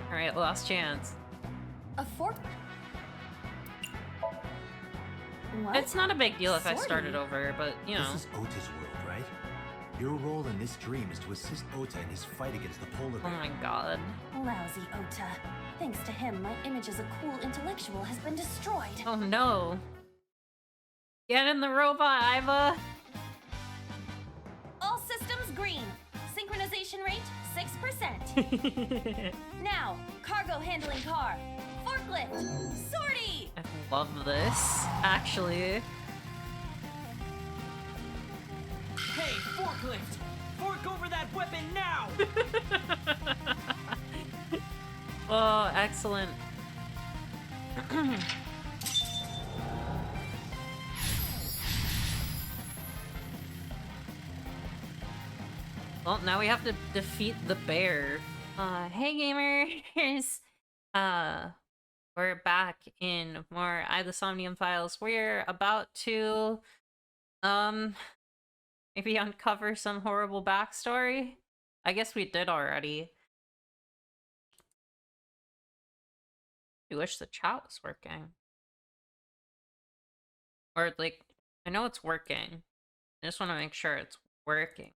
Alright, last chance. A fork? What? It's not a big deal if I Sorry. started over, but, you know. This is Ota's world, right? Your role in this dream is to assist Ota in his fight against the polar Oh bear. my god. Lousy Ota. Thanks to him, my image as a cool intellectual has been destroyed. Oh no. Get in the robot, Iva! All systems green. Synchronization rate 6%. Now, cargo handling car. Forklift. Sortie! I love this, actually. Hey, forklift! Fork over that weapon now! Oh, excellent. Well, now we have to defeat the bear. Hey gamers! We're back in more the Somnium files. We're about to, maybe uncover some horrible backstory? I guess we did already. I wish the chat was working. Or, like, I know it's working. I just want to make sure it's working.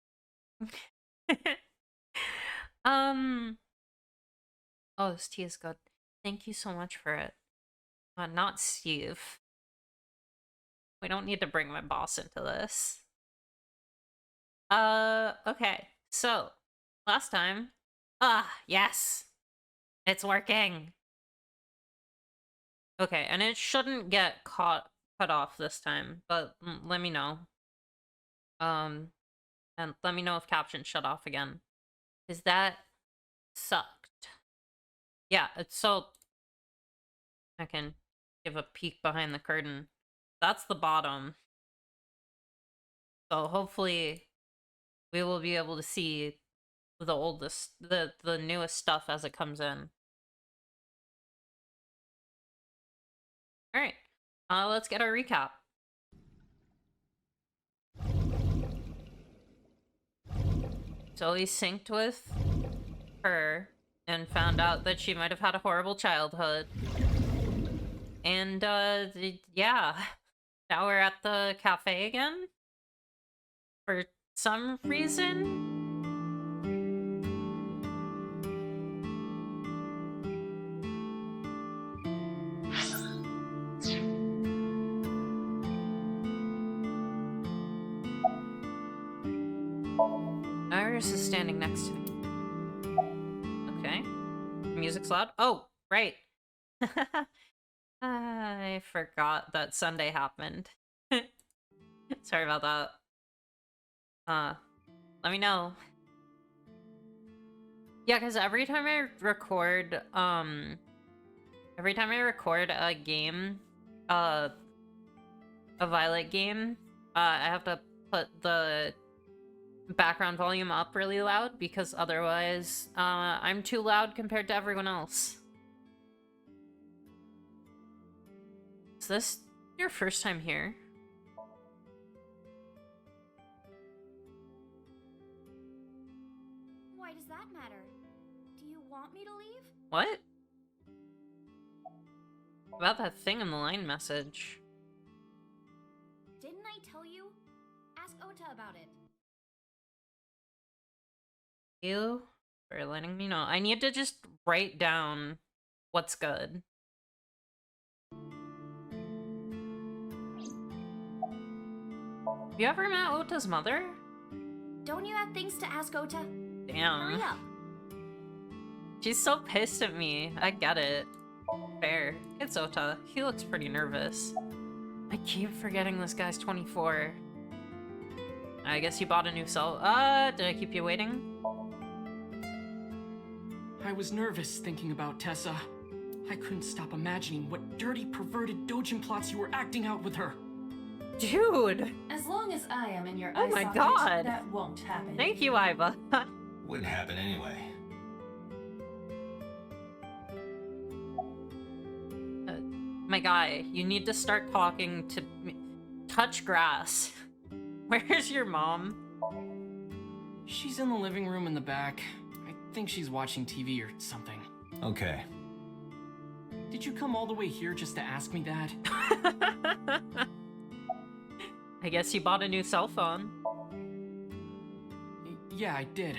Oh, this tea is good. Thank you so much for it. Not Steve. We don't need to bring my boss into this. Okay. So, last time. Yes! It's working! Okay, and it shouldn't get cut off this time, but let me know. And let me know if captions shut off again. Because that sucked. Yeah, it's so... I can give a peek behind the curtain. That's the bottom. So hopefully we will be able to see the oldest, the newest stuff as it comes in. Alright, let's get our recap. So we synced with her and found out that she might have had a horrible childhood. And, yeah. Now we're at the cafe again? For some reason? Iris is standing next to me. Okay. Music's loud. Oh, right. I forgot that Sunday happened. Sorry about that. Let me know. Yeah, because every time I record a game, a Violet game, I have to put the background volume up really loud because otherwise, I'm too loud compared to everyone else. Is this your first time here? Why does that matter? Do you want me to leave? What? About that thing in the line message. Didn't I tell you? Ask Ota about it. You for letting me know. I need to just write down what's good. Have you ever met Ota's mother? Don't you have things to ask Ota? Damn. Hurry up. She's so pissed at me. I get it. Fair. It's Ota. He looks pretty nervous. I keep forgetting this guy's 24. I guess you bought a new cell. Did I keep you waiting? I was nervous thinking about Tessa. I couldn't stop imagining what dirty, perverted dojin plots you were acting out with her. Dude! As long as I am in your Oh eye my socket, god! that won't happen. Thank you, Iva. Wouldn't happen anyway. My guy, you need to start talking to me. Touch grass. Where's your mom? She's in the living room in the back. I think she's watching TV or something. Okay. Did you come all the way here just to ask me that? I guess you bought a new cell phone. Yeah, I did.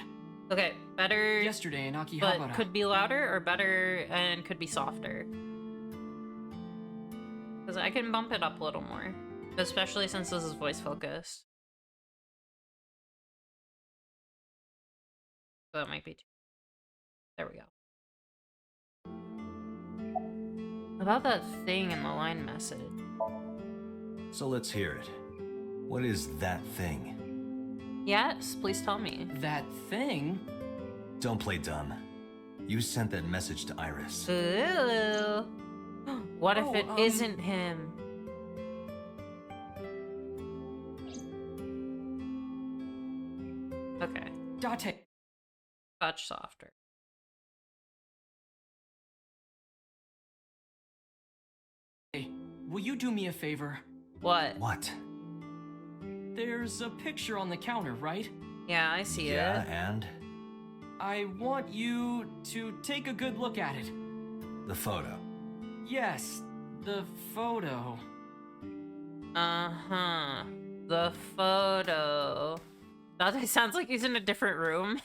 Okay, better. Yesterday in But Akihabara. could be louder or better and could be softer. Because I can bump it up a little more. Especially since this is voice focused. So that might be too. There we go. About that thing in the line message. So let's hear it. What is that thing? Yes, please tell me. That thing? Don't play dumb. You sent that message to Iris. Ooh. What if Oh, it isn't him? Okay, Date. much softer. Hey, will you do me a favor? What? What? There's a picture on the counter, right? Yeah, I see Yeah, it. and? I want you to take a good look at it. The photo. Yes, the photo. Uh-huh. The photo. That sounds like he's in a different room.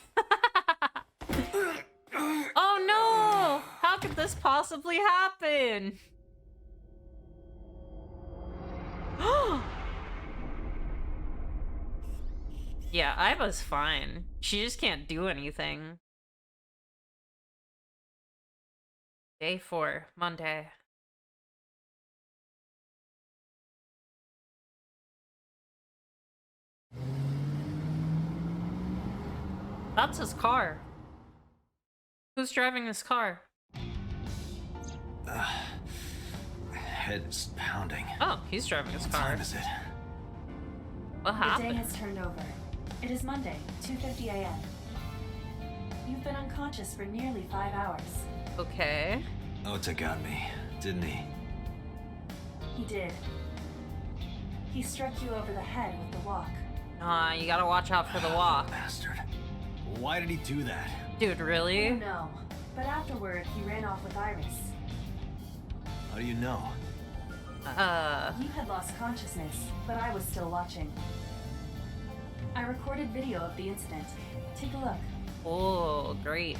Oh no! How could this possibly happen? Yeah, Iva's fine. She just can't do anything. Day 4, Monday. That's his car. Who's driving this car? Head's pounding. Oh, he's driving his What car. time is it? What The day happened? has turned over. It is Monday, 2:50 a.m. You've been unconscious for nearly 5 hours. Okay. Ota got me, didn't he? He did. He struck you over the head with the walk. You gotta watch out for the walk. Bastard. Why did he do that? Dude, Oh really? no. But afterward, he ran off with Iris. How do you know? You had lost consciousness, but I was still watching. I recorded video of the incident. Take a look. Oh, great.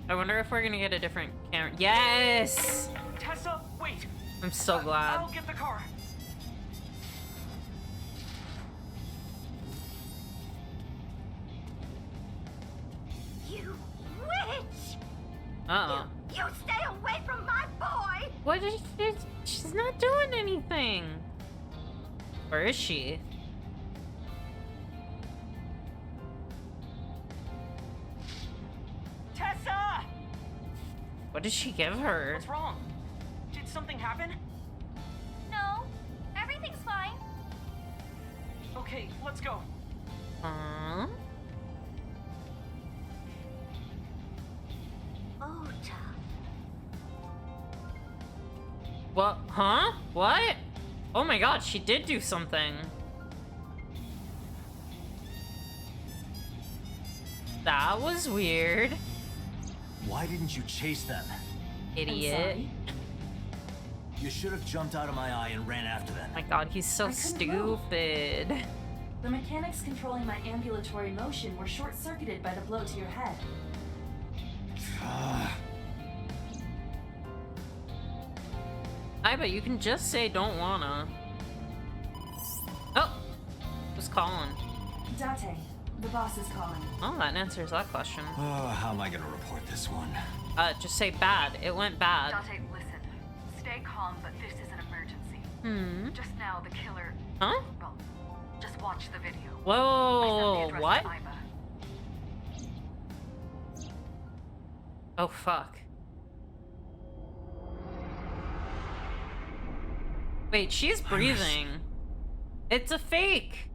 I wonder if we're gonna get a different camera. Yes! Tessa, wait! I'm so glad. I'll get the car. You witch! Uh-oh. You stay away from my boy! What is she? She's not doing anything. Where is she? Tessa! What did she give her? What's wrong? Did something happen? No, everything's fine. Okay, let's go. Huh? Ota. What? Huh? What? Oh my god, she did do something. That was weird. Why didn't you chase them? Idiot. I'm sorry. You should have jumped out of my eye and ran after them. Oh my god, he's so I couldn't move. stupid. The mechanics controlling my ambulatory motion were short-circuited by the blow to your head. I bet you can just say don't wanna. Oh! Who's calling? Date, the boss is calling. Oh, that answers that question. Oh, how am I gonna report this one? Just say bad. It went bad. Date, listen. Stay calm, but this is an emergency. Just now, the killer... Huh? Well, just watch the video. Whoa, I sent the address what? to Iva. Oh, fuck. Wait, she's breathing. It's a fake!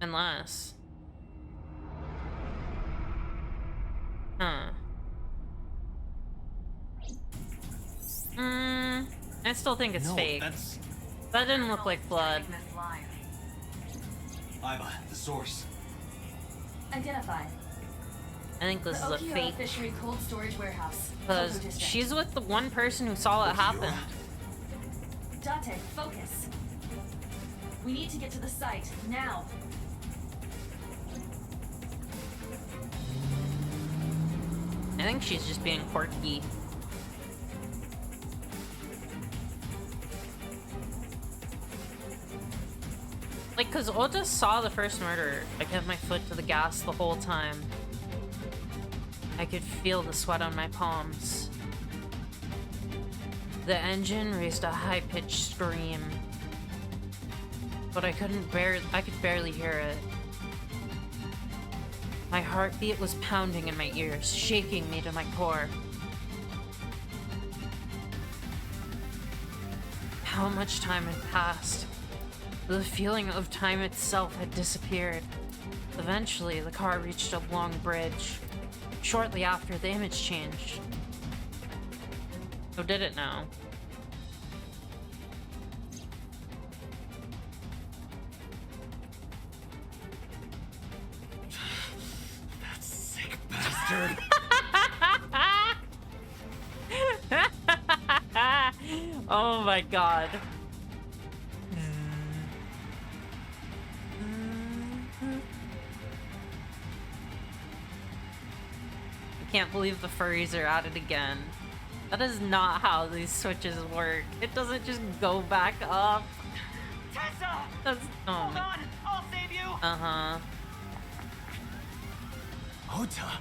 Unless... Huh. I still think it's No, fake. that's... That didn't look like blood. Streaming this live. saliva, the source. Identified. I think this is a Okiowa fake. Fishery Cold Storage Warehouse. Because Koto District. she's with the one person who saw it happen. Date, focus. We need to get to the site, now. I think she's just being quirky. Like, cause Ota saw the first murder. I kept my foot to the gas the whole time. I could feel the sweat on my palms. The engine raised a high-pitched scream. But I could barely hear it. My heartbeat was pounding in my ears, shaking me to my core. How much time had passed? The feeling of time itself had disappeared. Eventually, the car reached a long bridge. Shortly after, the image changed. Oh, did it now? That sick bastard. Oh my god. I can't believe the furries are at it again. That is not how these switches work. It doesn't just go back up. Tessa! That's Hold on! I'll save you! Uh-huh. Ota.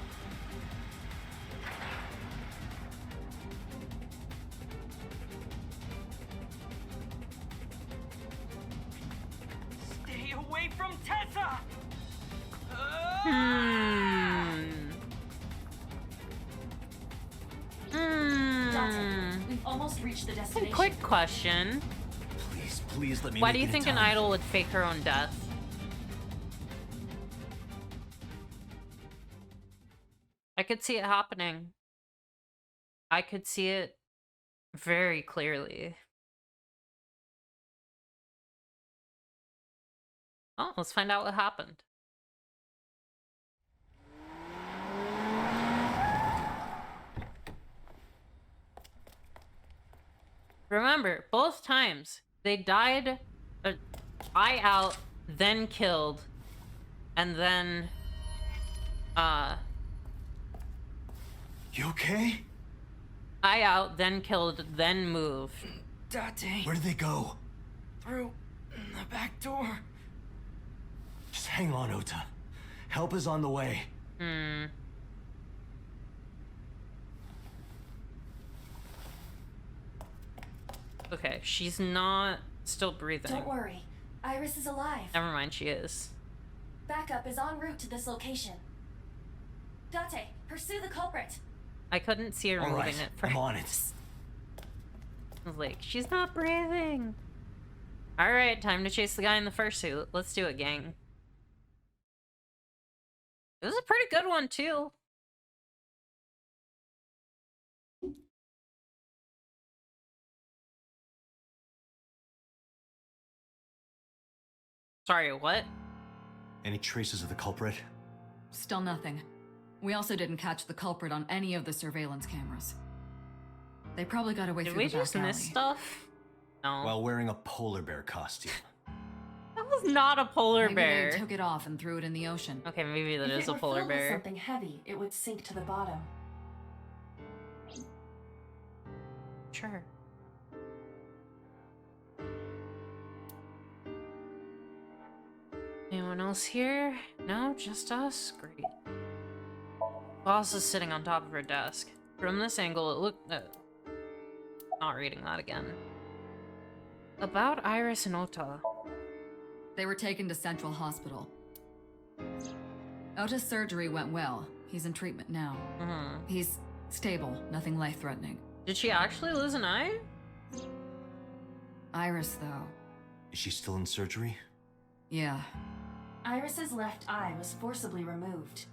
Stay away from Tessa! Date, we've almost reached the destination. Quick question. Please, please let me Why make do you it in think an time. idol would fake her own death? I could see it happening. I could see it very clearly. Oh, let's find out what happened. Remember, both times they died, eye out, then killed, and then, You okay? eye out, then killed, then moved. Date, Where did they go? through the back door. Just hang on, Ota. Help is on the way. Okay, she's not still breathing. Don't worry. Iris is alive. Never mind, she is. Backup is en route to this location. Date, pursue the culprit. I couldn't see her All moving right, at first. I'm on it. I was like, she's not breathing. Alright, time to chase the guy in the fursuit. Let's do it, gang. It was a pretty good one, too. Sorry, what? Any traces of the culprit? Still nothing. We also didn't catch the culprit on any of the surveillance cameras. They probably got away Did through we the back just miss alley. stuff? No. While wearing a polar bear costume. That was not a polar Maybe bear. they took it off and threw it in the ocean. Okay, maybe that If is it a were polar filled with bear. something heavy, it would sink to the bottom. Sure. Anyone else here? No, just us? Great. Boss is sitting on top of her desk. From this angle, it looked... not reading that again. About Iris and Ota. They were taken to Central Hospital. Ota's surgery went well. He's in treatment now. He's stable, nothing life-threatening. Did she actually lose an eye? Iris, though. Is she still in surgery? Yeah. Iris's left eye was forcibly removed.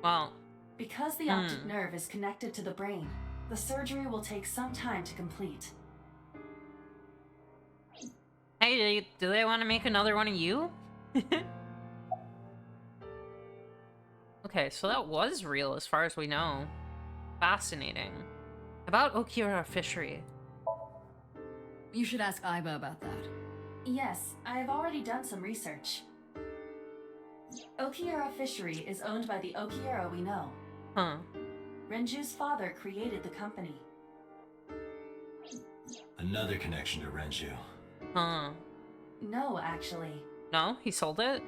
Well, Because the optic nerve is connected to the brain, the surgery will take some time to complete. hey, do they want to make another one of you? Okay, so that was real as far as we know. Fascinating. About Okira Fishery. You should ask Aiba about that. Yes, I've already done some research. Okiura Fishery is owned by the Okiura we know. Huh. Renju's father created the company. Another connection to Renju. Huh. No, actually. No? He sold it?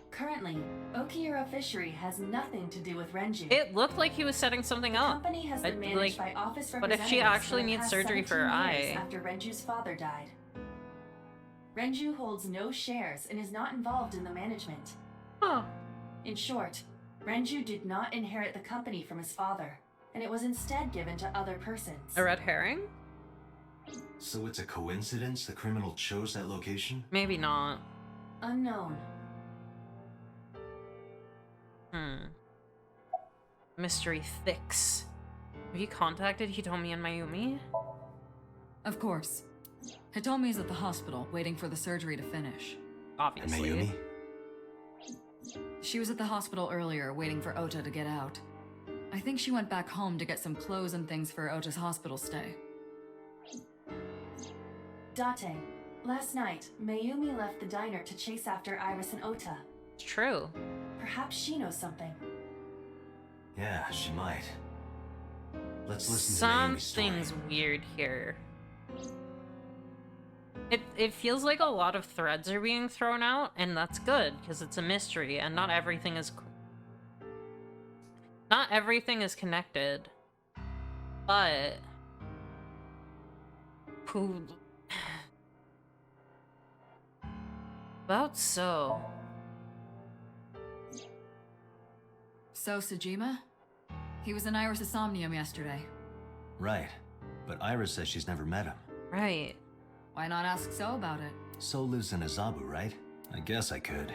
Currently, Okiura Fishery has nothing to do with Renju. It looked like he was setting something The up. company has been managed by office but if representatives she actually for the needs past surgery for her 17 years eye... after Renju's father died. Renju holds no shares and is not involved in the management. Huh. In short, Renju did not inherit the company from his father, and it was instead given to other persons. A red herring? So it's a coincidence the criminal chose that location? Maybe not. Unknown. Mystery thicks. Have you contacted Hitomi and Mayumi? Of course. Hitomi is at the hospital, waiting for the surgery to finish. And Obviously. Mayumi? She was at the hospital earlier, waiting for Ota to get out. I think she went back home to get some clothes and things for Ota's hospital stay. Date, last night, Mayumi left the diner to chase after Iris and Ota. It's true. Perhaps she knows something. Yeah, she might. Let's listen to Mayumi's story. Something's weird here. It feels like a lot of threads are being thrown out, and that's good, because it's a mystery, and not everything is... Not everything is connected. But... Who... About so... So, Sejima? He was in Iris' Somnium yesterday. Right. But Iris says she's never met him. Right. Why not ask So about it? So lives in Azabu, right? I guess I could.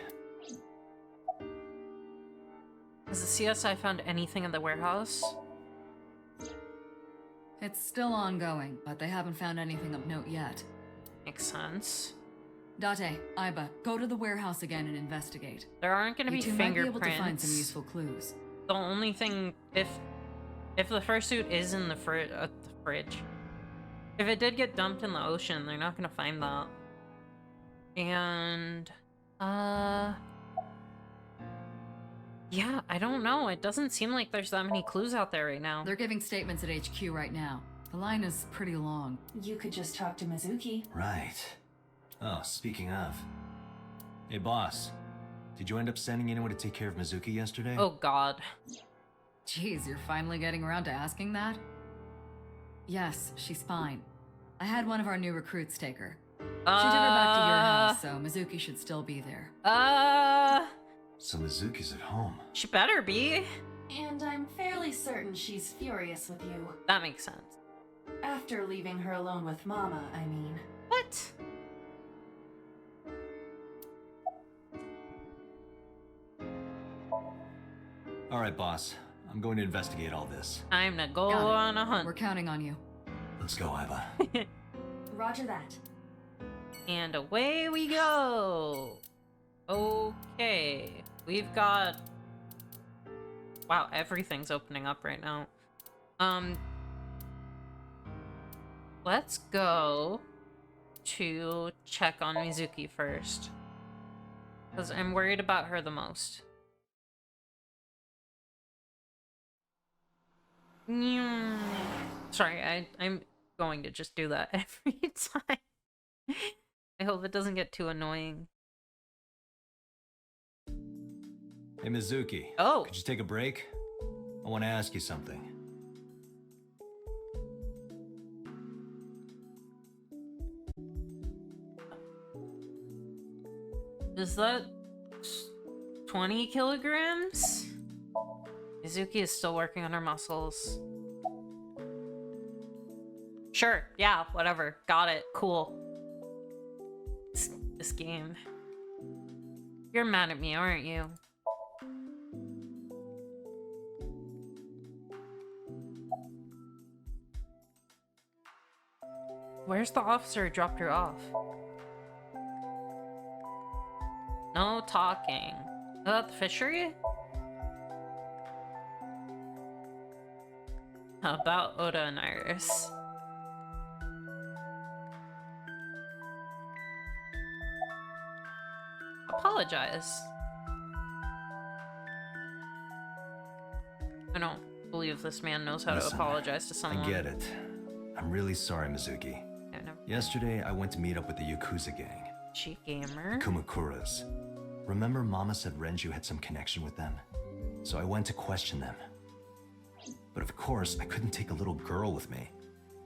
Has the CSI found anything in the warehouse? It's still ongoing, but they haven't found anything of note yet. Makes sense. Date, Aiba, go to the warehouse again and investigate. There aren't going to be You two might be able fingerprints. to find some useful clues. The only thing, if the fursuit is in the fridge, if it did get dumped in the ocean, they're not gonna find that. And yeah, I don't know. It doesn't seem like there's that many clues out there right now. They're giving statements at HQ right now. The line is pretty long. You could just talk to Mizuki. Right. Oh, speaking of. Hey, boss. Did you end up sending anyone to take care of Mizuki yesterday? Oh God. Jeez, you're finally getting around to asking that? Yes, she's fine. I had one of our new recruits take her. She took her back to your house, so Mizuki should still be there. So Mizuki's at home. She better be. And I'm fairly certain she's furious with you. That makes sense. After leaving her alone with Mama, I mean. What? Alright, boss. I'm going to investigate all this. Time to go Got it. on a hunt. We're counting on you. Let's go, Aiba. Roger that. And away we go. Okay. We've got... Wow, everything's opening up right now. Let's go to check on Mizuki first. Because I'm worried about her the most. Sorry, I'm going to just do that every time. I hope it doesn't get too annoying. Hey, Mizuki. Oh! Could you take a break? I want to ask you something. Is that 20 kilograms? Mizuki is still working on her muscles. Sure, yeah, whatever. Got it. Cool. This game. You're mad at me, aren't you? Where's the officer who dropped her off? No talking. About the fishery? About Oda and Iris. Apologize. I don't believe this man knows how to apologize to someone. I get it. I'm really sorry, Mizuki. Yeah, never- Yesterday, I went to meet up with the Yakuza gang. Cheat gamer. Kumakuras. Remember Mama said Renju had some connection with them? So I went to question them. But of course, I couldn't take a little girl with me.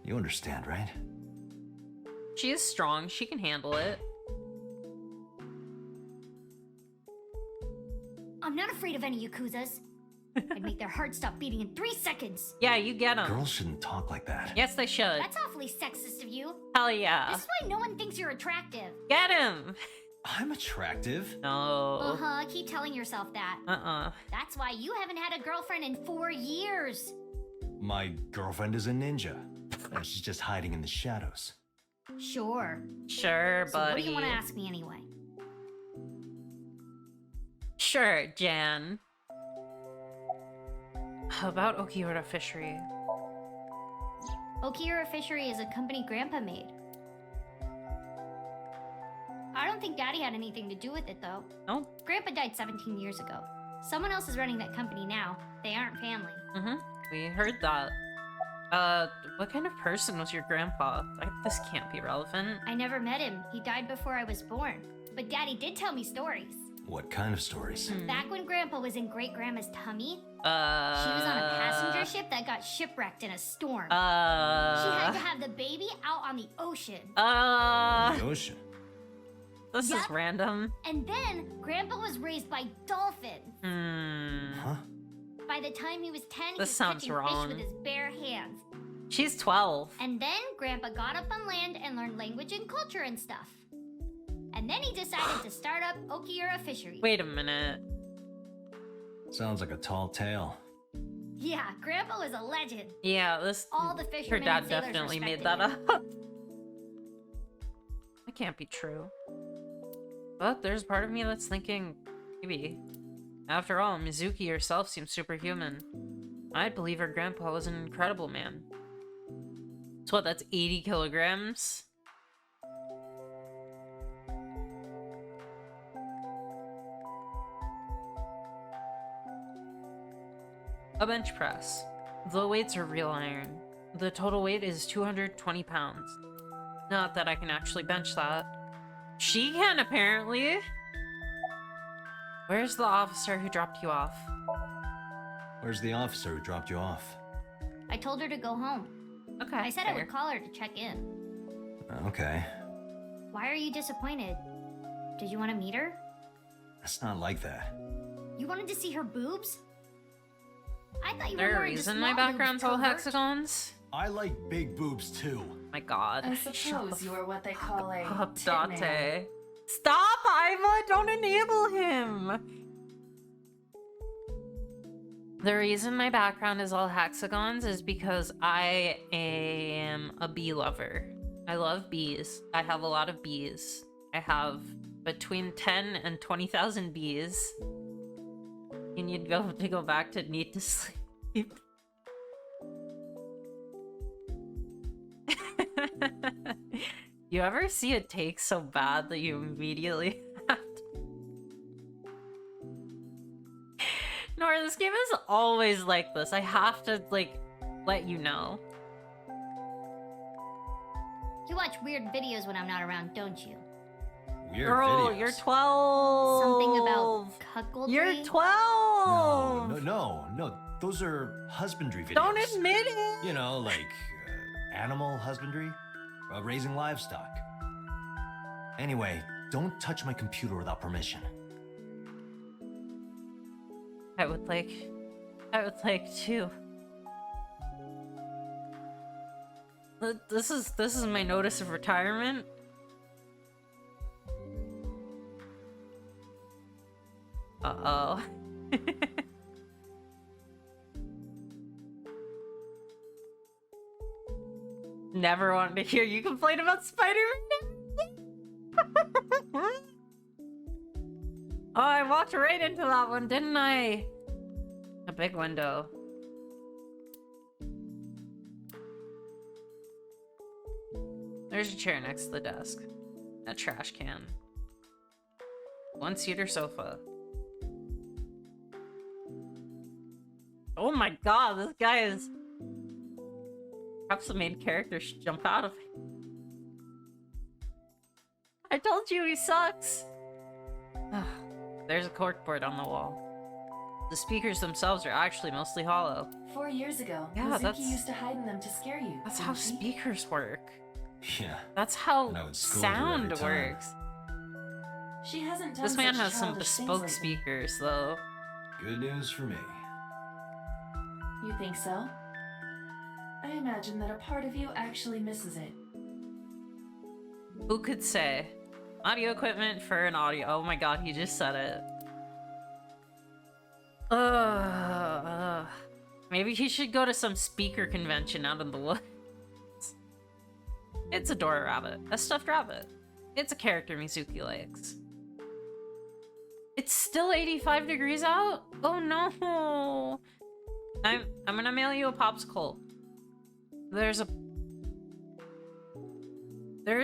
You understand, right? She is strong. She can handle it. I'm not afraid of any Yakuzas. I'd make their heart stop beating in 3 seconds. Yeah, you get them. Girls shouldn't talk like that. Yes, they should. That's awfully sexist of you. Hell yeah. This is why no one thinks you're attractive. Get him. I'm attractive. No. Uh-huh, keep telling yourself that. That's why you haven't had a girlfriend in 4 years. My girlfriend is a ninja. And she's just hiding in the shadows. Sure. Sure, So what buddy. do you want to ask me anyway? Sure, Jan. How about Okiura Fishery? Okiura Fishery is a company Grandpa made. I don't think Daddy had anything to do with it, though. No? Grandpa died 17 years ago. Someone else is running that company now. They aren't family. Mm-hmm. We heard that. What kind of person was your grandpa? This can't be relevant. I never met him. He died before I was born. But Daddy did tell me stories. What kind of stories? Back when Grandpa was in Great-Grandma's tummy, she was on a passenger ship that got shipwrecked in a storm. She had to have the baby out on the ocean. The ocean. This is Yup. random. And then Grandpa was raised by dolphins. Huh? By the time he was 10, he This was sounds catching wrong. fish with his bare hands. She's 12. And then Grandpa got up on land and learned language and culture and stuff. And then he decided to start up Okiura Fishery. Wait a minute. Sounds like a tall tale. Yeah, Grandpa was a legend. Yeah, this. All the Her fishermen dad and sailors definitely made respected that him. up. That can't be true. But there's part of me that's thinking, maybe. After all, Mizuki herself seems superhuman. I'd believe her grandpa was an incredible man. So what, that's 80 kilograms? A bench press. The weights are real iron. The total weight is 220 pounds. Not that I can actually bench that. She can, apparently. Where's the officer who dropped you off? Where's the officer who dropped you off? I told her to go home. Okay. I said I fair. would call her to check in. Okay. Why are you disappointed? Did you want to meet her? It's not like that. You wanted to see her boobs? I thought you Is there were a more into reason small my background's boobs, all pervert. hexagons? I like big boobs too. My god. I Shut suppose the you are what they call a up, tit man. Dante. Stop, Iva! Don't enable him! The reason my background is all hexagons is because I am a bee lover. I love bees. I have a lot of bees. I have between 10 and 20,000 bees. You need to go back to need to sleep. You ever see a take so bad that you immediately have to... Nora, this game is always like this. I have to, like, let you know. You watch weird videos when I'm not around, don't you? Weird Girl, videos. you're 12! Something about cuckoldry? You're 12! No. Those are husbandry videos. Don't admit it! You know, like animal husbandry, raising livestock. Anyway, don't touch my computer without permission. I would like to. This is my notice of retirement. Uh-oh. Never wanted to hear you complain about Spider-Man. Oh, I walked right into that one, didn't I? A big window. There's a chair next to the desk. A trash can. One-seater sofa. Oh my god, this guy is... Perhaps the main character should jump out of it. I told you he sucks! There's a corkboard on the wall. The speakers themselves are actually mostly hollow. 4 years ago, Yeah, Mizuki used to hide in them to scare you. That's how speakers work. Yeah. That's how And I would scold her sound every time. works. She hasn't done This man such has some childish things bespoke lately. speakers, though. Good news for me. You think so? I imagine that a part of you actually misses it. Who could say? Audio equipment for an audio. Oh my god, he just said it. Maybe he should go to some speaker convention out in the woods. It's a Dora rabbit. A stuffed rabbit. It's a character Mizuki likes. It's still 85 degrees out? Oh no! I'm gonna mail you a popsicle. There is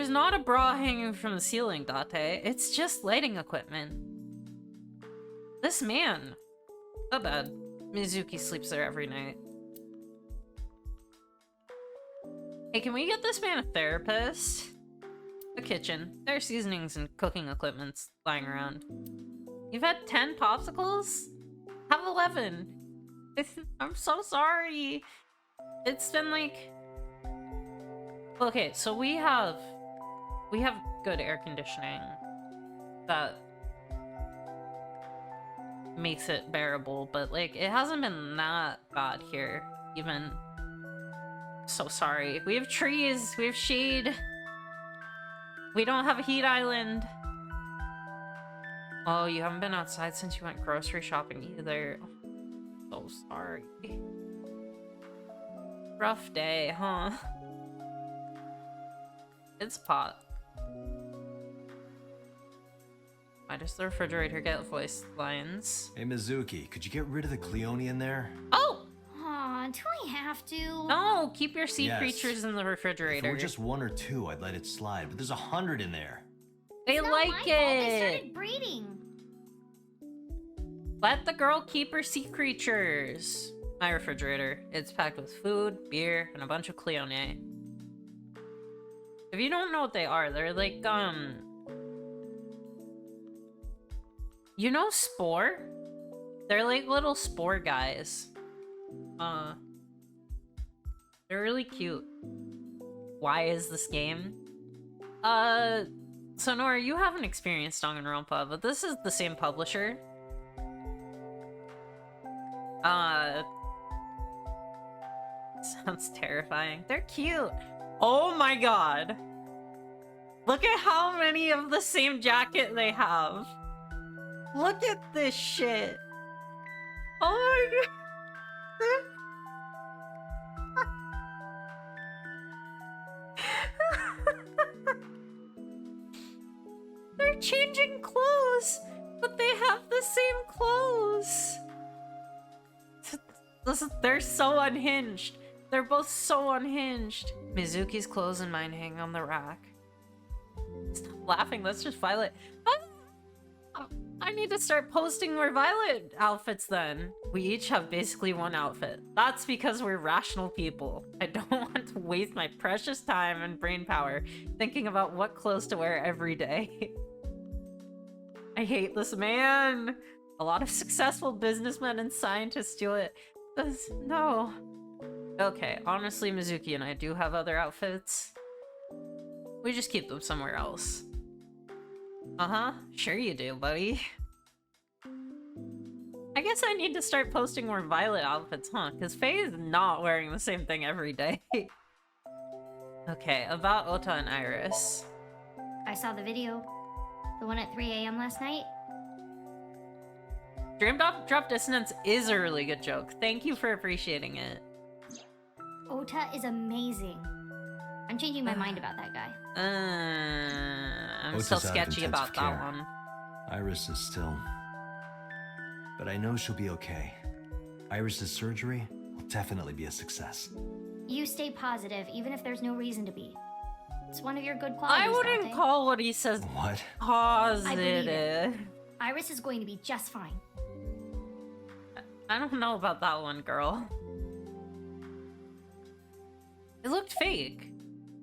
not a bra hanging from the ceiling, Date. It's just lighting equipment. This man. Not bad. Mizuki sleeps there every night. Hey, can we get this man a therapist? A kitchen. There are seasonings and cooking equipment lying around. You've had 10 popsicles? Have 11. I'm so sorry. It's been like... Okay, so we have good air conditioning that makes it bearable, but like it hasn't been that bad here even. So sorry. We have trees, we have shade. We don't have a heat island. Oh, you haven't been outside since you went grocery shopping either. So sorry. Rough day, huh? It's pot. Why does the refrigerator get voice lines? Hey Mizuki, could you get rid of the Cleone in there? Oh! Aw, do I have to? No! Keep your sea Yes. creatures in the If refrigerator. it were just 1 or 2, I'd let it slide, but there's 100 in there. They It's not like my fault. They it! started breeding. Let the girl keep her sea creatures. My refrigerator. It's packed with food, beer, and a bunch of Cleone. If you don't know what they are, they're like, you know Spore? They're like little spore guys. They're really cute. Why is this game? So Nora, you haven't experienced Danganronpa, but this is the same publisher. Sounds terrifying. They're cute. Oh my god. Look at how many of the same jacket they have. Look at this shit. Oh my god. They're changing clothes, but they have the same clothes. They're so unhinged. They're both so unhinged. Mizuki's clothes and mine hang on the rack. Stop laughing, that's just Violet. I need to start posting more Violet outfits then. We each have basically one outfit. That's because we're rational people. I don't want to waste my precious time and brain power thinking about what clothes to wear every day. I hate this man. A lot of successful businessmen and scientists do it. No. Okay, honestly, Mizuki and I do have other outfits. We just keep them somewhere else. Uh-huh, sure you do, buddy. I guess I need to start posting more Violet outfits, huh? Because Faye is not wearing the same thing every day. Okay, about Ota and Iris. I saw the video. The one at 3 a.m. last night. Dream Drop Dissonance is a really good joke. Thank you for appreciating it. Ota is amazing. I'm changing my mind about that guy. I'm Ota's still out of sketchy about intensive that care. one. Iris is still... But I know she'll be okay. Iris's surgery will definitely be a success. You stay positive, even if there's no reason to be. It's one of your good qualities, I wouldn't Dante. call what he says What? positive. Iris is going to be just fine. I don't know about that one, girl. It looked fake.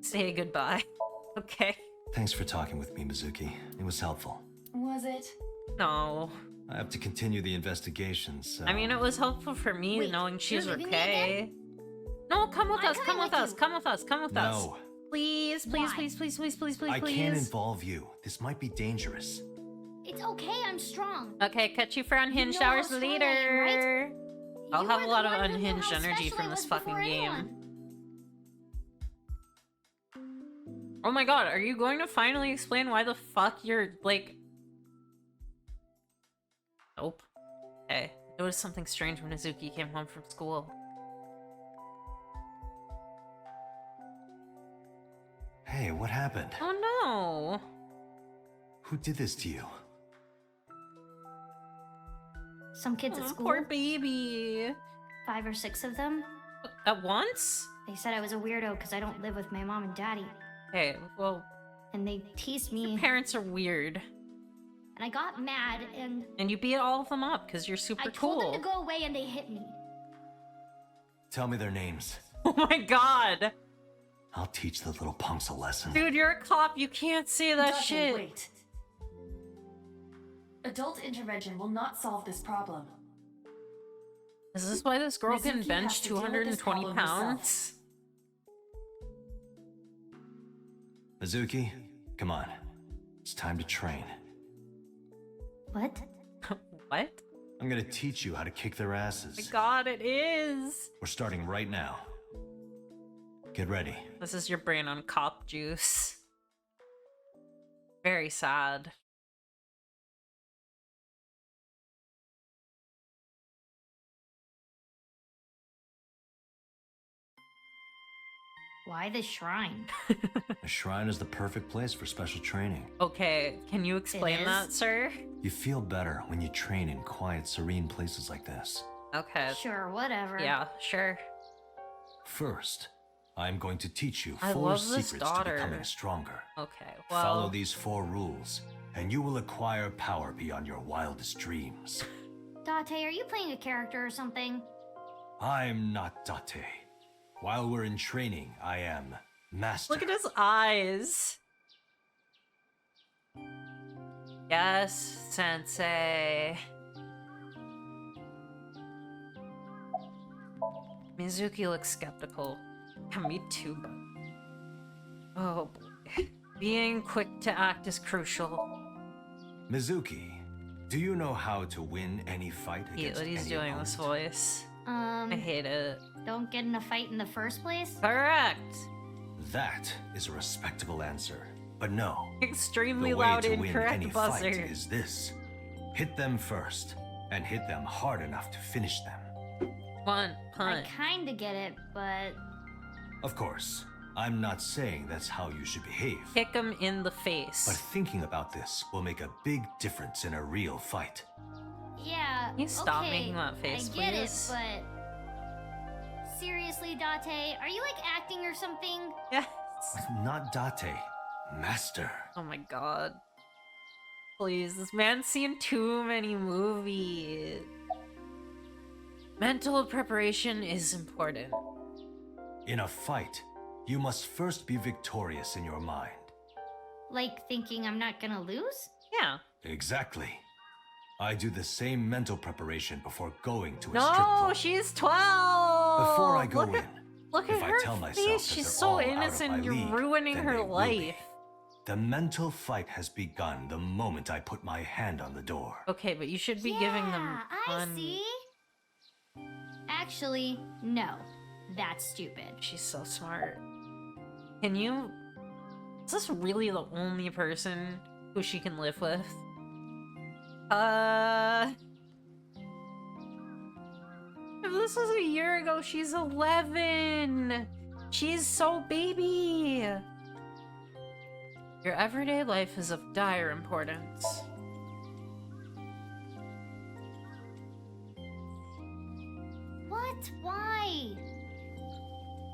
Say goodbye. Okay. Thanks for talking with me, Mizuki. It was helpful. Was it? No. I have to continue the investigation, so... I mean, it was helpful for me Wait, knowing she's you're leaving me okay. No, come with I'm us, come coming with with us, you. come with us, come with us. No. Please, please, Why? please, please, please, please, please, I please. can't involve you. This might be dangerous. It's okay, I'm strong. Okay, catch you for unhinged You know how hours strong I am, later. I'll You have were a the lot of one who knew unhinged how energy special from I this was fucking before game. anyone. Oh my god, are you going to finally explain why the fuck you're, like... Nope. Okay. It was something strange when Izuki came home from school. Hey, what happened? Oh no! Who did this to you? Some kids at Oh, school, poor baby. 5 or 6 of them, At once? they said I was a weirdo because I don't live with my mom and daddy. Okay, well, And they teased me, parents are weird. and I got mad, and And you beat all of them up because you're super I told cool. them to go away, and they hit me. Tell me their names. Oh my god! I'll teach the little punks a lesson. Dude, you're a cop, you can't say that Dante, shit. wait. Adult intervention will not solve this problem. Is this why this girl can Mizuki bench has to deal with this 220 problem herself. pounds? Mizuki, come on. It's time to train. What? What? I'm gonna teach you how to kick their My asses. god, it is! We're starting right now. Get ready. This is your brain on cop juice. Very sad. Why the shrine? A shrine is the perfect place for special training. Okay, can you explain is? that, sir? You feel better when you train in quiet, serene places like this. Okay. Sure, whatever. Yeah, sure. First, I'm going to teach you I 4 love this secrets to daughter. becoming stronger. Okay, well... Follow these 4 rules, and you will acquire power beyond your wildest dreams. Date, are you playing a character or something? I'm not Date. While we're in training, I am Master. Look at his eyes. Yes, sensei. Mizuki looks skeptical. Yeah, me too, but... Oh boy. Being quick to act is crucial. Mizuki, do you know how to win any fight against He's any doing this opponent? voice. I hate it. Don't get in a fight in the first place? Correct! That is a respectable answer. But no, Extremely the way loud to win incorrect any buzzer. fight is this. Hit them first, and hit them hard enough to finish them. One I punch. kinda get it, but... Of course, I'm not saying that's how you should behave. Kick him in the face. But thinking about this will make a big difference in a real fight. Yeah, Can you stop okay, making that face, I get please? it, but... Seriously, Date, are you, like, acting or something? Yes. Not Date, Master. Oh my god. Please, this man's seen too many movies. Mental preparation is important. In a fight, you must first be victorious in your mind. Like, thinking I'm not gonna lose? Yeah. Exactly. I do the same mental preparation before going to a strip No, club. she's 12! Before I go look in, Look if at I her tell myself face, that she's they're so all out of innocent, my you're league, ruining then her they will be. life. The mental fight has begun the moment I put my hand on the door. Okay, but you should be giving them I fun. see. Actually, no. That's stupid. She's so smart. Can you... Is this really the only person who she can live with? If this was a year ago, she's 11! She's so baby! Your everyday life is of dire importance. What? Why?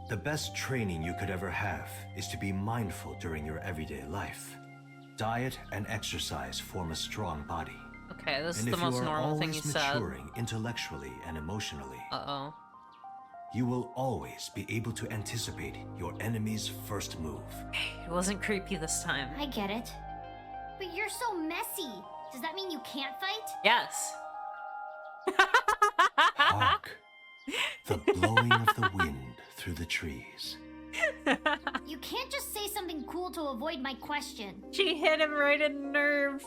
The best training you could ever have is to be mindful during your everyday life. Diet and exercise form a strong body. Okay, this is And the most normal thing you if you are said. always maturing intellectually and emotionally, Uh-oh. you will always be able to anticipate your enemy's first move. It wasn't creepy this time. I get it. But you're so messy. Does that mean you can't fight? Yes. Hark! The blowing of the wind through the trees. You can't just say something cool to avoid my question. She hit him right in the nerve.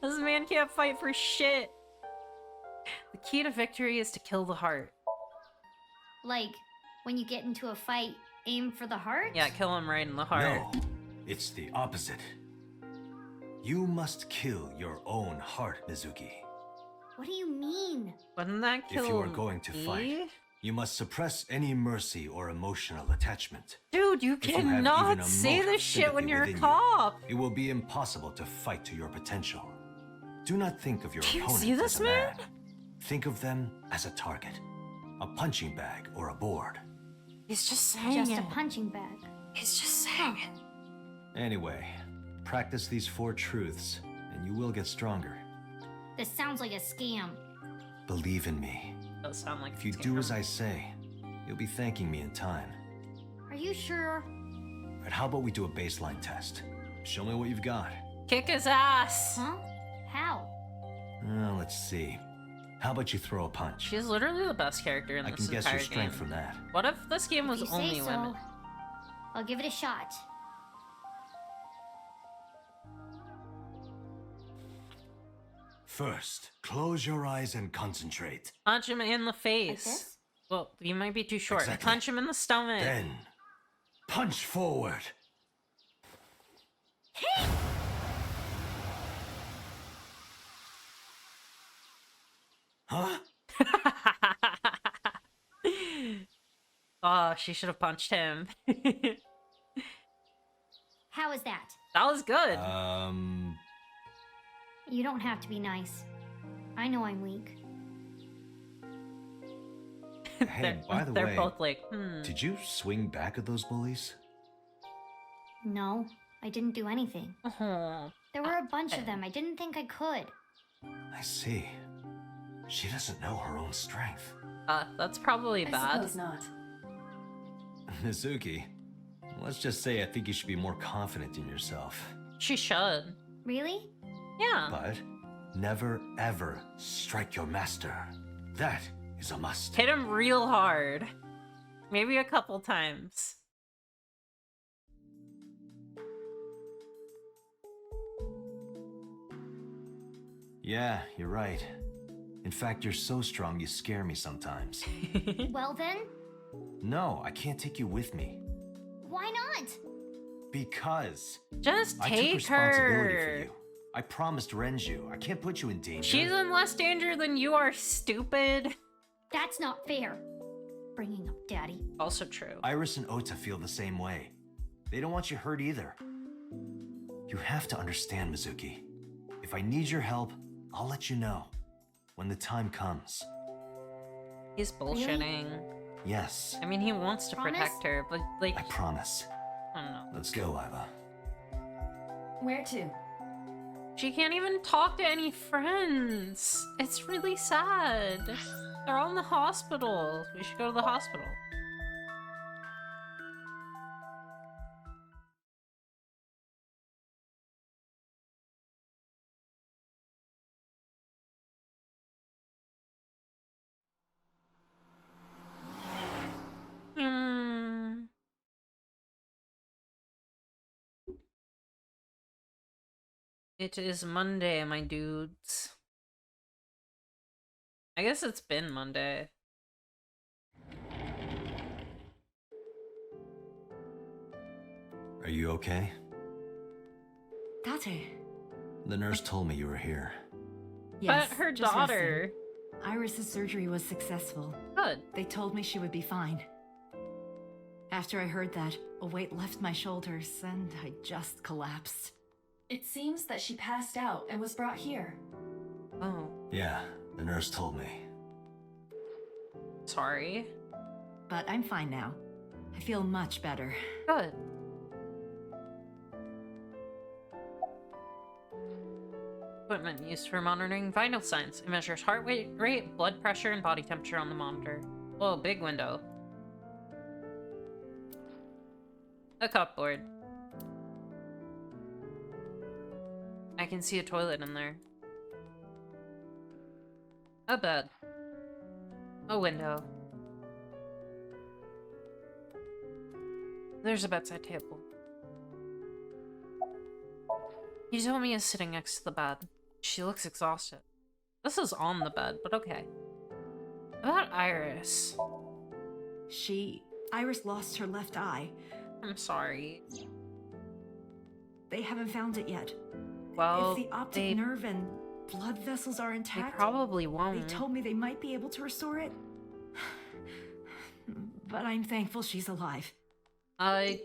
This man can't fight for shit. The key to victory is to kill the heart. Like, when you get into a fight, aim for the heart? Yeah, kill him right in the heart. No, it's the opposite. You must kill your own heart, Mizuki. What do you mean? Wouldn't that kill If you are going to me? fight, you must suppress any mercy or emotional attachment. Dude, you If you have cannot even a say mote this of shit when sympathy you're a within you, cop. It will be impossible to fight to your potential. Do not think of your Do you opponent see this as a man? man. Think of them as a target, a punching bag or a board. He's just saying Just it. a punching bag. He's just saying it. Anyway, practice these 4 truths, and you will get stronger. This sounds like a scam. Believe in me. Does sound like If you it's do gonna- as I say, you'll be thanking me in time. Are you sure? But how about we do a baseline test? Show me what you've got. Kick his ass. Huh? How? Let's see. How about you throw a punch? She's literally the best character in I this can guess entire your strength game. from that. What if this game was If you only say women? so, I'll give it a shot. First, close your eyes and concentrate. Punch him in the face. this? Well, you might be too short. Exactly. Punch him in the stomach. Then, punch forward. Huh? Oh, she should have punched him. That How is that? was good. You don't have to be nice. I know I'm weak. Hey, by the They're way, both like, did you swing back at those bullies? No, I didn't do anything. Oh. There were a bunch of them. I didn't think I could. I see. She doesn't know her own strength. That's probably I bad. suppose not. Mizuki, let's just say I think you should be more confident in yourself. She should. Really? Yeah. But never ever strike your master. That is a must. Hit him real hard. Maybe a couple times. Yeah, you're right. In fact, you're so strong you scare me sometimes. Well then, No, I can't take you with me. why not? Because Just I took take responsibility her. for you. I promised Renju. I can't put you in danger. She's in less danger than you are, stupid. That's not fair. Bringing up Daddy. Also true. Iris and Ota feel the same way. They don't want you hurt either. You have to understand, Mizuki. If I need your help, I'll let you know. When the time comes. He's bullshitting. Yes, I mean, he wants to Promise? protect her, but like, I promise. I don't know. Let's go, Iva. Where to? She can't even talk to any friends. It's really sad. They're all in the hospital. We should go to the hospital. Hmm. It is Monday, my dudes. I guess it's been Monday. Are you okay? Tate. The nurse told me you were here. Yes, But her just daughter. resting. Iris's surgery was successful. Good. They told me she would be fine. After I heard that, a weight left my shoulders and I just collapsed. It seems that she passed out and was brought here. Oh, Yeah, the nurse told me. sorry. but I'm fine now. I feel much better. Good. Equipment used for monitoring vital signs. It measures heart rate, blood pressure, and body temperature on the monitor. Whoa, big window. A cupboard. I can see a toilet in there. A bed. A window. There's a bedside table. Hitomi is sitting next to the bed. She looks exhausted. This is on the bed, but okay. About Iris. Iris lost her left eye. I'm sorry. They haven't found it yet. Well, if the optic nerve and blood vessels are intact, they probably won't. They told me they might be able to restore it. But I'm thankful she's alive. I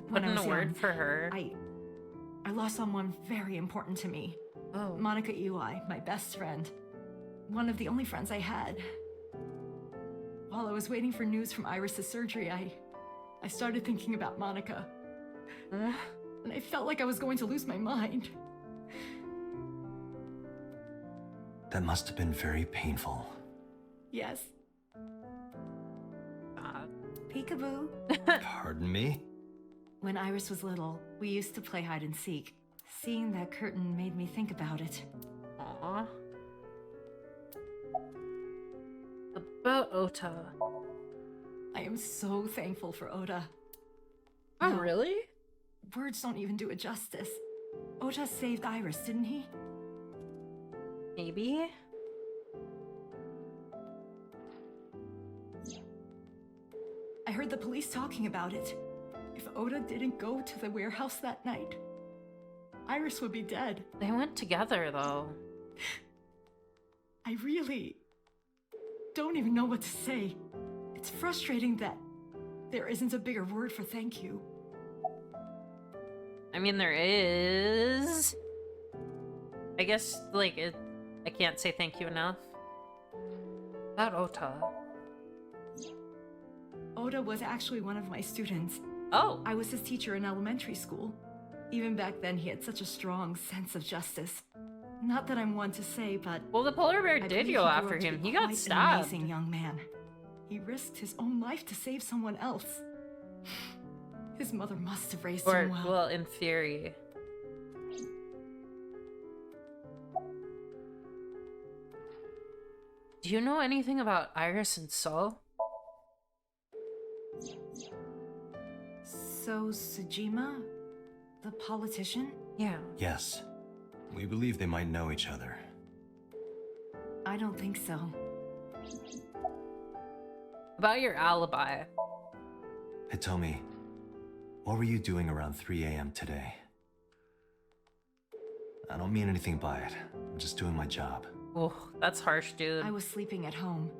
put in a word for her. I lost someone very important to me. Oh. Monica Ui, my best friend. One of the only friends I had. While I was waiting for news from Iris's surgery, I started thinking about Monica. And I felt like I was going to lose my mind. That must have been very painful. Yes. Peekaboo. Pardon me? When Iris was little, we used to play hide and seek. Seeing that curtain made me think about it. Aww. About Ota. I am so thankful for Ota. Oh, really? Words don't even do it justice. Ota saved Iris, didn't he? Maybe? I heard the police talking about it. If Ota didn't go to the warehouse that night, Iris would be dead. They went together, though. I really don't even know what to say. It's frustrating that there isn't a bigger word for thank you. I mean, there is. I guess, like, I can't say thank you enough. About Ota. Ota was actually one of my students. Oh! I was his teacher in elementary school. Even back then, he had such a strong sense of justice. Not that I'm one to say, but... Well, the polar bear did go after him. He got stabbed. An amazing young man. He risked his own life to save someone else. His mother must have raised him well. Well, in theory. Do you know anything about Iris and So? So, Sejima? The politician? Yeah. Yes. We believe they might know each other. I don't think so. About your alibi. Hitomi, what were you doing around 3 a.m. today? I don't mean anything by it. I'm just doing my job. Oh, that's harsh, dude. I was sleeping at home.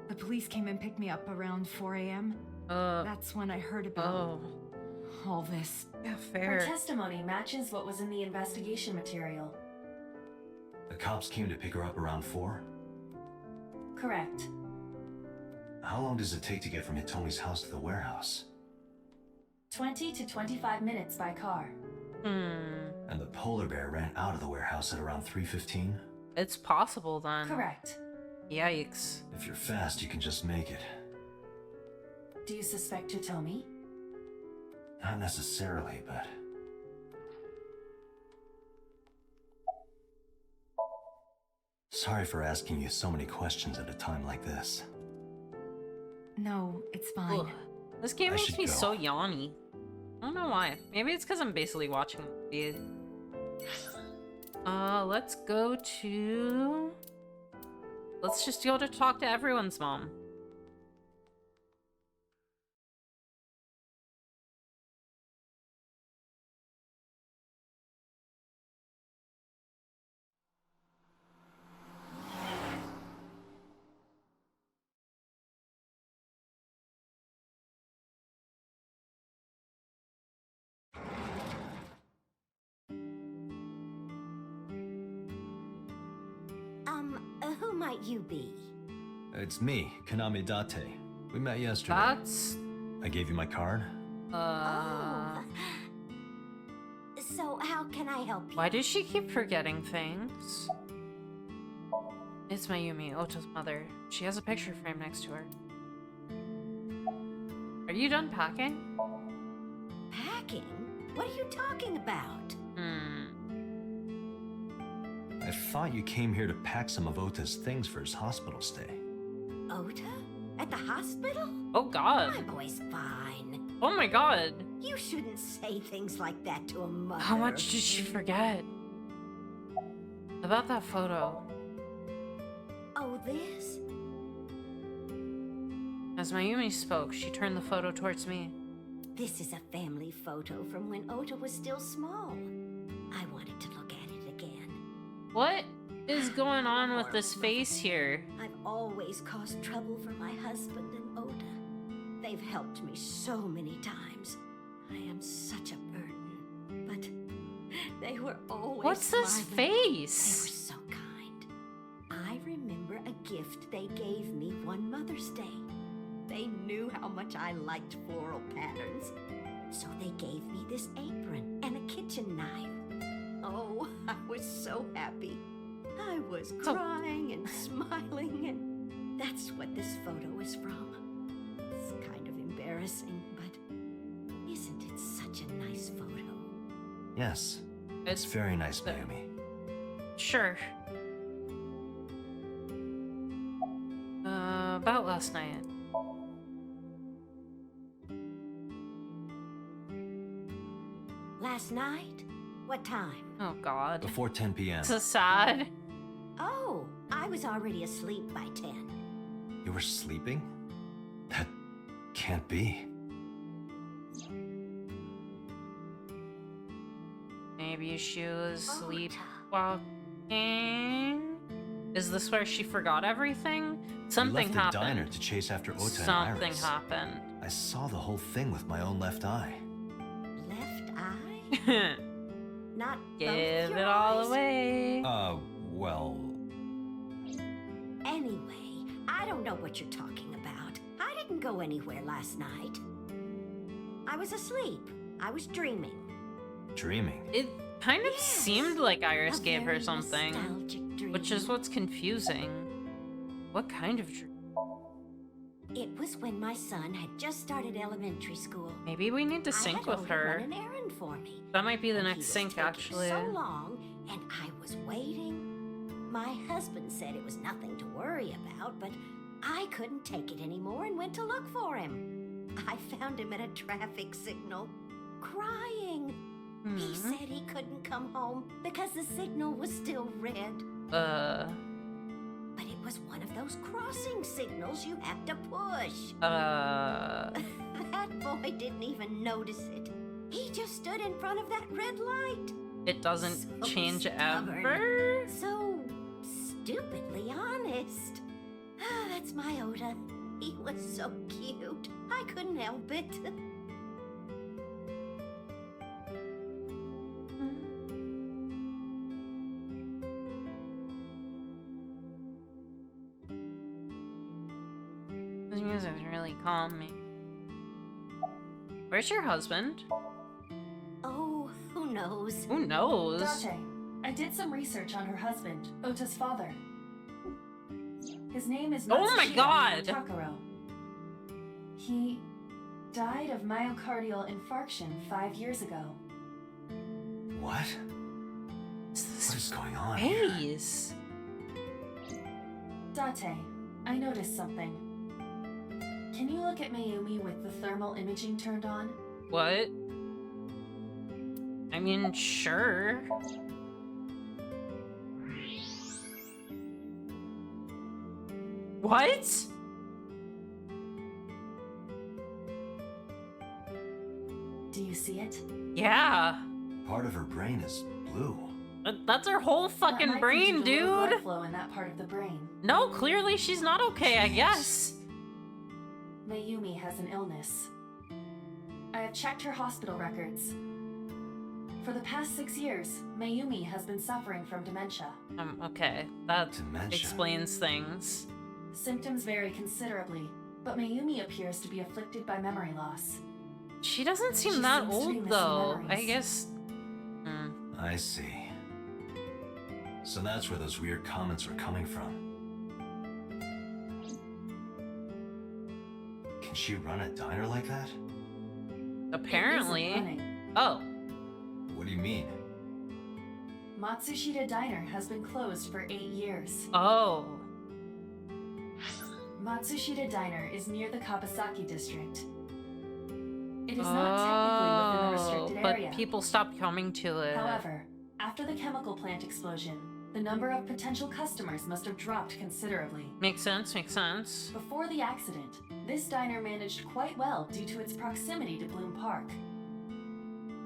The police came and picked me up around 4 a.m. That's when I heard about all this. Yeah, fair. Her testimony matches what was in the investigation material. The cops came to pick her up around 4? Correct. How long does it take to get from Hitomi's house to the warehouse? 20 to 25 minutes by car. And the polar bear ran out of the warehouse at around 3:15? It's possible then. Correct. Yikes. If you're fast, you can just make it. Do you suspect Hitomi? Not necessarily, but... Sorry for asking you so many questions at a time like this. No, it's fine. Ugh. This game makes me so yawny. I don't know why. Maybe it's because I'm basically watching the let's go to... Let's just go to talk to everyone's mom. Who might you be? It's me, Kaname Date. We met yesterday. That's... I gave you my card. Oh. So how can I help you? Why does she keep forgetting things? It's Mayumi, Oto's mother. She has a picture frame next to her. Are you done packing? Packing? What are you talking about? I thought you came here to pack some of Ota's things for his hospital stay. Ota? At the hospital? Oh god. My boy's fine. Oh my god. You shouldn't say things like that to a mother. How much did she forget? About that photo. Oh, this? As Mayumi spoke, she turned the photo towards me. This is a family photo from when Ota was still small. I wanted to look at it again. What is going on with this face here? I've always caused trouble for my husband and Ota. They've helped me so many times. I am such a burden. But they were always What's this smiling. face? They were so kind. I remember a gift they gave me one Mother's Day. They knew how much I liked floral patterns. So they gave me this apron and a kitchen knife. Oh, I was so happy. I was crying and smiling, and that's what this photo is from. It's kind of embarrassing, but isn't it such a nice photo? Yes. It's very nice, Mayumi. Sure. About last night. Last night? What time? Oh god. Before 10 p.m. So sad. Oh, I was already asleep by 10. You were sleeping? That can't be. Maybe she was Ota. sleepwalking? Is this where she forgot everything? Something You left the happened. diner to chase after Ota and Something Iris. happened. I saw the whole thing with my own left eye. Left eye? Not Give both it your all eyes? away. Well... Anyway, I don't know what you're talking about. I didn't go anywhere last night. I was asleep. I was dreaming. Dreaming. It kind of Yes, seemed like Iris a gave her very something, nostalgic dream. which is what's confusing. What kind of dream? It was when my son had just started elementary school. Maybe we need to I sync had with Ota her. run an errand for me. That might be the And he next was sync, taking actually. So long, and I was waiting. My husband said it was nothing to worry about, but I couldn't take it anymore and went to look for him. I found him at a traffic signal, crying. He said he couldn't come home because the signal was still red. But it was one of those crossing signals you have to push. That boy didn't even notice it. He just stood in front of that red light. It doesn't So change stubborn. ever? So stupidly honest. That's my Ota. He was so cute. I couldn't help it. This music's really calming. Where's your husband? Oh, who knows? Who knows? Date, I did some research on her husband, Ota's father. His name is Matsushita Oh my god! Takaro. He died of myocardial infarction 5 years ago. What? What's What this is going on here? face? Date, I noticed something. Can you look at Mayumi with the thermal imaging turned on? What? I mean, sure. What? Do you see it? Yeah. Part of her brain is blue. That's her whole That fucking might be brain, due to low dude. blood flow in that part of the brain. No, clearly she's not okay, I guess. Mayumi has an illness. I have checked her hospital records. For the past 6 years, Mayumi has been suffering from dementia. Okay. That Dementia. explains things. Symptoms vary considerably, But Mayumi appears to be afflicted by memory loss. She doesn't seem She that seems to be old, missing though. I memories. guess... I see. So that's where those weird comments were coming from. Can she run a diner like that? Apparently. It isn't running. Oh. What do you mean? Matsushita Diner has been closed for 8 years. Oh. Matsushita Diner is near the Kabasaki district. It is not technically within the restricted but area. people stopped coming to it. However, after the chemical plant explosion, the number of potential customers must have dropped considerably. Makes sense, makes sense. Before the accident, this diner managed quite well due to its proximity to Bloom Park.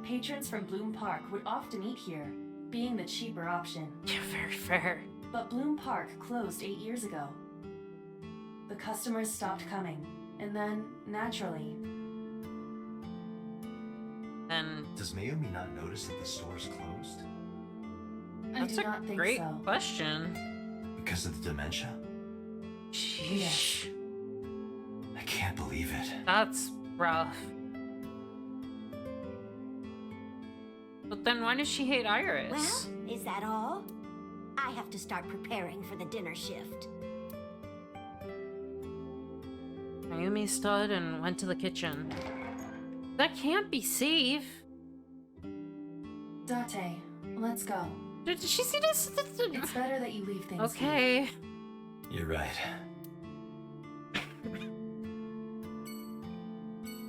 Patrons from Bloom Park would often eat here, being the cheaper option. Yeah, very fair. But Bloom Park closed 8 years ago. The customers stopped coming, and then, naturally... Then Does Mayumi not notice that the store's closed? I that's do a not think great so. question. Because of the dementia? Sheesh. I can't believe it. That's rough. But then why does she hate Iris? Well, is that all? I have to start preparing for the dinner shift. Mayumi stood and went to the kitchen. That can't be safe. Date, let's go. Did she see this? It's better that you leave things Okay. You're right.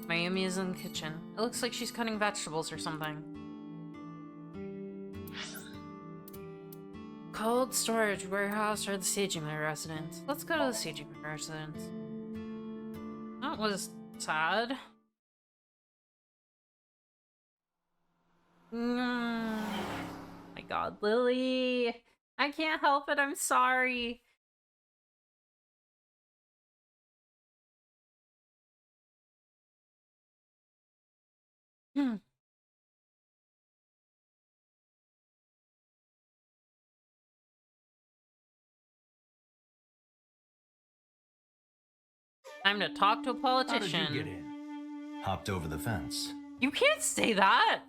Mayumi is in the kitchen. It looks like she's cutting vegetables or something. Cold storage warehouse or the Seijima residence. Let's go to the Seijima residence. That was sad. My god, Lily! I can't help it, I'm sorry. Time to talk to a politician. How did you get in? Hopped over the fence. You can't say that!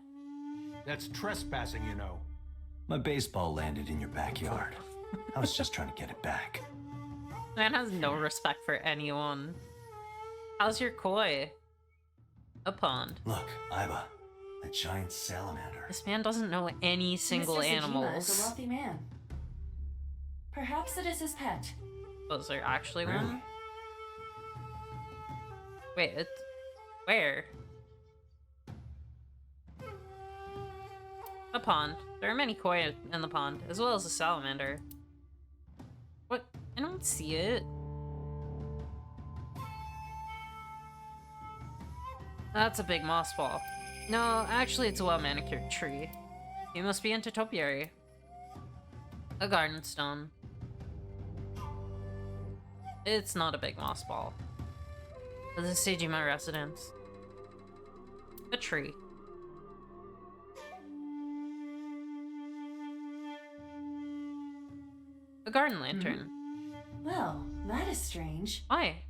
That's trespassing, you know. My baseball landed in your backyard. I was just trying to get it back. Man has no respect for anyone. How's your koi? A pond. Look, Iba, a giant salamander. This man doesn't know any single Mr. Sejima animals. is a wealthy man. Perhaps it is his pet. Was there actually Really? one? Wait, it's... Where? A pond. There are many koi in the pond, as well as a salamander. What? I don't see it. That's a big moss ball. No, actually it's a well-manicured tree. You must be into topiary. A garden stone. It's not a big moss ball. This is Seijima residence. A tree. A garden lantern. Well, that is strange. Why?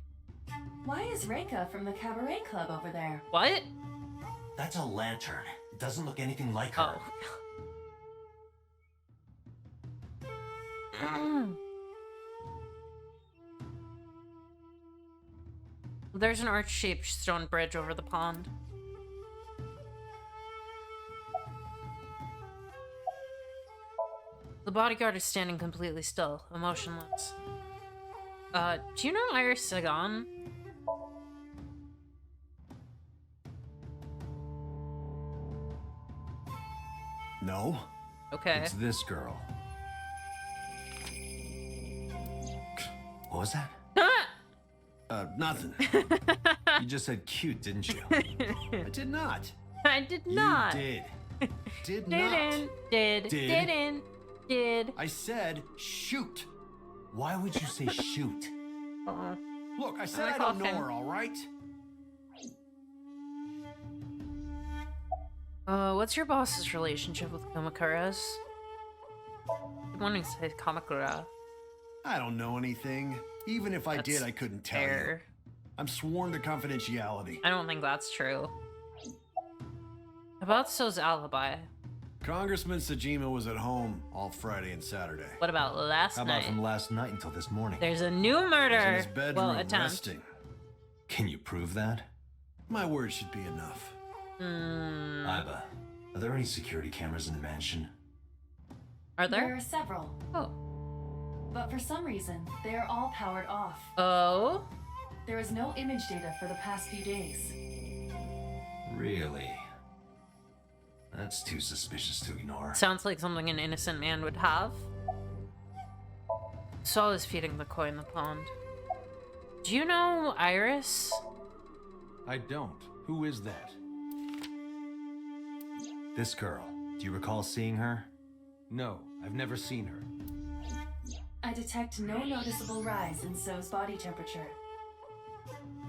Why is Reika from the Cabaret Club over there? What? That's a lantern. It doesn't look anything like her. Oh. There's an arch-shaped stone bridge over the pond. The bodyguard is standing completely still, emotionless. Do you know Iris Sagan? No? Okay. It's this girl. What was that? Nothing. You just said cute, didn't you? I did not. I did not. You did. Did Didn't. Did. Did. Didn't. Did. I said shoot. Why would you say shoot? Look, I said I I don't know cough him. her, all right? What's your boss's relationship with Kamakura's? I'm wanting to say Kamakura. I don't know anything. Even if I That's did, I couldn't tell fair. I'm sworn to confidentiality. I don't think that's true. About So's alibi. Congressman Sajima was at home all Friday and Saturday. What about last How night? about from last night until this morning? There's a new He was in murder. his bedroom Well, attempt. resting. Can you prove that? My word should be enough. Iba, are there any security cameras in the mansion? Are There there? are several, Oh. but for some reason, they are all powered off. Oh? There is no image data for the past few days. Really? That's too suspicious to ignore. Sounds like something an innocent man would have. So is feeding the koi in the pond. Do you know Iris? I don't. Who is that? This girl, do you recall seeing her? No, I've never seen her. I detect no noticeable rise in So's body temperature.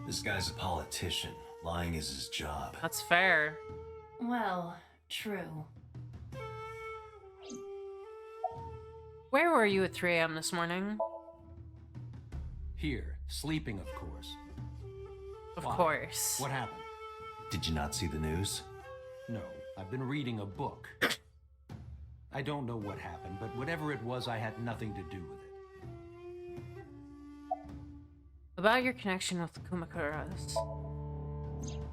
This guy's a politician. Lying is his job. That's fair. Well, true. Where were you at 3 a.m. this morning? Here, sleeping, of course. Of Why? course. What happened? Did you not see the news? No, I've been reading a book. I don't know what happened, but whatever it was, I had nothing to do with it. About your connection with Kumakuras.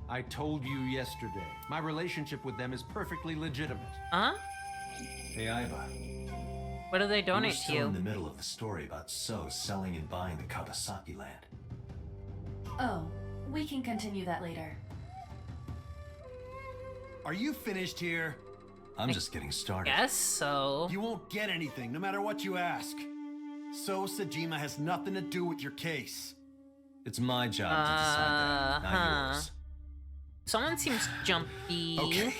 I told you yesterday. My relationship with them is perfectly legitimate. Huh? Hey, Iba. What do they You were donate to still you? in the middle of the story about So selling and buying the Kawasaki land. Oh, we can continue that later. Are you finished here? I'm just getting started. Guess so. You won't get anything, no matter what you ask. So Sajima has nothing to do with your case. It's my job to decide that, not yours. Someone seems jumpy. Okay.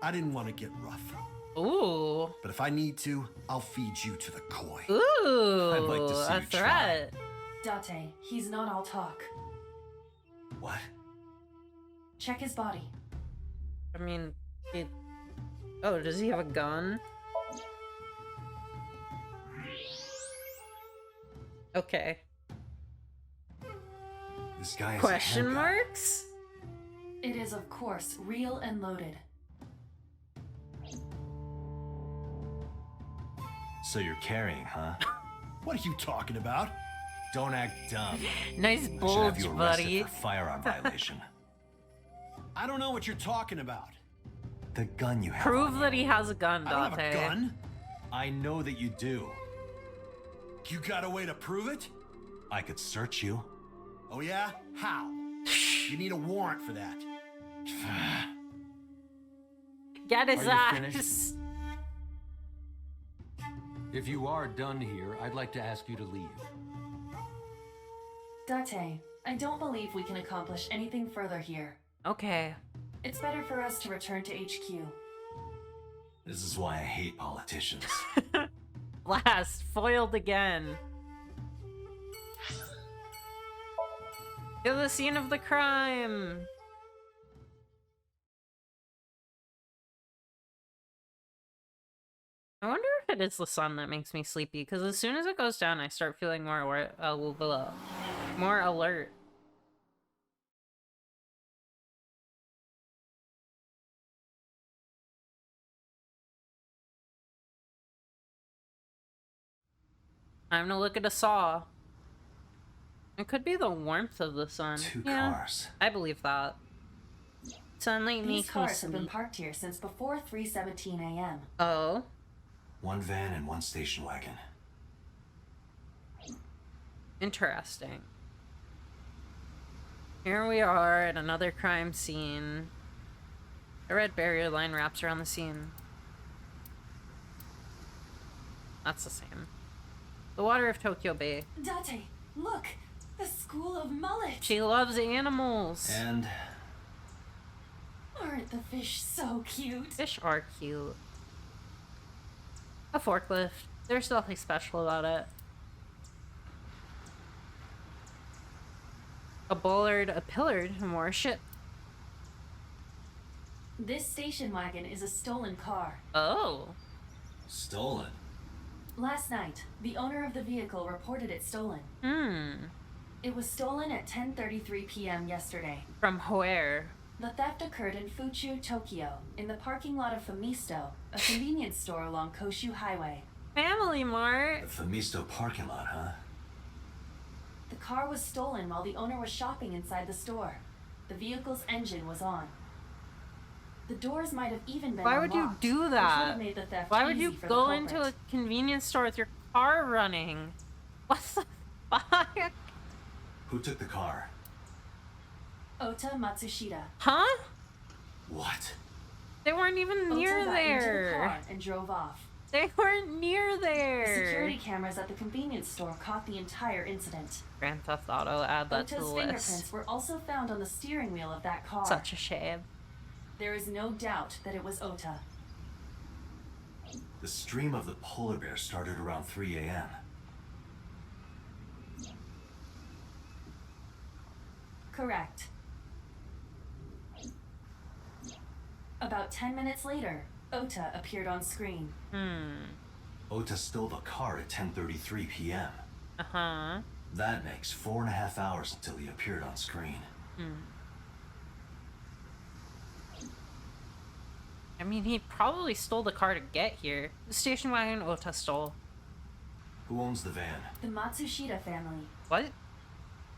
I didn't want to get rough. Ooh. But if I need to, I'll feed you to the koi. Ooh. I'd like to see a you try. threat. Date, he's not all talk. What? Check his body. I mean, oh, does he have a gun? Okay. This guy is Question a handgun. marks? It is, of course, real and loaded. So you're carrying, huh? What are you talking about? Don't act dumb. Nice I should have bulge, you arrested buddy. for firearm violation. I don't know what you're talking about. The gun you have Prove on that you. he has a gun, I don't have Date. a gun. I know that you do. You got a way to prove it? I could search you. Oh yeah? How? You need a warrant for that. Get his Are you ass. finished? If you are done here, I'd like to ask you to leave. Date, I don't believe we can accomplish anything further here. Okay. It's better for us to return to HQ. This is why I hate politicians. Last, foiled again. To the scene of the crime. I wonder if it is the sun that makes me sleepy, because as soon as it goes down, I start feeling more more alert. Time to look at a saw. It could be the warmth of the sun. Two Yeah, cars. I believe that. Sunlight These makes me cars have been sleep. parked here since before 3:17 a.m. Oh, One van and one station wagon. interesting. Here we are at another crime scene. A red barrier line wraps around the scene. That's the same. The water of Tokyo Bay. Date, look! The School of Mullet! She loves animals. And Aren't the fish so cute? Fish are cute. A forklift. There's nothing special about it. A bollard, a pillared, more shit. This station wagon is a stolen car. Oh. stolen. Last night, the owner of the vehicle reported it stolen. Hmm. It was stolen at 10:33 p.m. yesterday. From where? The theft occurred in Fuchu, Tokyo, in the parking lot of Famisto, a convenience store along Koshu Highway. Family Mart. The Famisto parking lot, huh? The car was stolen while the owner was shopping inside the store. The vehicle's engine was on. The doors might have even been Why would you unlocked, do which would that? have made the theft Why would easy you for the go culprit. into a convenience store with your car running? What the fuck? Who took the car? Ota Matsushita. Huh? What? They weren't even near Ota got into the there. car and drove off. They weren't near The there. security cameras at the convenience store caught the entire incident. Grand Theft Auto, add that to Ota's the fingerprints list. were also found on the steering wheel of that car. Such a shame. There is no doubt that it was Ota. The stream of the polar bear started around 3 a.m. Correct. About 10 minutes later, Ota appeared on screen. Ota stole the car at 10:33 p.m. Uh-huh. That makes 4.5 hours until he appeared on screen. I mean, he probably stole the car to get here. The station wagon Ota stole. Who owns the van? The Matsushita family. What?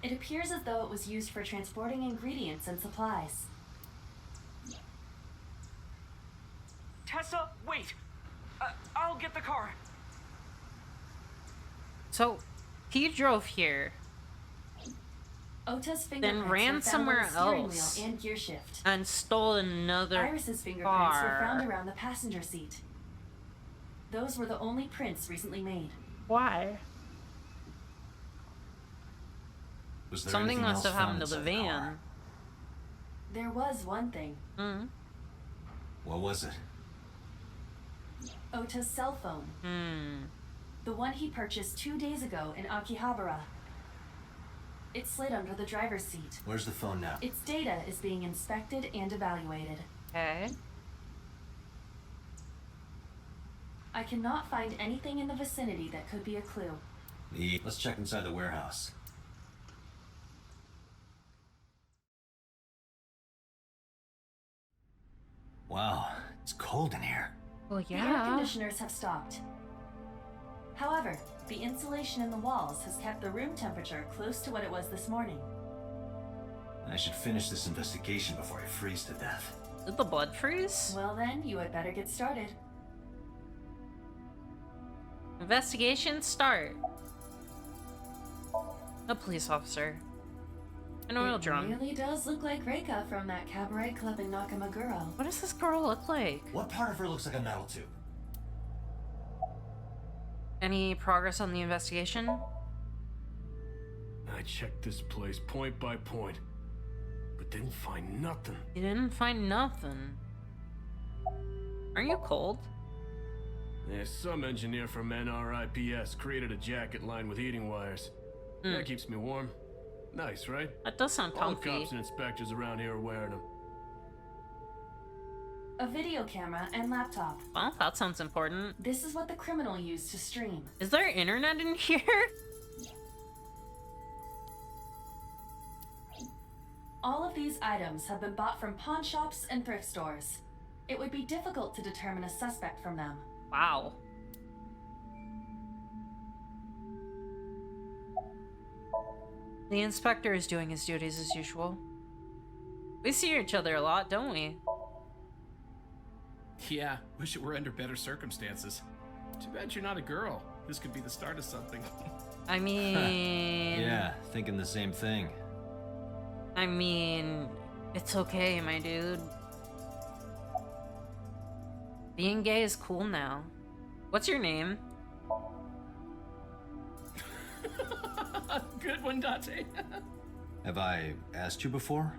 It appears as though it was used for transporting ingredients and supplies. Tessa, wait! I'll get the car. So, he drove here Ota's fingerprints ran were found somewhere on the steering else. wheel and gear shift. and stole another Iris's fingerprints were found car. around the passenger seat. Those were the only prints recently made. Why? Was there Something anything must else have happened found to the inside car? van. There was one thing. What was it? Ota's cell phone. The one he purchased 2 days ago in Akihabara. It slid under the driver's seat. Where's the phone now? Its data is being inspected and evaluated. Okay. I cannot find anything in the vicinity that could be a clue. Let's check inside the warehouse. Wow, it's cold in here. Well, The air yeah. conditioners have stopped. However, the insulation in the walls has kept the room temperature close to what it was this morning. I should finish this investigation before I freeze to death. Did the blood freeze? Well then, you had better get started. Investigation start. A police officer. An oil It drum. really does look like Reika from that cabaret club in Nakamaguro. What does this girl look like? What part of her looks like a metal tube? Any progress on the investigation? I checked this place point by point, but didn't find nothing. You didn't find nothing. Aren't you cold? Yeah, some engineer from NRIPS created a jacket lined with heating wires. That keeps me warm. Nice, right? That does sound All the comfy. cops and inspectors around here are wearing them. A video camera and laptop. Well, that sounds important. This is what the criminal used to stream. Is there internet in here? All of these items have been bought from pawn shops and thrift stores. It would be difficult to determine a suspect from them. Wow. The inspector is doing his duties as usual. We see each other a lot, don't we? Yeah, wish it were under better circumstances. Too bad you're not a girl. This could be the start of something. I mean... Yeah, thinking the same thing. I mean... It's okay, my dude. Being gay is cool now. What's your name? Good one, Date. Have I asked you before?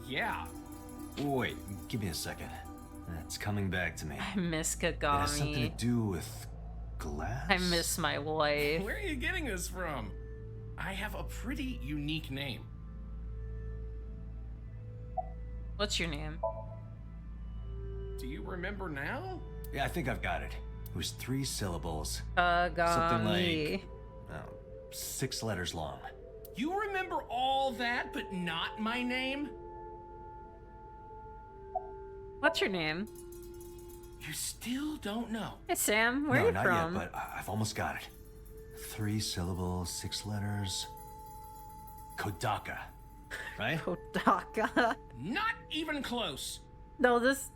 Yeah. Wait, give me a second. It's coming back to me. I miss It has something to Kagami. do with glass? I miss my wife. Where are you getting this from? I have a pretty unique name. What's your name? Do you remember now? Yeah, I think I've got it. It was 3 syllables. Kagami. Something like 6 letters long. You remember all that, but not my name? What's your name? You still don't know. Hey, Sam. Where no, are you not from? yet, but I've almost got it. 3 syllables, 6 letters. Kodaka, right? Kodaka. Not even close. No, this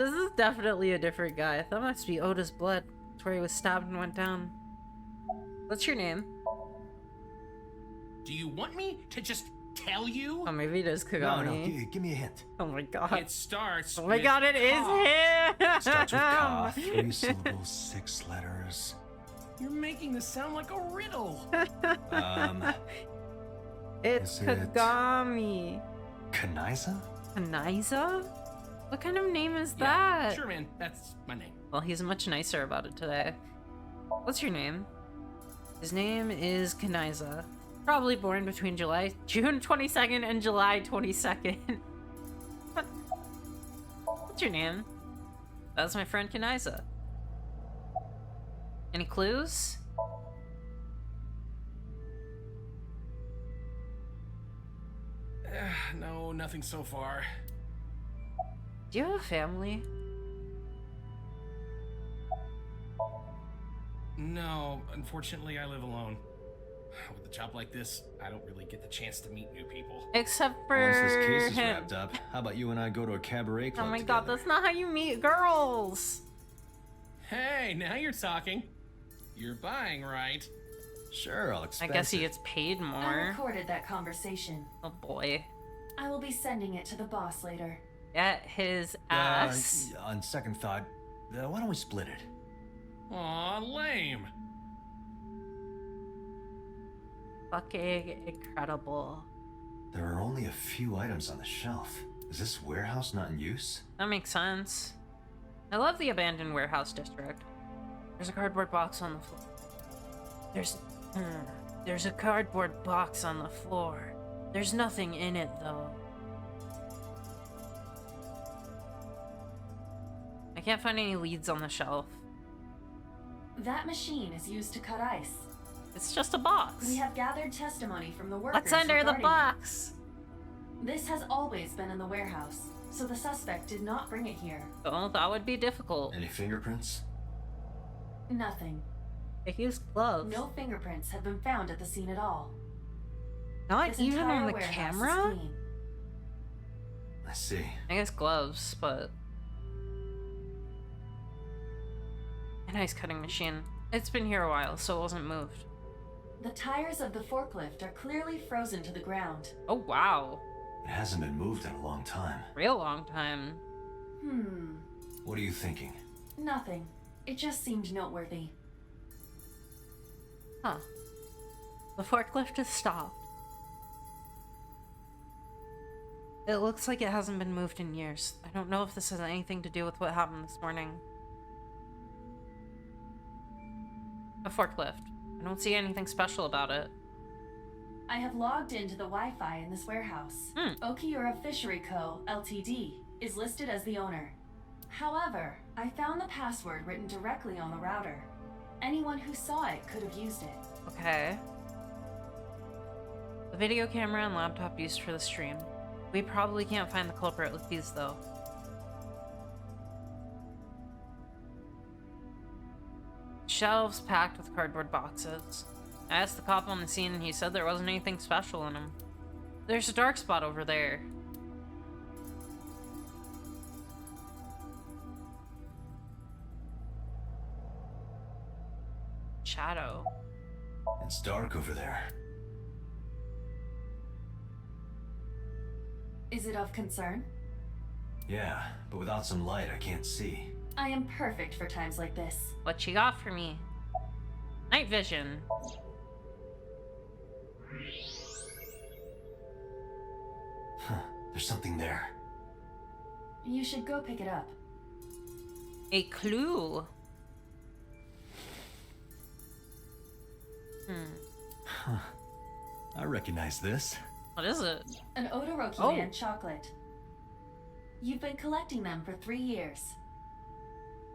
is definitely a different guy. That must be Oda's blood. That's where he was stabbed and went down. What's your name? Do you want me to just tell you? Oh, maybe it is Kagami. No, give me a hint. Oh my god. It starts. Oh my with god, it is Ka. him! Starts with Ka, 3 syllables, 6 letters. You're making this sound like a riddle. It's Is it- Kagami. Kanaiza? Kanaiza? What kind of name is Yeah, that? sure, man. That's my name. Well, he's much nicer about it today. What's your name? His name is Kanaiza. Probably born between June 22nd and July 22nd. What's your name? That's my friend Kanaiza. Any clues? No, nothing so far. Do you have a family? No, unfortunately, I live alone. With a job like this, I don't really get the chance to meet new people. Except for Once this case is him. wrapped up, how about you and I go to a cabaret club Oh my together? god, that's not how you meet girls! Hey, now you're talking. You're buying, right? Sure, I'll I expense guess he it. gets paid I more. recorded that conversation. Oh boy. I will be sending it to the boss later. Get his ass. On second thought, why don't we split it? Aw, lame. Fucking incredible. There are only a few items on the shelf. Is this warehouse not in use? That makes sense. I love the abandoned warehouse district. There's a cardboard box on the floor. There's a cardboard box on the floor. There's nothing in it, though. I can't find any leads on the shelf. That machine is used to cut ice. It's just a box. We have gathered testimony from the workers. What's under the regarding box? it. This has always been in the warehouse, so the suspect did not bring it here. Oh, that would be difficult. Any fingerprints? Nothing. They use gloves. No fingerprints have been found at the scene at all. Not This even entire on the warehouse is camera? clean. I see. I guess gloves, but... An ice cutting machine. It's been here a while, so it wasn't moved. The tires of the forklift are clearly frozen to the ground. Oh, wow. It hasn't been moved in a long time. Real long time. What are you thinking? Nothing. It just seemed noteworthy. Huh. The forklift is stopped. It looks like it hasn't been moved in years. I don't know if this has anything to do with what happened this morning. A forklift. I don't see anything special about it. I have logged into the Wi-Fi in this warehouse. Okiura Fishery Co., Ltd. is listed as the owner. However, I found the password written directly on the router. Anyone who saw it could have used it. Okay. The video camera and laptop used for the stream. We probably can't find the culprit with these, though. Shelves packed with cardboard boxes. I asked the cop on the scene and he said there wasn't anything special in them. There's a dark spot over there. Shadow. It's dark over there. Is it of concern? Yeah, but without some light, I can't see. I am perfect for times like this. What you got for me? Night vision. Huh, there's something there. You should go pick it up. A clue. Huh. I recognize this. What is it? An Odoroki Man chocolate. You've been collecting them for 3 years.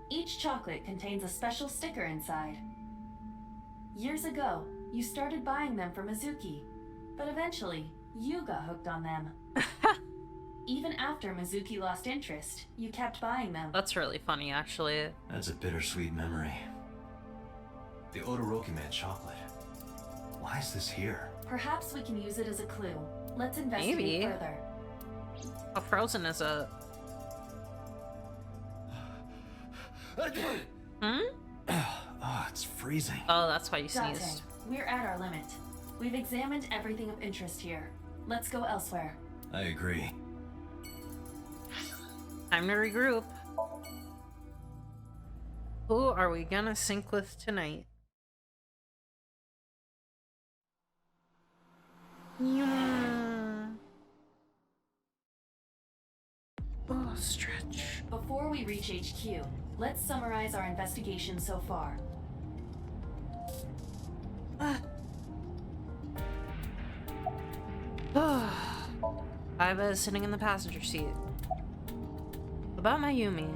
Each chocolate contains a special sticker inside. Years ago, you started buying them from Mizuki. But eventually, you got hooked on them. Even after Mizuki lost interest, you kept buying them. That's really funny, actually. That's a bittersweet memory. The Odoroki Man chocolate. Why is this here? Perhaps we can use it as a clue. Let's investigate Maybe. further. How frozen is it? Hmm? Oh, it's freezing. Oh, that's why you Date, sneezed. we're at our limit. We've examined everything of interest here. Let's go elsewhere. I agree. Time to regroup. Who are we gonna sync with tonight? Oh, stretch. Before we reach HQ, let's summarize our investigation so far. Iva is sitting in the passenger seat. About Mayumi.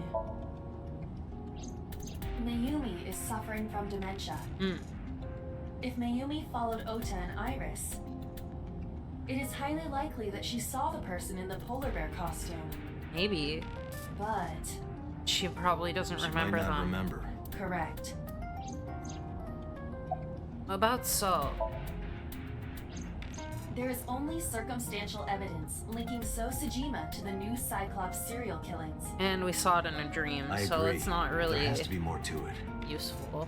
Mayumi is suffering from dementia. If Mayumi followed Ota and Iris, it is highly likely that she saw the person in the polar bear costume. Maybe. But She probably doesn't remember might not them. remember. correct. About so. There is only circumstantial evidence linking So Sejima to the new Cyclops serial killings. And we saw it in a dream, I so agree. it's not really There has to be more to it. useful.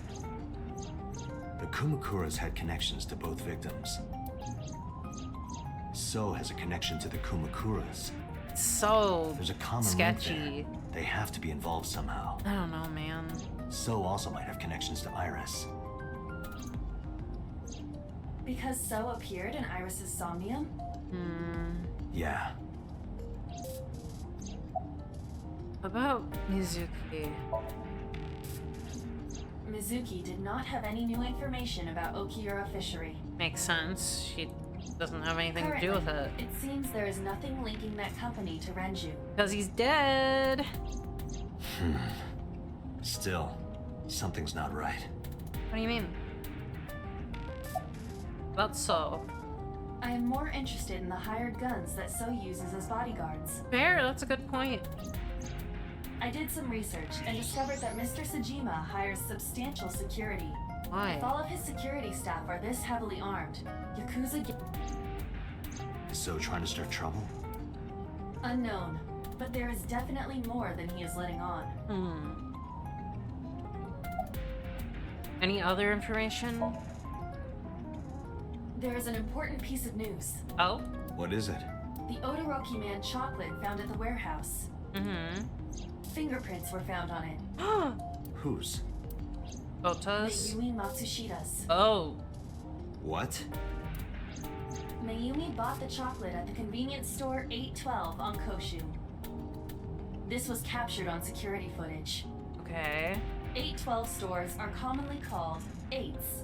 The Kumakuras had connections to both victims. So has a connection to the Kumakuras. So There's a common sketchy. link there. They have to be involved somehow. I don't know, man. So also might have connections to Iris. Because So appeared in Iris's Somnium? Yeah. About Mizuki. Mizuki did not have any new information about Okiura Fishery. Makes sense. She doesn't have anything to do with it. It seems there is nothing linking that company to Renju. Because he's dead. Still, something's not right. What do you mean? About So. I am more interested in the hired guns that So uses as bodyguards. Fair, that's a good point. I did some research and discovered that Mr. Sejima hires substantial security. Why? If all of his security staff are this heavily armed, Yakuza So trying to start trouble? unknown, but there is definitely more than he is letting on. Any other information? There is an important piece of news. Oh? What is it? The Odoroki Man chocolate found at the warehouse. Fingerprints were found on it. Whose? Ota's? Mayumi Matsushita's. Oh. What? Mayumi bought the chocolate at the convenience store 812 on Koshu. This was captured on security footage. Okay. 812 stores are commonly called 8s.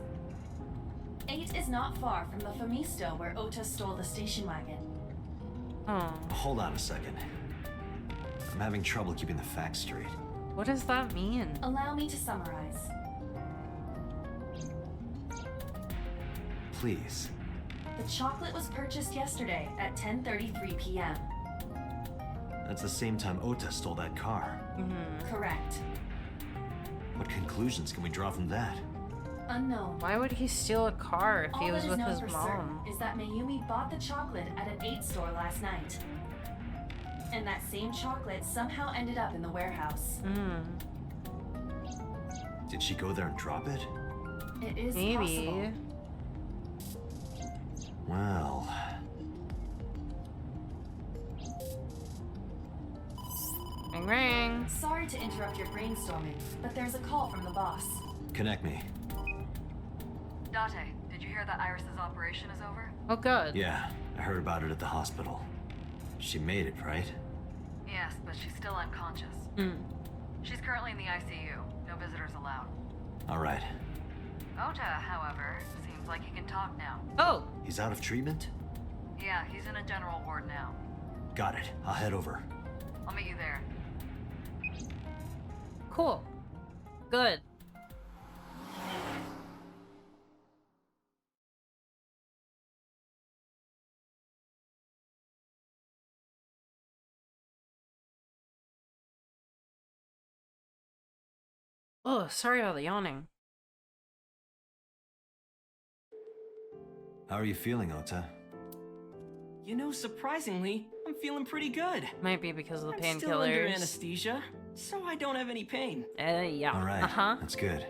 8 is not far from the Famisto where Ota stole the station wagon. Oh. Hold on a second. I'm having trouble keeping the facts straight. What does that mean? Allow me to summarize. Please. The chocolate was purchased yesterday at 10:33 p.m. That's the same time Ota stole that car. Correct. What conclusions can we draw from that? Unknown. Why would he steal a car if he All was that is with known his for mom? certain is that Mayumi bought the chocolate at an 8 store last night. And that same chocolate somehow ended up in the warehouse. Did she go there and drop it? It is Maybe. possible. Well... Ring ring. Sorry to interrupt your brainstorming, but there's a call from the boss. Connect me. Date, did you hear that Iris's operation is over? Oh, good. Yeah, I heard about it at the hospital. She made it, right? Yes, but she's still unconscious. She's currently in the ICU. No visitors allowed. Alright. Ota, however, seems like he can talk now. Oh. He's out of treatment? Yeah, he's in a general ward now. Got it. I'll head over. I'll meet you there. Cool. Good. Oh, sorry about the yawning. How are you feeling, Ota? You know, surprisingly, I'm feeling pretty good. Might be because of the I'm still under painkillers. anesthesia, so I don't have any pain. Yeah. All right, Uh-huh. that's good.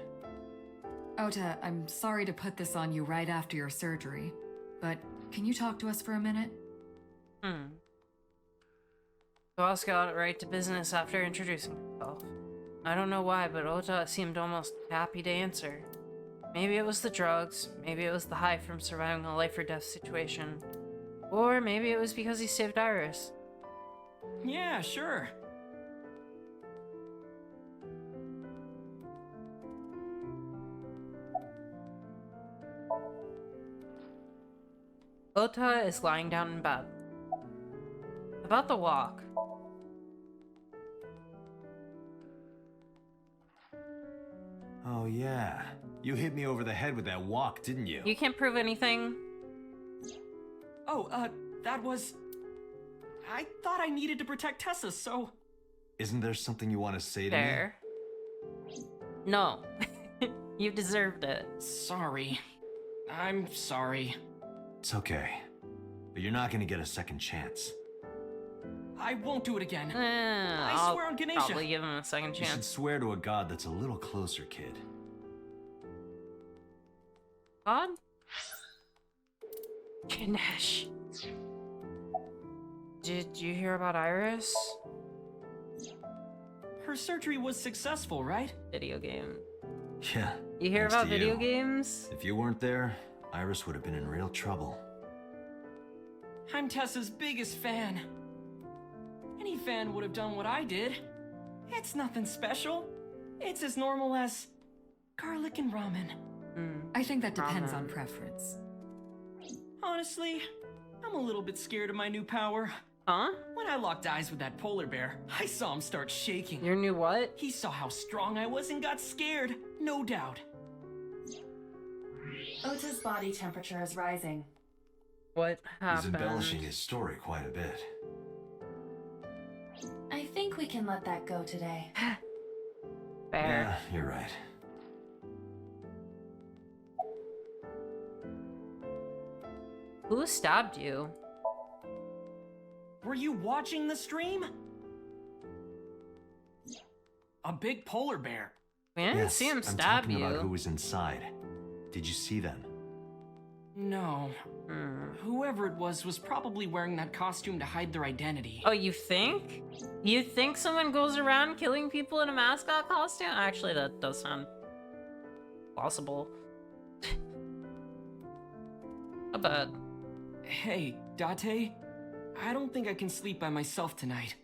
Ota, I'm sorry to put this on you right after your surgery, but can you talk to us for a minute? Boss got right to business after introducing himself. I don't know why, but Ota seemed almost happy to answer. Maybe it was the drugs, maybe it was the high from surviving a life or death situation, or maybe it was because he saved Iris. Yeah, sure. Ota is lying down in bed. About the walk. Oh yeah, you hit me over the head with that walk, didn't you? You can't prove anything. Oh, that was... I thought I needed to protect Tessa, so... Isn't there something you want to say to me? Fair. No. You deserved it. Sorry. I'm sorry. It's okay. But you're not gonna get a second chance. I won't do it again. I'll swear on Ganesha. probably give him a second You should chance. swear to a god that's a little closer, kid. God? Ganesh. Did you hear about Iris? Her surgery was successful, right? Video game. Yeah. You hear thanks about to video you. games? If you weren't there, Iris would have been in real trouble. I'm Tessa's biggest fan. Any fan would have done what I did. It's nothing special. It's as normal as garlic and ramen. I think that depends Ramen. on preference. Honestly, I'm a little bit scared of my new power. Huh? When I locked eyes with that polar bear, I saw him start shaking. Your new what? He saw how strong I was and got scared, no doubt. Ota's body temperature is rising. What He's happened? embellishing his story quite a bit. I think we can let that go today. Fair. Yeah, you're right. Who stabbed you? Were you watching the stream? A big polar bear. We didn't Yes, see him I'm stab talking you. about who was inside. Did you see them? No. Whoever it was probably wearing that costume to hide their identity. Oh, you think? You think someone goes around killing people in a mascot costume? Actually, that does sound possible. Not bad. Hey, Date, I don't think I can sleep by myself tonight.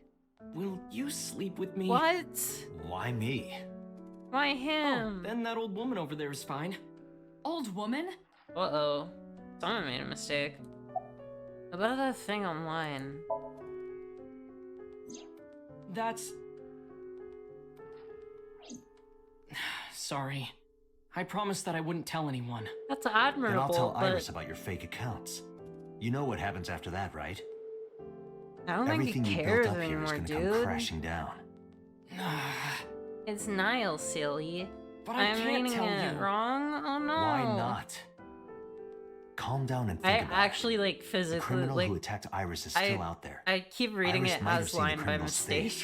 Will you sleep with me? What? Why me? Why Oh, him? then that old woman over there is fine. Old woman? Uh-oh. Someone made a mistake. About that thing online. That's... Sorry. I promised that I wouldn't tell anyone. That's Then admirable, I'll tell but Iris about your fake accounts. You know what happens after that, right? I don't Everything think he you cares built up here is anymore, gonna come dude. crashing down. It's Niall, silly. But I I'm can't reading tell it you. wrong? Oh no. Why not? Calm down and I think about actually, like, it. The physically, criminal like, who attacked Iris is still out there. I keep reading Iris it might have as seen the line by criminal's mistake. face.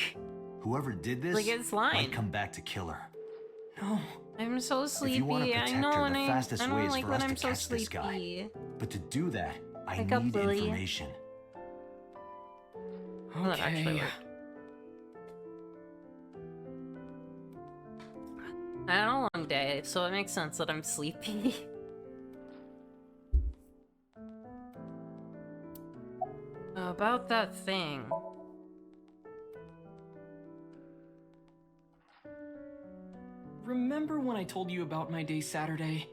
Whoever did this Like, it's line. might come back to kill her. No. I'm so sleepy. If you want to I protect know, her, and the I fastest way don't is like for when us to I'm so catch this guy. sleepy. But to do that, I Wake up, need Lily. information. Well, that actually Okay. worked. I had a long day, so it makes sense that I'm sleepy. About that thing. Remember when I told you about my day Saturday?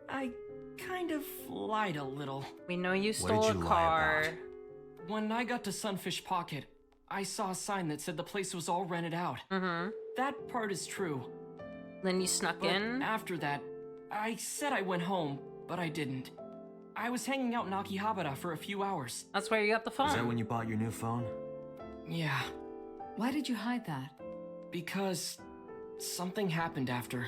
I kind of lied a little. We know you What stole did a you lie car. about? When I got to Sunfish Pocket, I saw a sign that said the place was all rented out. Mm-hmm. That part is true. Then you snuck But in? after that, I said I went home, but I didn't. I was hanging out in Akihabara for a few hours. That's where you got the phone. Is that when you bought your new phone? Yeah, Why did you hide that? because something happened after.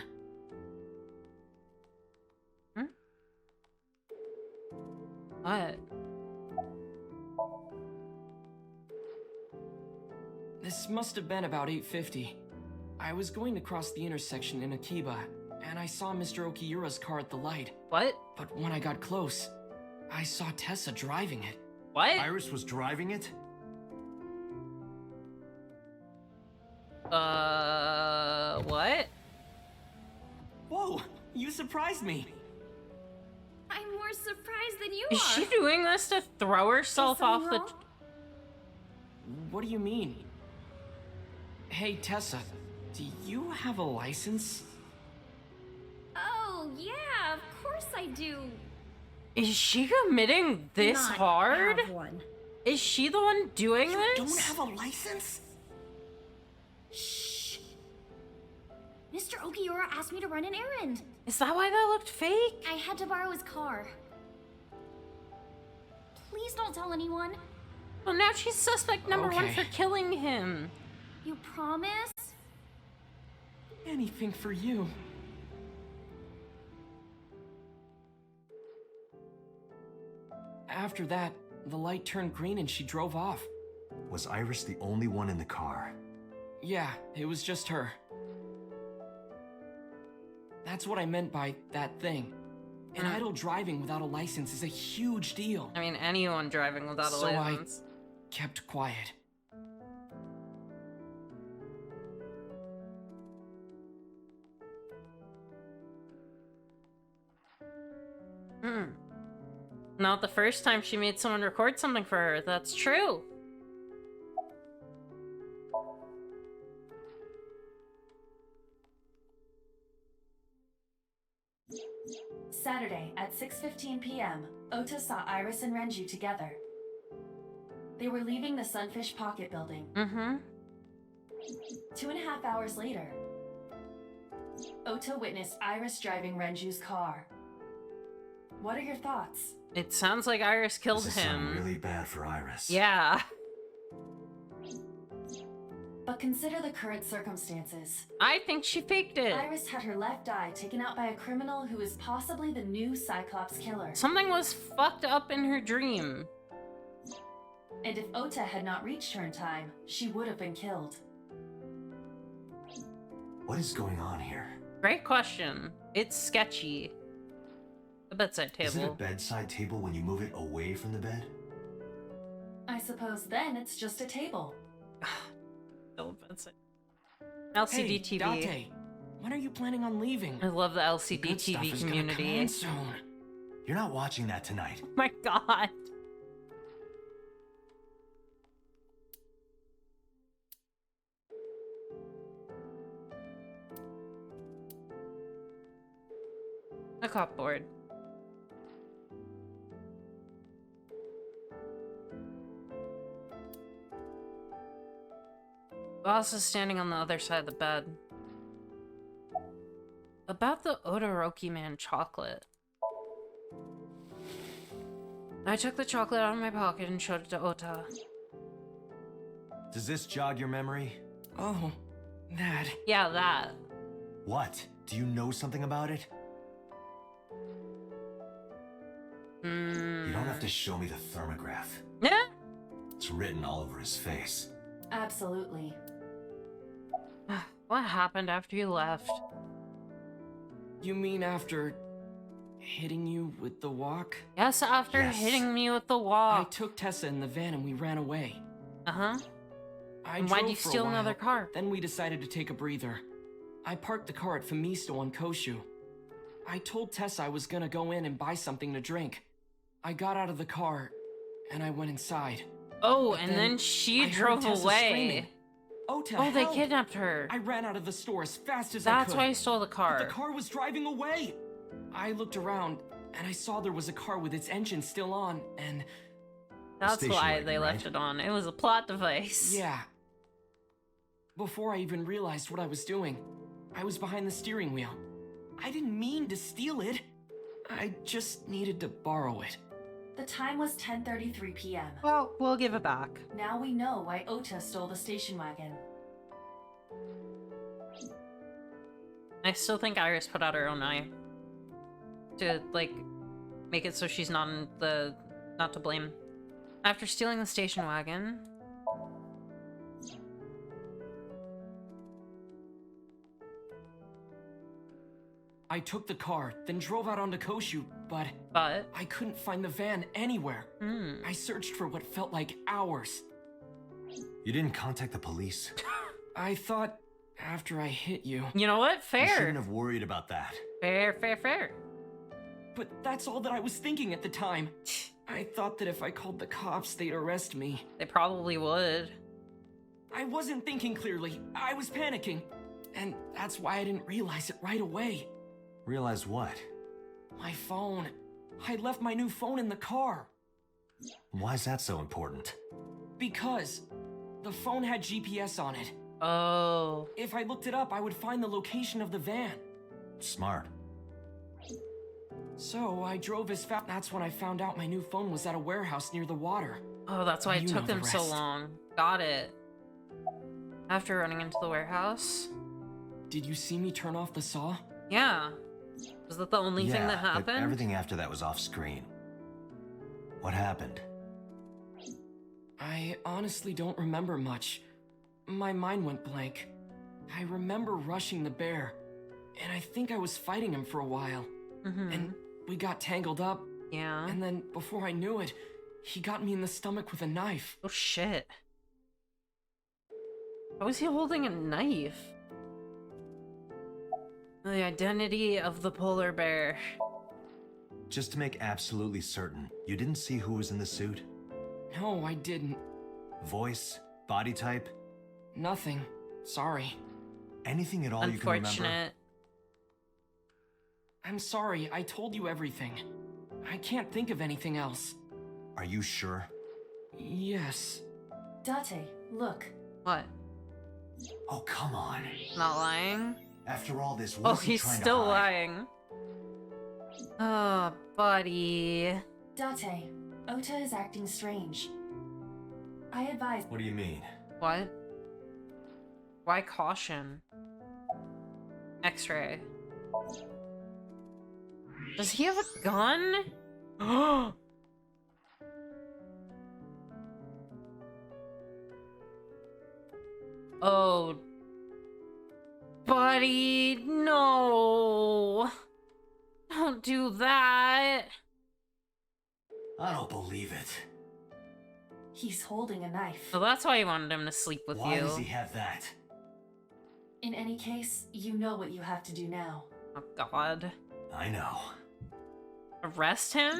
What? This must have been about 8:50. I was going to cross the intersection in Akiba, and I saw Mr. Okiura's car at the light. What? But when I got close, I saw Tessa driving it. What? Iris was driving it? What? Whoa, you surprised me. I'm more surprised than you Is are. she doing this to throw herself off the... What do you mean? Hey, Tessa, do you have a license? Oh, yeah, of course I do. Is she committing this Not hard? have one. Is she the one doing this? Don't have a license? Shh. Mr. Okiura asked me to run an errand. Is that why that looked fake? I had to borrow his car. Please don't tell anyone. Well, now she's suspect number one Okay. for killing him. You promise? Anything for you. After that, the light turned green and she drove off. Was Iris the only one in the car? Yeah, it was just her. That's what I meant by that thing. An idle driving without a license is a huge deal. I mean, anyone driving without a So license. Kept quiet. Not the first time she made someone record something for her. That's true. Saturday at 6:15 p.m., Ota saw Iris and Renju together. They were leaving the Sunfish Pocket building. 2.5 hours later, Ota witnessed Iris driving Renju's car. What are your thoughts? It sounds like Iris killed This is him. really bad for Iris. Yeah. But consider the current circumstances. I think she faked it. Iris had her left eye taken out by a criminal who is possibly the new Cyclops killer. Something was fucked up in her dream. And if Ota had not reached her in time, she would have been killed. What is going on here? Great question. It's sketchy. The bedside Is it a table. bedside table when you move it away from the bed? I suppose then it's just a table. Still a bedside. LCD Hey, TV. Date, when are you planning on leaving? I love the LCD Good stuff TV is gonna come community. on soon. You're not watching that tonight. Oh my god. A cupboard. Boss is standing on the other side of the bed. About the Odoroki Man chocolate. I took the chocolate out of my pocket and showed it to Ota. Does this jog your memory? Oh, that. Yeah, that. What? Do you know something about it? You don't have to show me the thermograph. Yeah. It's written all over his face. Absolutely. What happened after you left? You mean after hitting you with the walk? Yes, after Yes. hitting me with the I wall. took Tessa in the van and we ran away. Uh-huh. I And why'd drove you for a steal another while, car? Then we decided to take a breather. I parked the car at Famisto on Koshu. I told Tessa I was gonna go in and buy something to drink. I got out of the car and I went inside. Oh, But and then then she I heard drove Tessa away. screaming, Ota, Oh, they help!" kidnapped her. I ran out of the store as fast as I That's could. why I stole the But car. the car was driving away. I looked around and I saw there was a car with its engine still on and That's Station why wagon, they left right? it on. It was a plot device. yeah. Before I even realized what I was doing, I was behind the steering wheel. I didn't mean to steal it. I just needed to borrow it. The time was 10:33 p.m. Well, we'll give it back. Now we know why Ota stole the station wagon. I still think Iris put out her own eye. To, like, make it so she's not to blame. After stealing the station wagon... I took the car, then drove out onto Koshu, but I couldn't find the van anywhere. I searched for what felt like hours. You didn't contact the police? I thought after I hit you... You know what? Fair. You shouldn't have worried about that. Fair. But that's all that I was thinking at the time. I thought that if I called the cops, they'd arrest me. They probably would. I wasn't thinking clearly. I was panicking. And that's why I didn't realize it right away. Realize what? My phone. I left my new phone in the car. Why's that so important? Because the phone had GPS on it. Oh. If I looked it up, I would find the location of the van. Smart. So I drove as fast. That's when I found out my new phone was at a warehouse near the water. Oh, that's why it took them so long. Got it. After running into the warehouse. Did you see me turn off the saw? Yeah. Was that the only thing that happened? But everything after that was off screen. What happened? I honestly don't remember much. My mind went blank. I remember rushing the bear, and I think I was fighting him for a while. And we got tangled up. Yeah. And then, before I knew it, he got me in the stomach with a knife. Oh shit. How was he holding a knife? The identity of the polar bear. Just to make absolutely certain, you didn't see who was in the suit? No, I didn't. Voice? Body type? Nothing. Sorry. Anything at all you can remember? Unfortunate. I'm sorry, I told you everything. I can't think of anything else. Are you sure? Yes. Date, look. What? Oh, come on. Not lying? After all this, what is he he's trying still to hide? lying. Oh, buddy. Date, Ota is acting strange. I advise. What do you mean? What? Why caution? X-ray. Does he have a gun? Oh. Buddy, no. Don't do that. I don't believe it. He's holding a knife. So that's why you wanted him to sleep with Why you. does he have that? In any case, you know what you have to do now. Oh god. I know. Arrest him?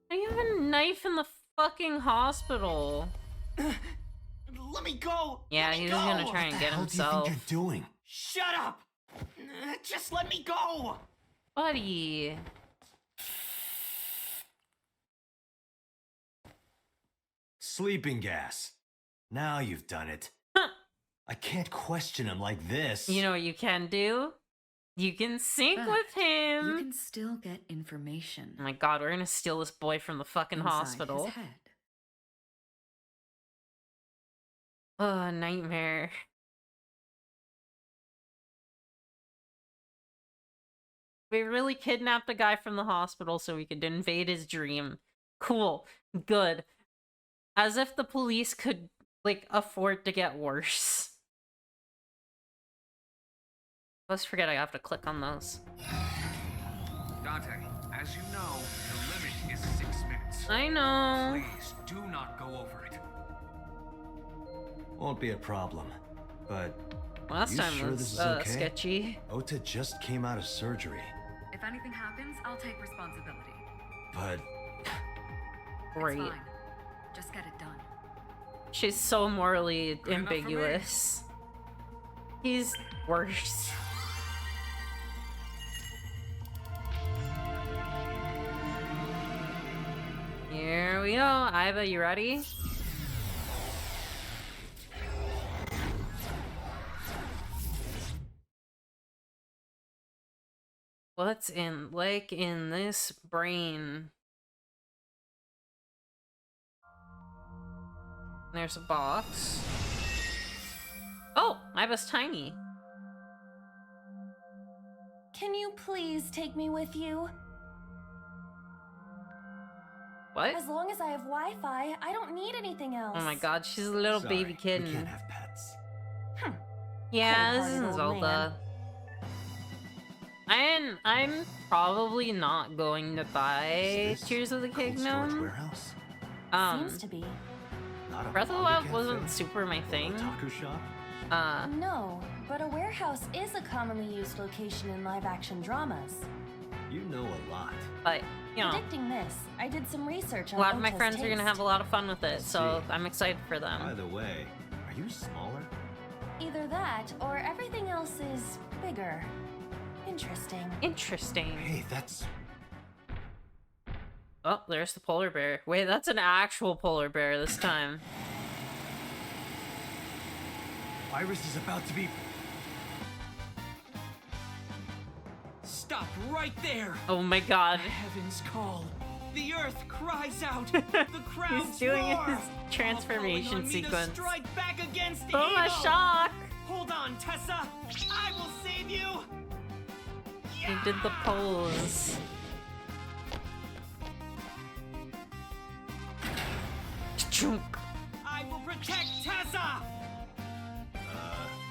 Why do you have a knife in the fucking hospital? Let me go! Yeah, let me he's go! gonna try and get What do you himself. think you're doing? Shut up! Just let me go! Buddy. Sleeping gas. Now you've done it. I can't question him like this. You know what you can do? You can sync But with him. You can still get information. Oh my god, we're gonna steal this boy from the fucking inside hospital. his head. Oh, nightmare. We really kidnapped the guy from the hospital so we could invade his dream. Cool. Good. As if the police could, like, afford to get worse. Let's forget I have to click on those. Dante, as you know, the limit is 6 minutes. I know. Please do not go over it. Won't be a problem. But Last you time sure was this is okay? sketchy. Ota just came out of surgery. If anything happens, I'll take responsibility. But Great. It's fine. Just get it done. She's so morally Good enough for me. ambiguous. He's worse. Here we go. Iva, you ready? What's in this brain? There's a box. Oh, I was tiny. Can you please take me with you? What? As long as I have Wi-Fi, I don't need anything else. Oh my god, she's a little Sorry, baby kitten. We can't have pets. Yeah, this Cold-hearted is old Zelda. I'm probably not going to buy Is this Tears of the cold storage Kingdom. warehouse? Seems to be. Not a Breath of the manga Wild cafe? wasn't super my Or a thing. Otaku shop? No, but a warehouse is a commonly used location in live-action dramas. You know a lot. But, you know, Predicting this, I did some research a on lot of my Ota's friends are gonna taste. have a lot of fun with it, so see. I'm excited for By them. the way, are you smaller? Either that, or everything else is bigger. Interesting. Interesting. Hey, that's... Oh, there's the polar bear. Wait, that's an actual polar bear this time. Iris is about to be... Stop right there! Oh my god. Heavens call. The earth cries out. The crowds He's doing roar. his transformation All calling on me to sequence. strike back against Oh my evil. shock! Hold on, Tessa. I will save you. He did the pose. Chunk. I will protect Tessa.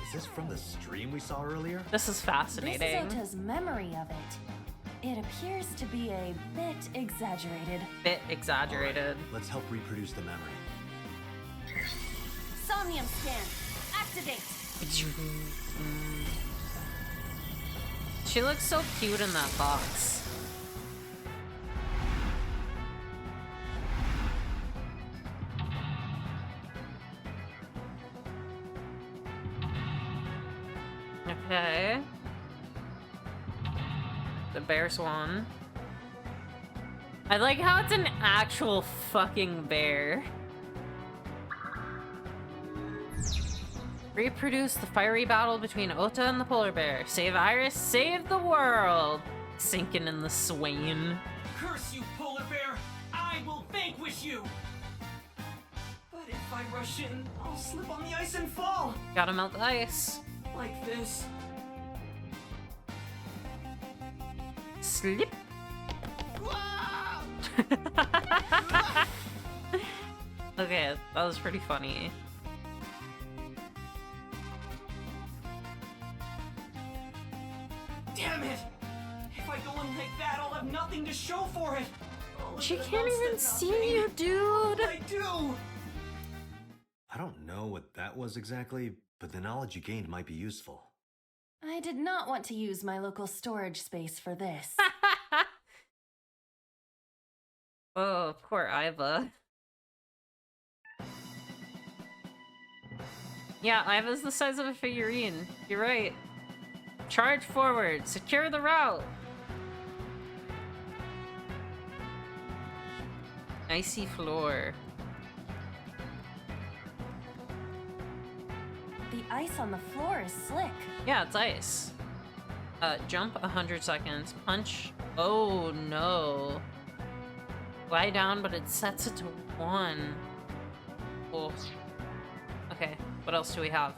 Is this from the stream we saw earlier? This is fascinating. This is Ota's memory of it. It appears to be a bit exaggerated. Bit exaggerated. Let's help reproduce the memory. Somnium scan. Activate. She looks so cute in that box. Okay. The bear swan. I like how it's an actual fucking bear. Reproduce the fiery battle between Ota and the polar bear. Save Iris, save the world! Sinking in the swain. Curse you, polar bear. I will vanquish you. But if I rush in, I'll slip on the ice and fall. Gotta melt the ice. Like this. Slip. Okay, that was pretty funny. Damn it! If I go in like that, I'll have nothing to show for it. She can't even see you, dude! I do! I don't know what that was exactly, but the knowledge you gained might be useful. I did not want to use my local storage space for this. Oh, poor Iva. Yeah, Iva's the size of a figurine. You're right. Charge forward. Secure the route. Icy floor. The ice on the floor is slick. Yeah, it's ice. Jump 100 seconds. Punch. Oh no. Lie down, but it sets it to 1. Oh. Okay, what else do we have?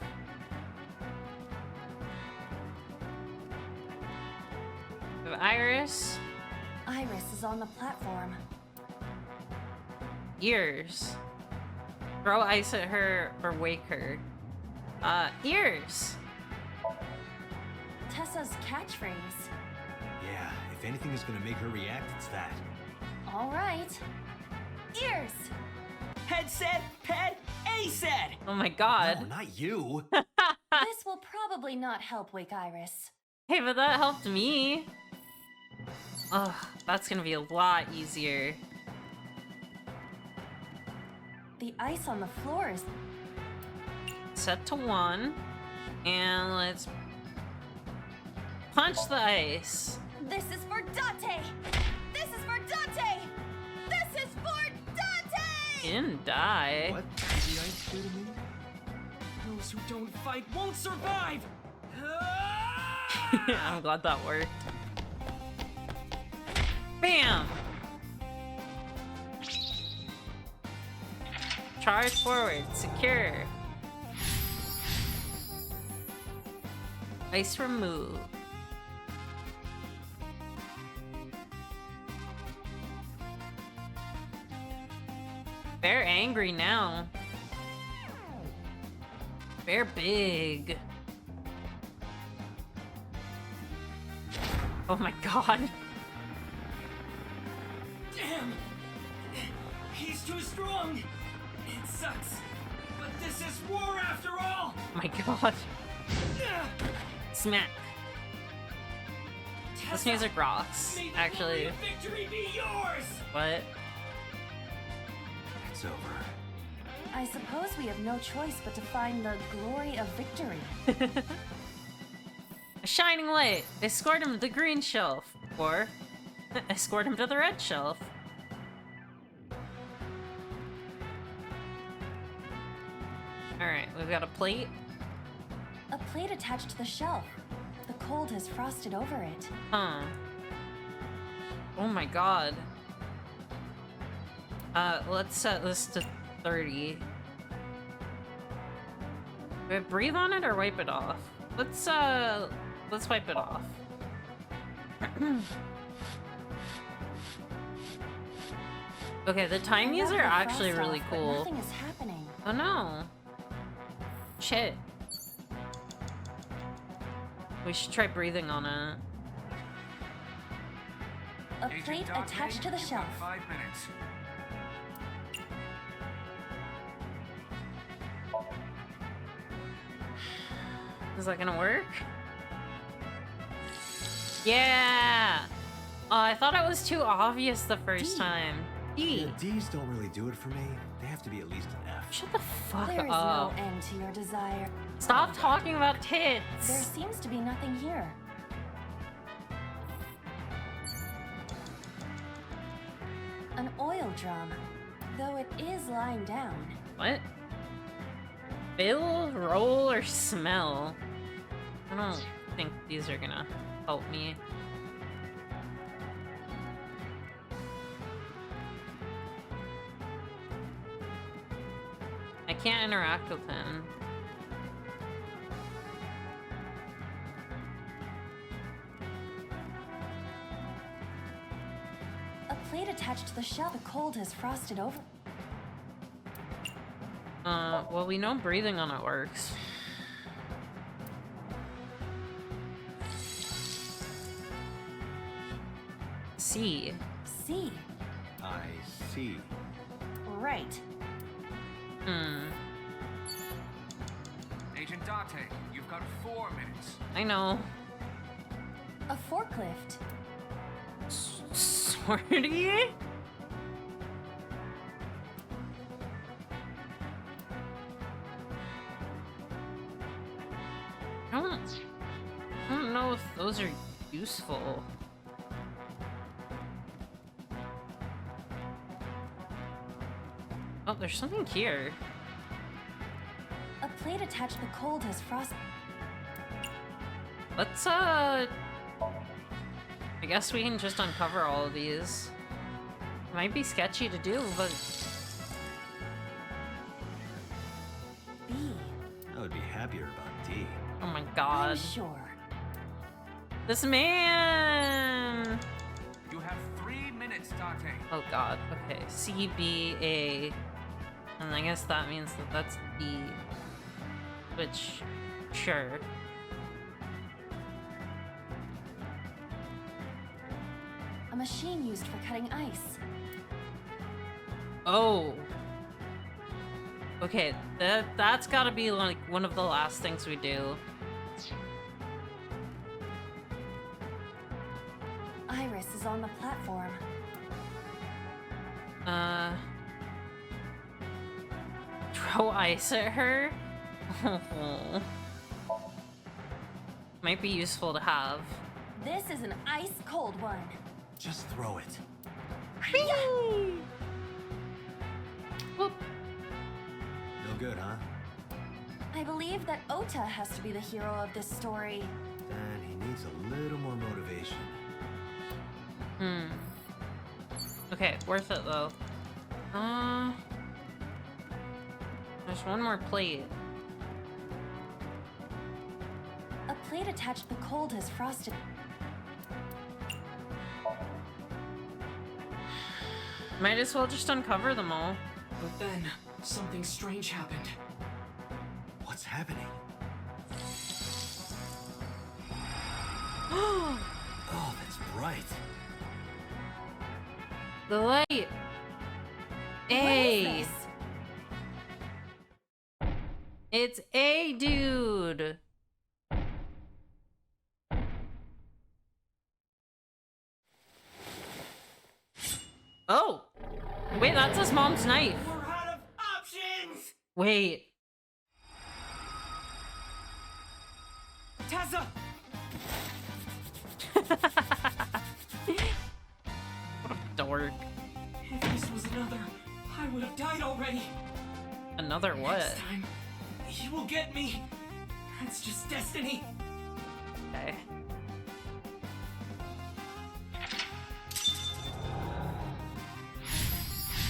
We have Iris. Iris is on the platform. Ears. Throw ice at her or wake her. Ears. Tessa's catchphrase. Yeah, if anything is gonna make her react, it's that. All right. Ears. Head said, pet, A said. Oh my god. No, not you. This will probably not help wake Iris. Hey, but that helped me. Ugh, that's gonna be a lot easier. The ice on the floor is... Set to 1. And let's punch the ice. This is for Dante! This is for Dante! This is for Dante! Didn't die. What did the ice do to me? Those who don't fight won't survive. I'm glad that worked. Bam! Charge forward. Secure. Ice remove. They're angry now. They're big. Oh my god. Damn! He's too strong! It sucks, but this is war after all! Oh my god. Smack. This music rocks, actually. Victory be yours! What? It's over. I suppose we have no choice but to find the glory of victory. A shining light. Escort him to the green shelf. Or escort him to the red shelf. Alright, we've got a plate. A plate attached to the shelf. The cold has frosted over it. Huh. Oh my god. Let's set this to 30. Do I breathe on it or wipe it off? Let's wipe it off. Okay, the timies are actually really cool. Nothing is happening. Oh no. Shit. We should try breathing on it. A plate attached to the shelf. 5 minutes. Is that gonna work? Yeah! Oh, I thought it was too obvious the first time. D. Yeah, D's don't really do it for me. They have to be at least an F. Shut the fuck There is up. no end to your desire. Stop talking about tits. There seems to be nothing here. An oil drum, though it is lying down. What? Fill, roll, or smell? I don't think these are gonna help me. I can't interact with him. A plate attached to the shelf. The cold has frosted over. Well, we know breathing on it works. C. C. I see. Right. Agent Date, you've got 4 minutes. I know. A forklift. Sorry? I don't know if those are useful. Oh, there's something here. A plate attached. The cold has frosted. Let's, I guess we can just uncover all of these. Might be sketchy to do, but... B. I would be happier about D. Oh my I'm god. sure. This man! You have 3 minutes, Date. Oh god, okay. C, B, A. And I guess that means that that's B. Which, sure. A machine used for cutting ice. Oh. Okay, that's gotta be like one of the last things we do. Iris is on the platform. Throw ice at her? Might be useful to have. This is an ice cold one. Just throw it. Whoop. No good, huh? I believe that Ota has to be the hero of this story. Then he needs a little more motivation. Okay, worth it though. There's one more plate. A plate attached to the cold has frosted. Might as well just uncover them all. But then, something strange happened. What's happening? Oh, Oh, that's bright. the light. A. It's A, dude. Oh. Wait, that's his mom's knife. We're out of options! Wait. Tessa! What a dork. If this was another, I would have died already. Another what? Next time, he will get me. That's just destiny. Okay.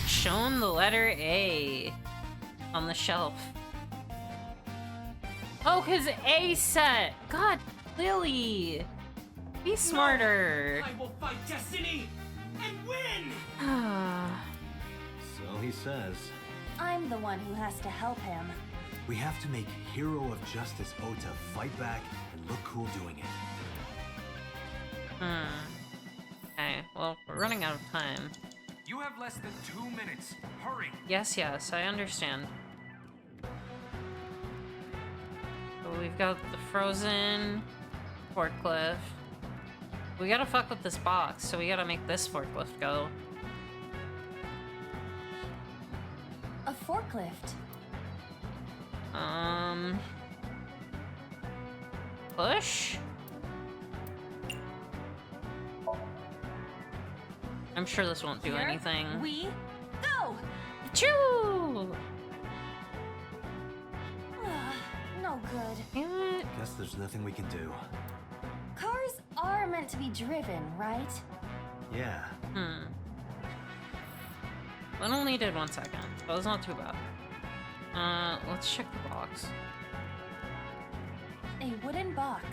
Show him the letter A on the shelf. Oh, his A set. God, Lily. Be smarter. I will fight destiny and win! So he says. I'm the one who has to help him. We have to make Hero of Justice Ota fight back and look cool doing it. Okay, well, we're running out of time. You have less than 2 minutes. Hurry. Yes, I understand. So we've got the frozen forklift. We gotta fuck with this box, so we gotta make this forklift go. A forklift. Push? I'm sure this won't do Here anything. we go! Choo! No good. Damn it. Guess there's nothing we can do. Cars are meant to be driven, right? Yeah. That only did 1 second. That was not too bad. Let's check the box. A wooden box.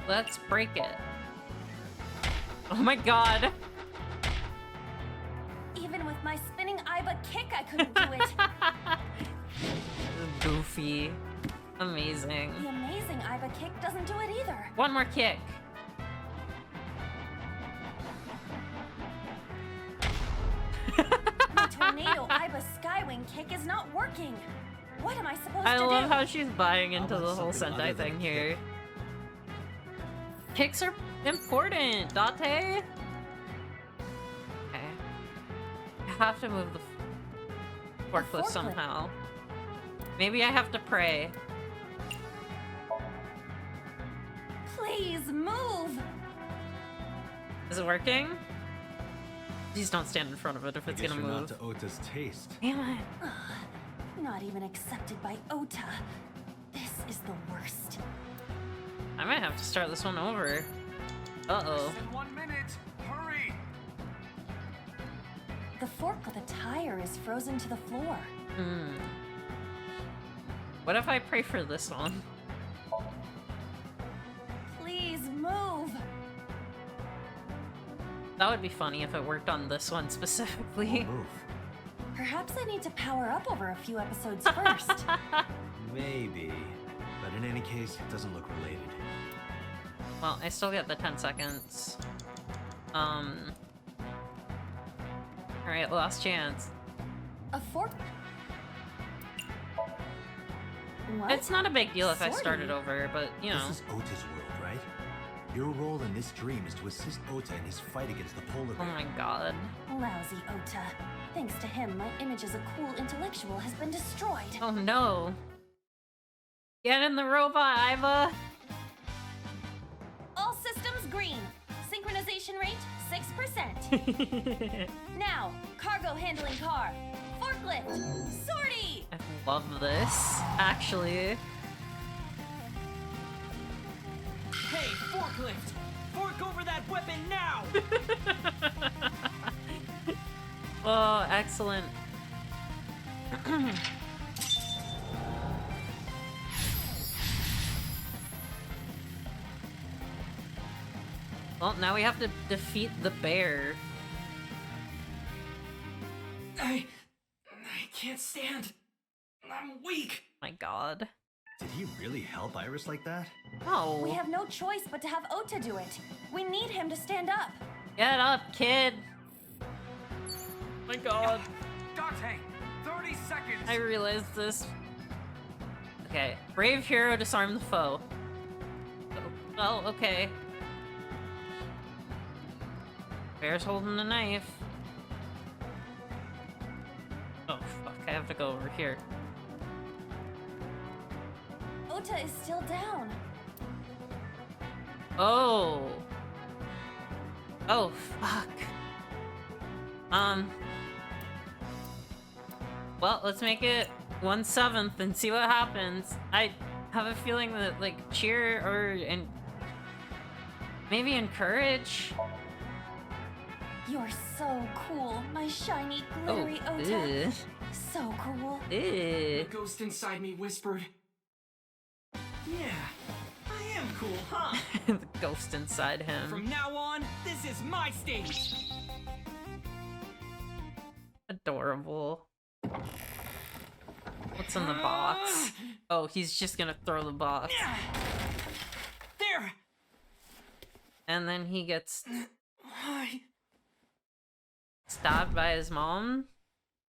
Let's break it. Oh my god. Even with my spinning Iba kick, I couldn't do it. Goofy. Amazing. The amazing Iba kick doesn't do it either. One more kick. My tornado Iba skywing kick is not working. What am I supposed to do? I love how she's buying into How the about whole something Sentai other than thing here. Kicks are important, Date. Okay. I have to move the forklift somehow. Maybe I have to pray. Please move. Is it working? Please don't stand in front of it if it's I guess gonna you're move. not to Ota's taste. Damn it. Not even accepted by Ota. This is the worst. I might have to start this one over. Uh-oh. Less than 1 minute. Hurry. The fork of the tire is frozen to the floor. What if I pray for this one? Please move. That would be funny if it worked on this one specifically. Move. Perhaps I need to power up over a few episodes first. Maybe. But in any case, it doesn't look related. Well, I still get the 10 seconds. Alright, last chance. A fork? What? It's not a big deal if I Sorry. started over, but, you know. This is Ota's world, right? Your role in this dream is to assist Ota in his fight against the polar Oh bear. my god. Lousy Ota. Thanks to him, my image as a cool intellectual has been destroyed. Oh no. Get in the robot, Iva! All systems green. Synchronization rate 6%. Now, cargo handling car. Forklift. Sortie. I love this, actually. Hey, forklift! Fork over that weapon now! Oh, excellent. Well, now we have to defeat the bear. I can't stand. I'm weak. My god. Did he really help Iris like that? No. We have no choice but to have Ota do it. We need him to stand up. Get up, kid. My god. Dante, 30 seconds. I realized this. Okay. Brave hero disarm the foe. Oh, okay. Bear's holding the knife. Oh, fuck. I have to go over here. Ota is still down. Oh. Oh, fuck. Well, let's make it 1/7 and see what happens. I have a feeling that, like, cheer or maybe encourage. You're so cool, my shiny, glittery Ota. Ugh. So cool. The ghost inside me whispered, "Yeah, I am cool, huh?" The ghost inside him. From now on, this is my stage. Adorable. What's in the box? Oh, he's just gonna throw the box. There. And then he gets Why? stabbed by his mom.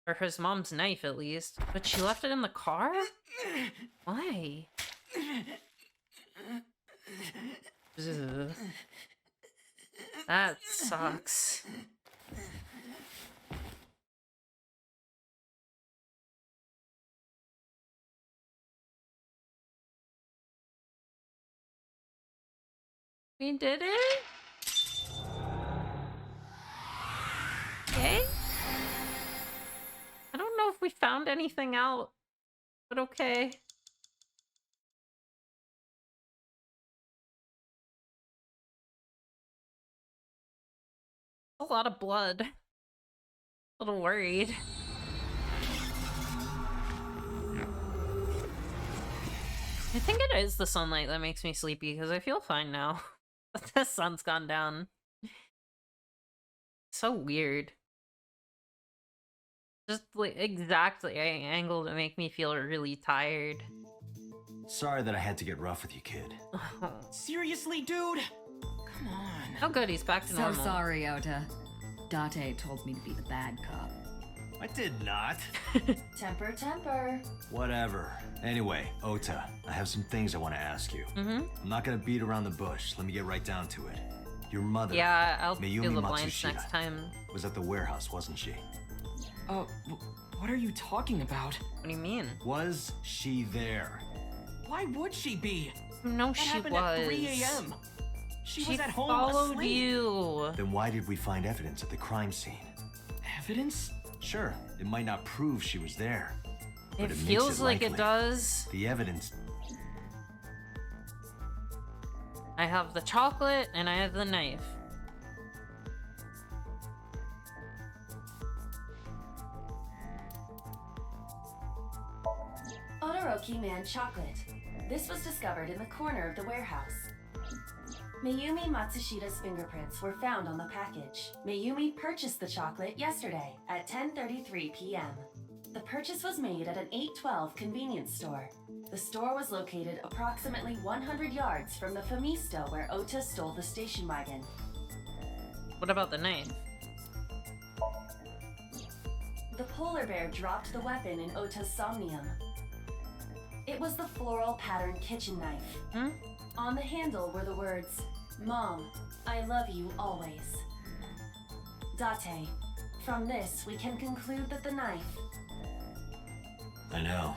Or his mom's knife, at least. But she left it in the car? Why? Ugh. That sucks. We did it? Okay. I don't know if we found anything out, but okay. A lot of blood. A little worried. I think it is the sunlight that makes me sleepy, because I feel fine now. But the sun's gone down. So weird. Just like exactly angle to make me feel really tired. Sorry that I had to get rough with you, kid. Seriously, dude? Come on. Oh good, he's back to So normal. sorry, Ota. Date told me to be the bad cop. I did not. Temper, temper. Whatever. Anyway, Ota, I have some things I want to ask you. I'm not gonna beat around the bush. Let me get right down to it. Your mother, Yeah, I'll Mayumi do the blinds Matsushita, next time. was at the warehouse, wasn't she? What are you talking about? What do you mean? Was she there? Why would she be? No, That she happened was. at 3 a.m. She was at home followed asleep. you. Then why did we find evidence at the crime scene? Evidence? Sure, it might not prove she was there. It but it makes feels like it likely. does. The evidence. I have the chocolate and I have the knife. Odoroki Man chocolate. This was discovered in the corner of the warehouse. Mayumi Matsushita's fingerprints were found on the package. Mayumi purchased the chocolate yesterday at 10:33 p.m. The purchase was made at an 812 convenience store. The store was located approximately 100 yards from the Famisto where Ota stole the station wagon. What about the knife? The polar bear dropped the weapon in Ota's Somnium. It was the floral patterned kitchen knife. On the handle were the words, "Mom, I love you always." Date, from this we can conclude that the knife... I know.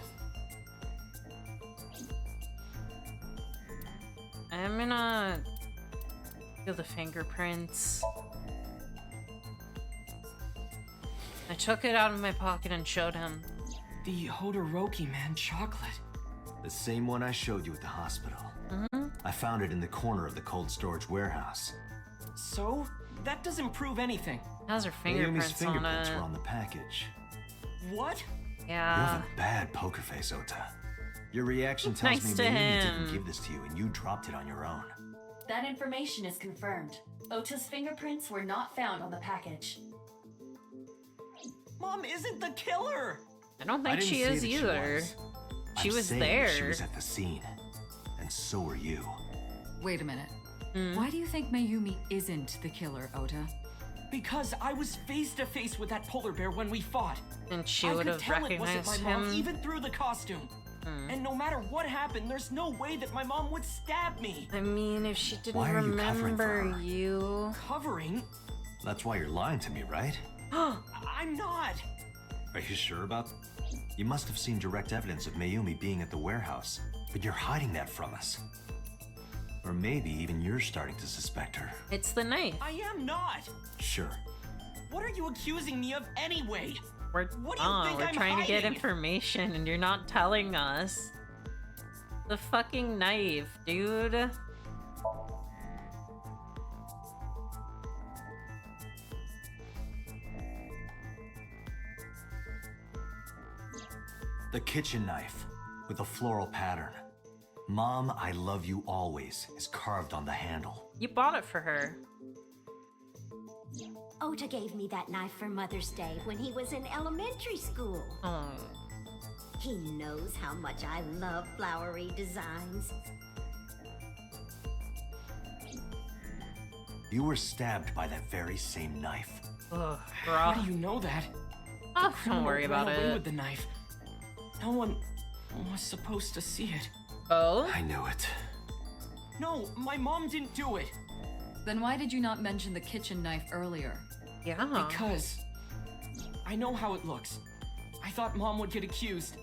I'm gonna feel the fingerprints. I took it out of my pocket and showed him. The Hodoroki Man chocolate. The same one I showed you at the hospital. I found it in the corner of the cold storage warehouse. So? That doesn't prove anything. It has her Mayumi's fingerprints on fingerprints it. were on the package. What? You Yeah. have a bad poker face, Ota. Your reaction tells Nice me to Mayumi him. didn't give this to you and you dropped it on your own. That information is confirmed. Ota's fingerprints were not found on the package. Mom isn't the killer! I don't I think didn't she say is that either. She I'm was saying there. that she was at the scene. And so were you. Wait a minute. Why do you think Mayumi isn't the killer, Ota? Because I was face to face with that polar bear when we fought. And she I would could have tell it wasn't recognized my mom him. even through the costume. And no matter what happened, there's no way that my mom would stab me. I mean, if she didn't Why are you covering for remember her? you. Covering? That's why you're lying to me, right? I'm not. Are you sure about? You must have seen direct evidence of Mayumi being at the warehouse, but you're hiding that from us. Or maybe even you're starting to suspect her. It's the knife. I am not. Sure. What are you accusing me of anyway? We're, What do you think we're I'm trying to get hiding? information and you're not telling us. The fucking knife, dude. The kitchen knife with a floral pattern. Mom, I love you always is carved on the handle. You bought it for her. Ota gave me that knife for Mother's Day when he was in elementary school. Oh. He knows how much I love flowery designs. You were stabbed by that very same knife. Ugh, How bruh. do you know that? Oh, Criminal don't worry ran about away it. with the knife. No one was supposed to see it. Oh? I knew it. No, my mom didn't do it. Then why did you not mention the kitchen knife earlier? Yeah. Because I know how it looks. I thought mom would get accused,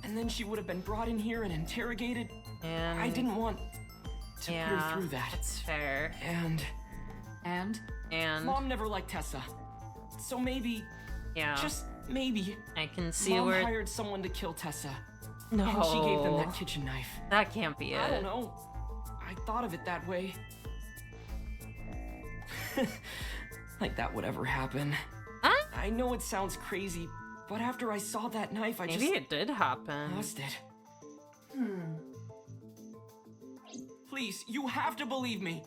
and then she would have been brought in here and interrogated. And I didn't want to put her through that. That's fair. And And mom never liked Tessa. So maybe, yeah, just maybe, I can see mom where hired someone to kill Tessa. no, And she gave them that kitchen knife. that can't be it. I don't know. I thought of it that way. Like that would ever happen. Huh? I know it sounds crazy, but after I saw that knife, I Maybe just it did happen. lost it. Please, you have to believe me.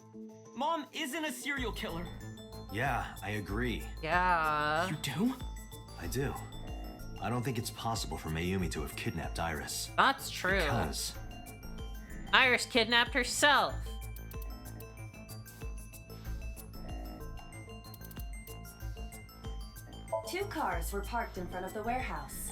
Mom isn't a serial killer. Yeah, I agree. Yeah. You do? I do. I don't think it's possible for Mayumi to have kidnapped Iris. That's true. Because Iris kidnapped herself. Two cars were parked in front of the warehouse.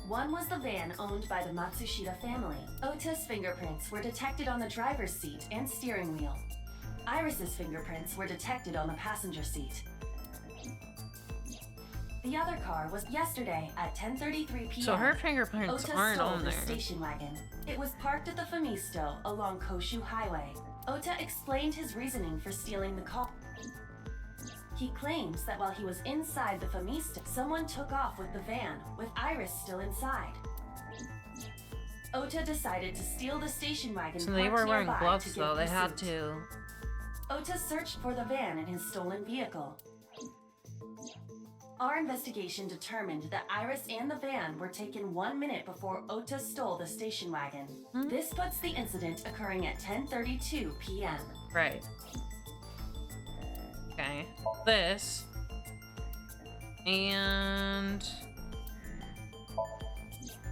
One was the van owned by the Matsushita family. Ota's fingerprints were detected on the driver's seat and steering wheel. Iris's fingerprints were detected on the passenger seat. The other car was yesterday at 10:33 p.m. So her fingerprints Ota aren't stole on the there. station wagon. It was parked at the Famisto along Koshu Highway. Ota explained his reasoning for stealing the car. He claims that while he was inside the Famisto, someone took off with the van, with Iris still inside. Ota decided to steal the station wagon. So they parked were wearing nearby gloves to give though, they had pursuit. to. Ota searched for the van in his stolen vehicle. Our investigation determined that Iris and the van were taken 1 minute before Ota stole the station wagon. This puts the incident occurring at 10:32 p.m. Right. Okay. This. And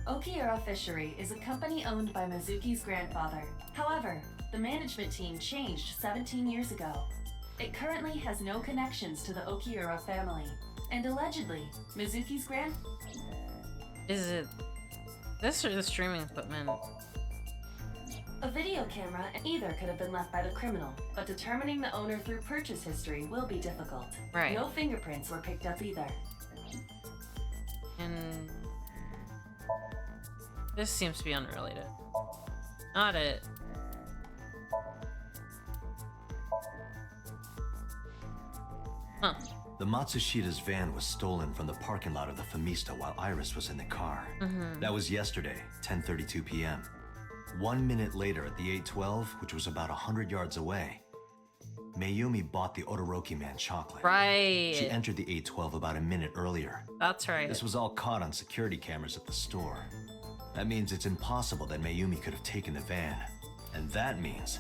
Okiura Fishery is a company owned by Mizuki's grandfather. However, the management team changed 17 years ago. It currently has no connections to the Okiura family. And allegedly, Mizuki's is it this or the streaming equipment? A video camera either could have been left by the criminal, but determining the owner through purchase history will be difficult. Right. No fingerprints were picked up either. And this seems to be unrelated. Not it. Huh. the Matsushita's van was stolen from the parking lot of the Famisto while Iris was in the car. That was yesterday, 10:32 p.m. 1 minute later at the 812, which was about 100 yards away, Mayumi bought the Odoroki Man chocolate. Right. She entered the 812 about a minute earlier. That's right. This was all caught on security cameras at the store. That means it's impossible that Mayumi could have taken the van. And that means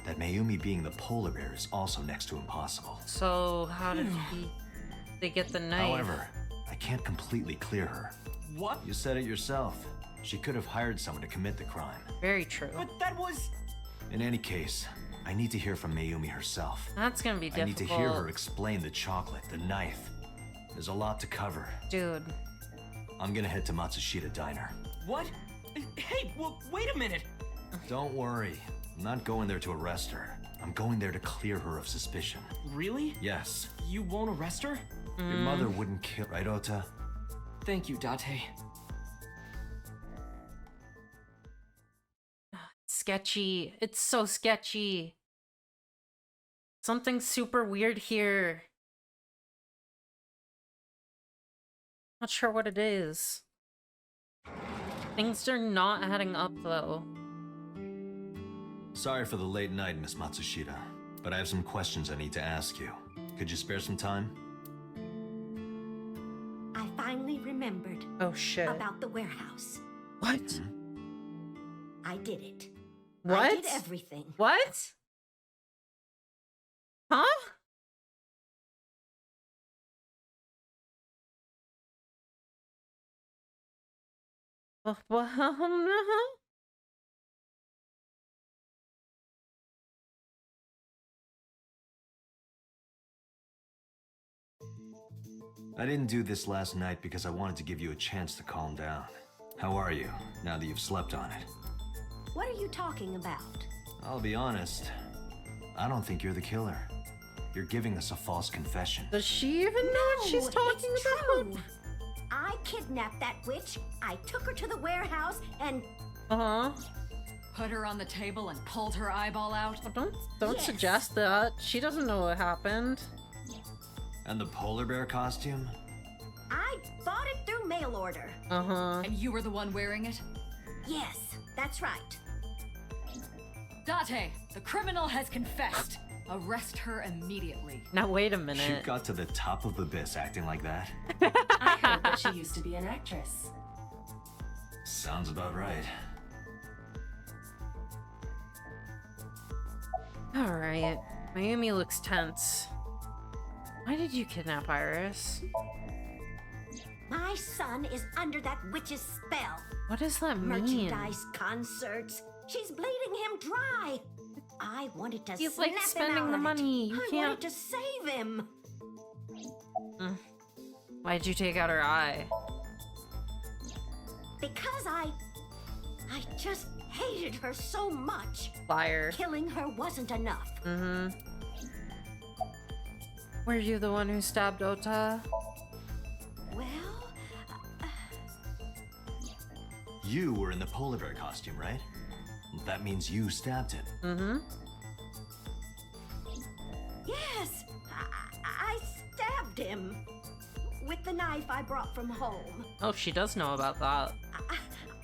that Mayumi being the polar bear is also next to impossible. So how did they get the knife? However, I can't completely clear her. What? You said it yourself. She could have hired someone to commit the crime. Very true. But that was... In any case, I need to hear from Mayumi herself. That's gonna be difficult. I need to hear her explain the chocolate, the knife. There's a lot to cover. Dude. I'm gonna head to Matsushita Diner. What? Hey, well, wait a minute. Don't worry. I'm not going there to arrest her. I'm going there to clear her of suspicion. Really? Yes. You won't arrest her? Your mother wouldn't kill, right, Ota? Thank you, Date. Sketchy. It's so sketchy. Something super weird here. Not sure what it is. Things are not adding up though. Sorry for the late night, Miss Matsushita, but I have some questions I need to ask you. Could you spare some time? I finally remembered. Oh shit. About the warehouse. What? I did it. What? I did everything. What? Huh? I didn't do this last night because I wanted to give you a chance to calm down. How are you, now that you've slept on it? What are you talking about? I'll be honest. I don't think you're the killer. You're giving us a false confession. Does she even know what she's talking about? True. I kidnapped that witch. I took her to the warehouse and... Put her on the table and pulled her eyeball out? Oh, don't Yes. suggest that. She doesn't know what happened. And the polar bear costume? I bought it through mail order. And you were the one wearing it? Yes, that's right. Date, the criminal has confessed. Arrest her immediately. Now wait a She minute. got to the top of Abyss acting like that? I heard that she used to be an actress. Sounds about right. Alright. Mayumi looks tense. Why did you kidnap Iris? My son is under that witch's spell. What does that mean? Merchandise, concerts. She's bleeding him dry. I wanted to He's snap like him spending out the of money. It. You I can't. wanted to save him. Why'd you take out her eye? Because I just hated her so much. Liar. Killing her wasn't enough. Were you the one who stabbed Ota? Well, You were in the polar bear costume, right? That means you stabbed it. yes, I stabbed him with the knife I brought from home. Oh, she does know about that.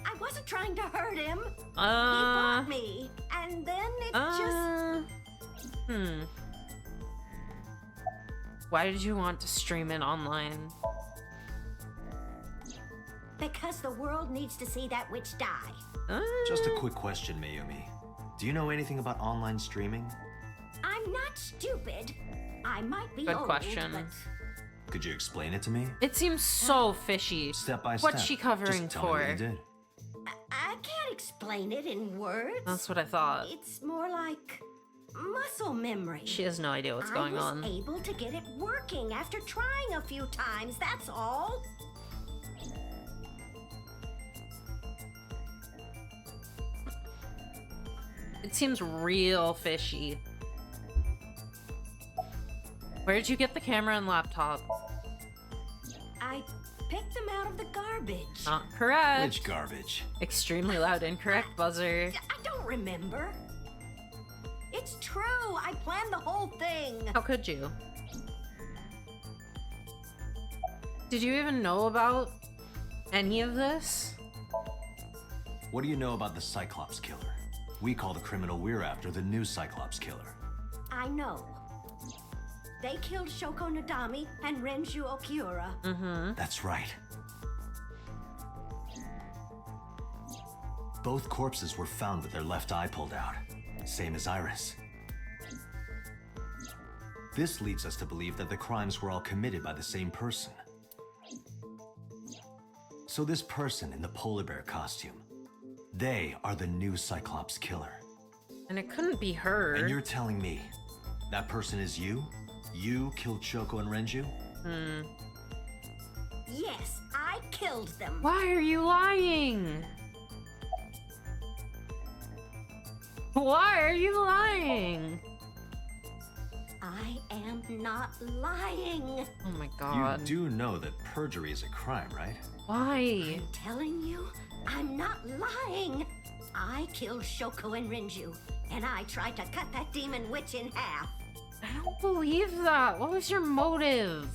I wasn't trying to hurt him. He bought me, and then it just... Why did you want to stream it online? Because the world needs to see that witch die. Just a quick question, Mayumi. Do you know anything about online streaming? I'm not stupid. I might be Good old, question. but Could you explain it to me? It seems so fishy. Step by step. What's she covering Just tell me for? what you did. I can't explain it in words. That's what I thought. It's more like muscle memory. She has no idea what's going I on. was able to get it working after trying a few times, that's all. It seems real fishy. Where did you get the camera and laptop? I picked them out of the garbage. Not correct. Which garbage? Extremely loud incorrect buzzer. I don't remember. It's true. I planned the whole thing. How could you? Did you even know about any of this? What do you know about the Cyclops killer? We call the criminal we're after the new Cyclops killer. I know. They killed Shoko Nadami and Renju Okiura. That's right. Both corpses were found with their left eye pulled out, same as Iris. This leads us to believe that the crimes were all committed by the same person. So this person in the polar bear costume, they are the new Cyclops killer. And it couldn't be her. And you're telling me that person is you? You killed Shoko and Renju? Yes, I killed them. Why are you lying? Why are you lying? I am not lying. Oh my god. You do know that perjury is a crime, right? Why? I'm telling you, I'm not lying. I killed Shoko and Renju, and I tried to cut that demon witch in half. I don't believe that. What was your motive?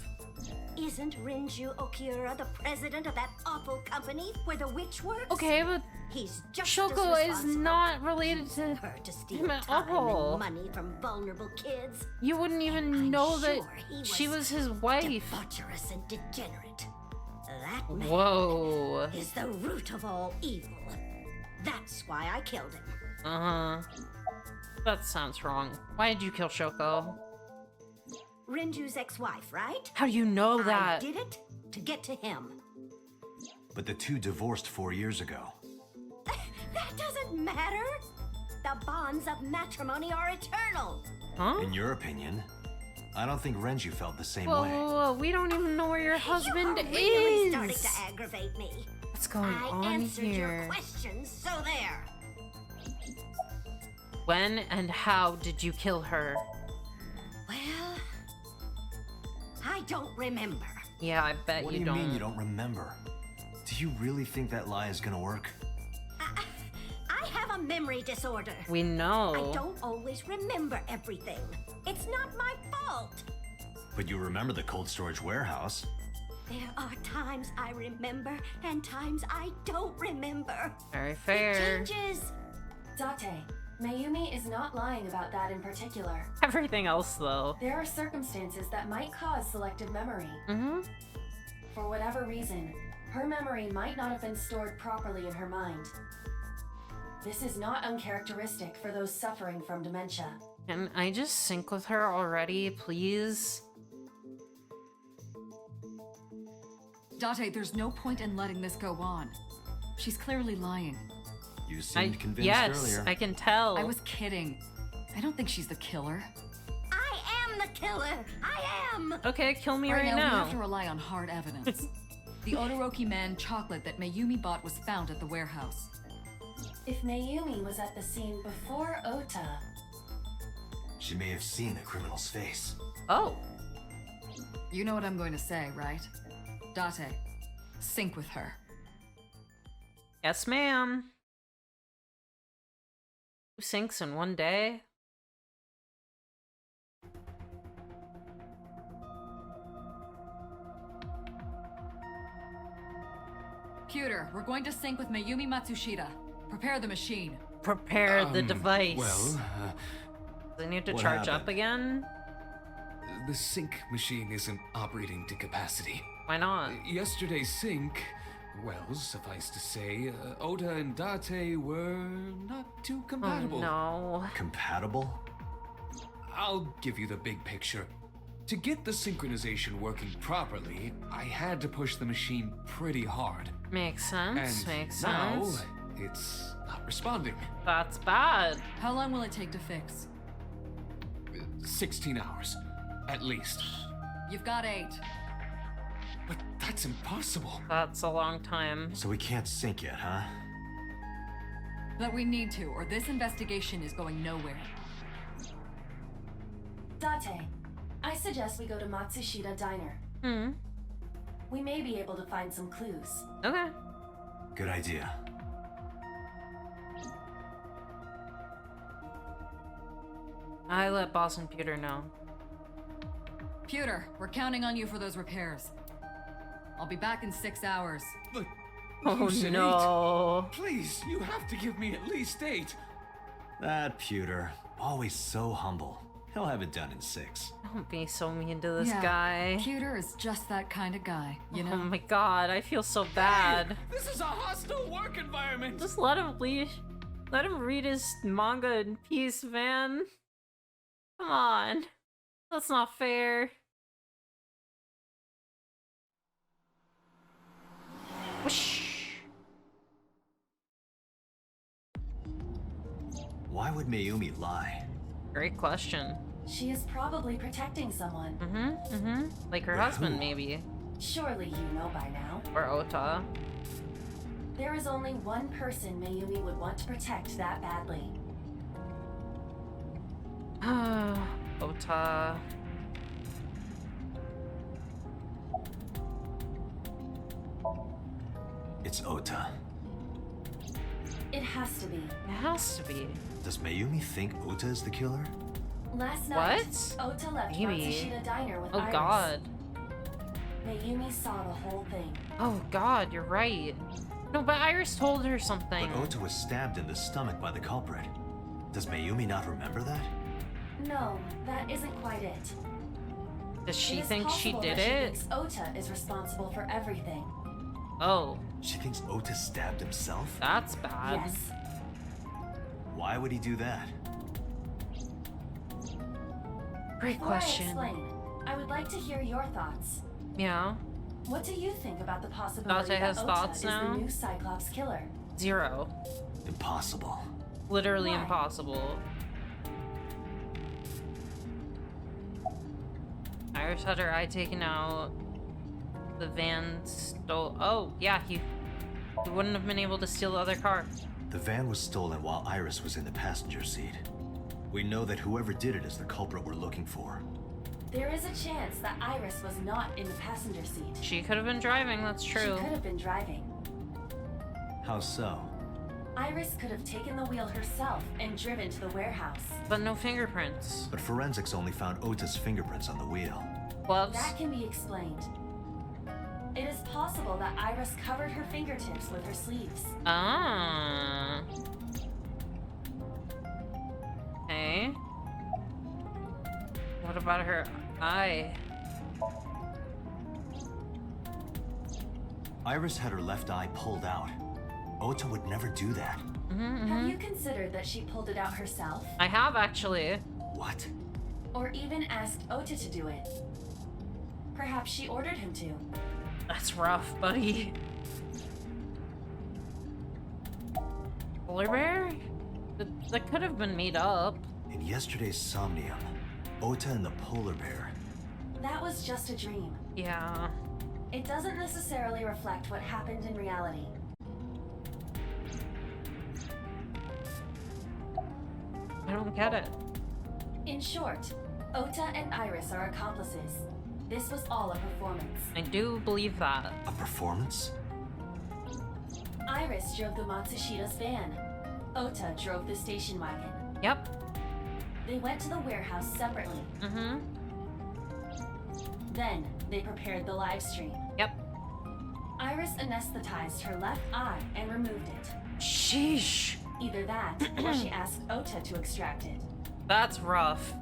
Isn't Renju Okiura the president of that awful company where the witch works? Okay, but he's just Shoko as is not related to her to steal him at time all. and money from vulnerable kids. You wouldn't even know that she was his wife. Debaucherous and degenerate. That man Whoa. is the root of all evil. That's why I killed him. Uh-huh. That sounds wrong. Why did you kill Shoko? Renju's ex-wife, right? How do you know that? I did it to get to him. But the two divorced 4 years ago. That doesn't matter. The bonds of matrimony are eternal. Huh? In your opinion, I don't think Renju felt the same way. Whoa, we don't even know where your husband You're really is. starting to aggravate me. What's going I on answered your here? questions, so there. When and how did you kill her? Well, I don't remember. Yeah, I bet What you do you don't. mean you don't remember? Do you really think that lie is gonna work? I have a memory disorder. We know. I don't always remember everything. It's not my fault. But you remember the cold storage warehouse. There are times I remember and times I don't remember. Very fair. It changes. Date, Mayumi is not lying about that in particular. Everything else, though. There are circumstances that might cause selective memory. Mm-hmm. For whatever reason, her memory might not have been stored properly in her mind. This is not uncharacteristic for those suffering from dementia. Can I just sync with her already, please? Date, there's no point in letting this go on. She's clearly lying. You seemed convinced yes, earlier. I can tell. I was kidding. I don't think she's the killer. I am the killer. I am. Okay, kill me right We now. have to rely on hard evidence. The Odoroki Man chocolate that Mayumi bought was found at the warehouse. If Mayumi was at the scene before Ota... She may have seen the criminal's face. Oh. You know what I'm going to say, right? Date, sync with her. Yes, ma'am. 2 syncs in one day? Computer, we're going to sync with Mayumi Matsushita. Prepare the machine. Prepare the device. Well, I need to what charge up happened? again? the sync machine isn't operating to capacity. Why not? Yesterday's sync, well, suffice to say, Ota and Date were not too compatible. Oh, no. Compatible? I'll give you the big picture. To get the synchronization working properly, I had to push the machine pretty hard. Makes sense. And Makes now, sense. it's not responding. That's bad. How long will it take to fix? 16 hours, at least. You've got 8. But that's impossible. That's a long time. So we can't sync yet, huh? But we need to, or this investigation is going nowhere. Date, I suggest we go to Matsushita Diner. Hmm. We may be able to find some clues. Okay. Good idea. I let Boss and Pewter know. Pewter, we're counting on you for those repairs. I'll be back in 6 hours. But Oh you said no. 8. Please, you have to give me at least 8. That Pewter, always so humble. He'll have it done in 6. Don't be so mean to this Yeah, guy. Cuter is just that kind of guy, you know? Oh my god, I feel so bad. Hey, this is a hostile work environment. Just let him leave. Let him read his manga in peace, man. Come on. That's not fair. Whoosh. Why would Mayumi lie? Great question. She is probably protecting someone. Like her But husband, who? maybe. Surely you know by now. Or Ota. There is only one person Mayumi would want to protect that badly. Ota. It's Ota. It has to be. It has to be. Does Mayumi think Ota is the killer? Last night, What? Ota left Maybe. Matsushita Diner with Oh Iris. god. Mayumi saw the whole thing. Oh god, you're right. No, but Iris told her something. But Ota was stabbed in the stomach by the culprit. Does Mayumi not remember that? No, that isn't quite it. Does she It is think she possible did that it? She thinks Ota is responsible for everything. Oh, She thinks Ota stabbed himself? that's bad. Yes. Why would he do that? Great Before question. I explain, I would like to hear your thoughts. Yeah. What do you think about the possibility Dante has that Ota thoughts is now? the new Cyclops killer? 0. Impossible. Literally Why? impossible. Iris had her eye taken out. The van stole. Oh, yeah, he wouldn't have been able to steal the other car. The van was stolen while Iris was in the passenger seat. We know that whoever did it is the culprit we're looking for. There is a chance that Iris was not in the passenger seat. She could have been driving, that's true. She could have been driving. How so? Iris could have taken the wheel herself and driven to the warehouse. But no fingerprints. But forensics only found Ota's fingerprints on the wheel. Gloves? That can be explained. It is possible that Iris covered her fingertips with her sleeves. Ah. Okay. What about her eye? Iris had her left eye pulled out. Ota would never do that. Have you considered that she pulled it out herself? I have actually. What? Or even asked Ota to do it? Perhaps she ordered him to. That's rough, buddy. Polar bear? That could have been made up. In yesterday's Somnium, Ota and the polar bear. That was just a dream. Yeah. It doesn't necessarily reflect what happened in reality. I don't get it. In short, Ota and Iris are accomplices. This was all a performance. I do believe that. A performance? Iris drove the Matsushita's van. Ota drove the station wagon. Yep. They went to the warehouse separately. Then, they prepared the live stream. Yep. Iris anesthetized her left eye and removed it. Sheesh. Either that, or she asked Ota to extract it. That's rough.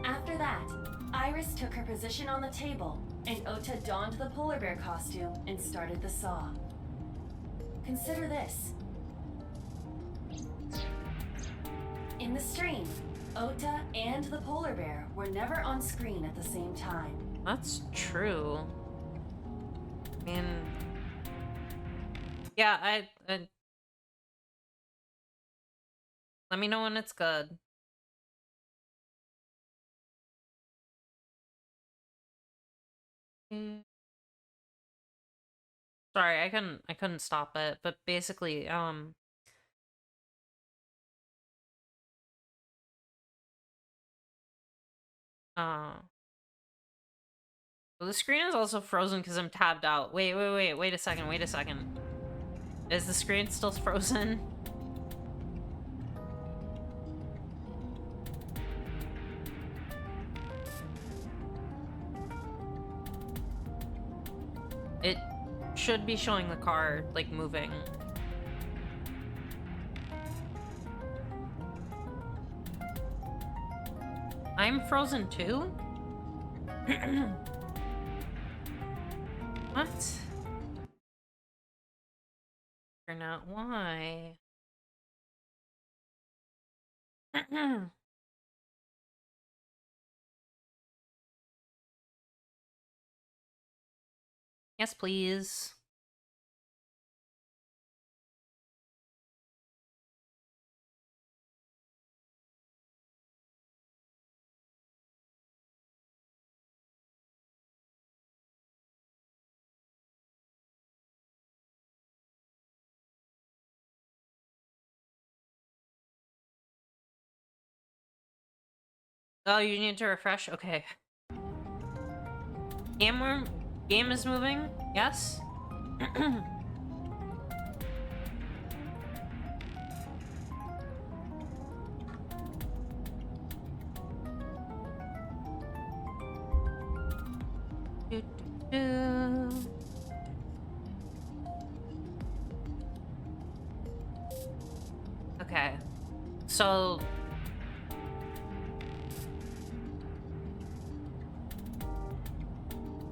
After that, Iris took her position on the table, and Ota donned the polar bear costume and started the saw. Consider this. In the stream, Ota and the polar bear were never on screen at the same time. That's true. I mean, yeah, I let me know when it's good. Sorry, I couldn't stop it, but basically, well, the screen is also frozen because I'm tabbed out. Wait a second, wait a second. Is the screen still frozen? It should be showing the car, like, moving. I'm frozen too? What? Or not, why? Yes, please. Oh, you need to refresh? Okay. Game is moving? Yes? Okay. So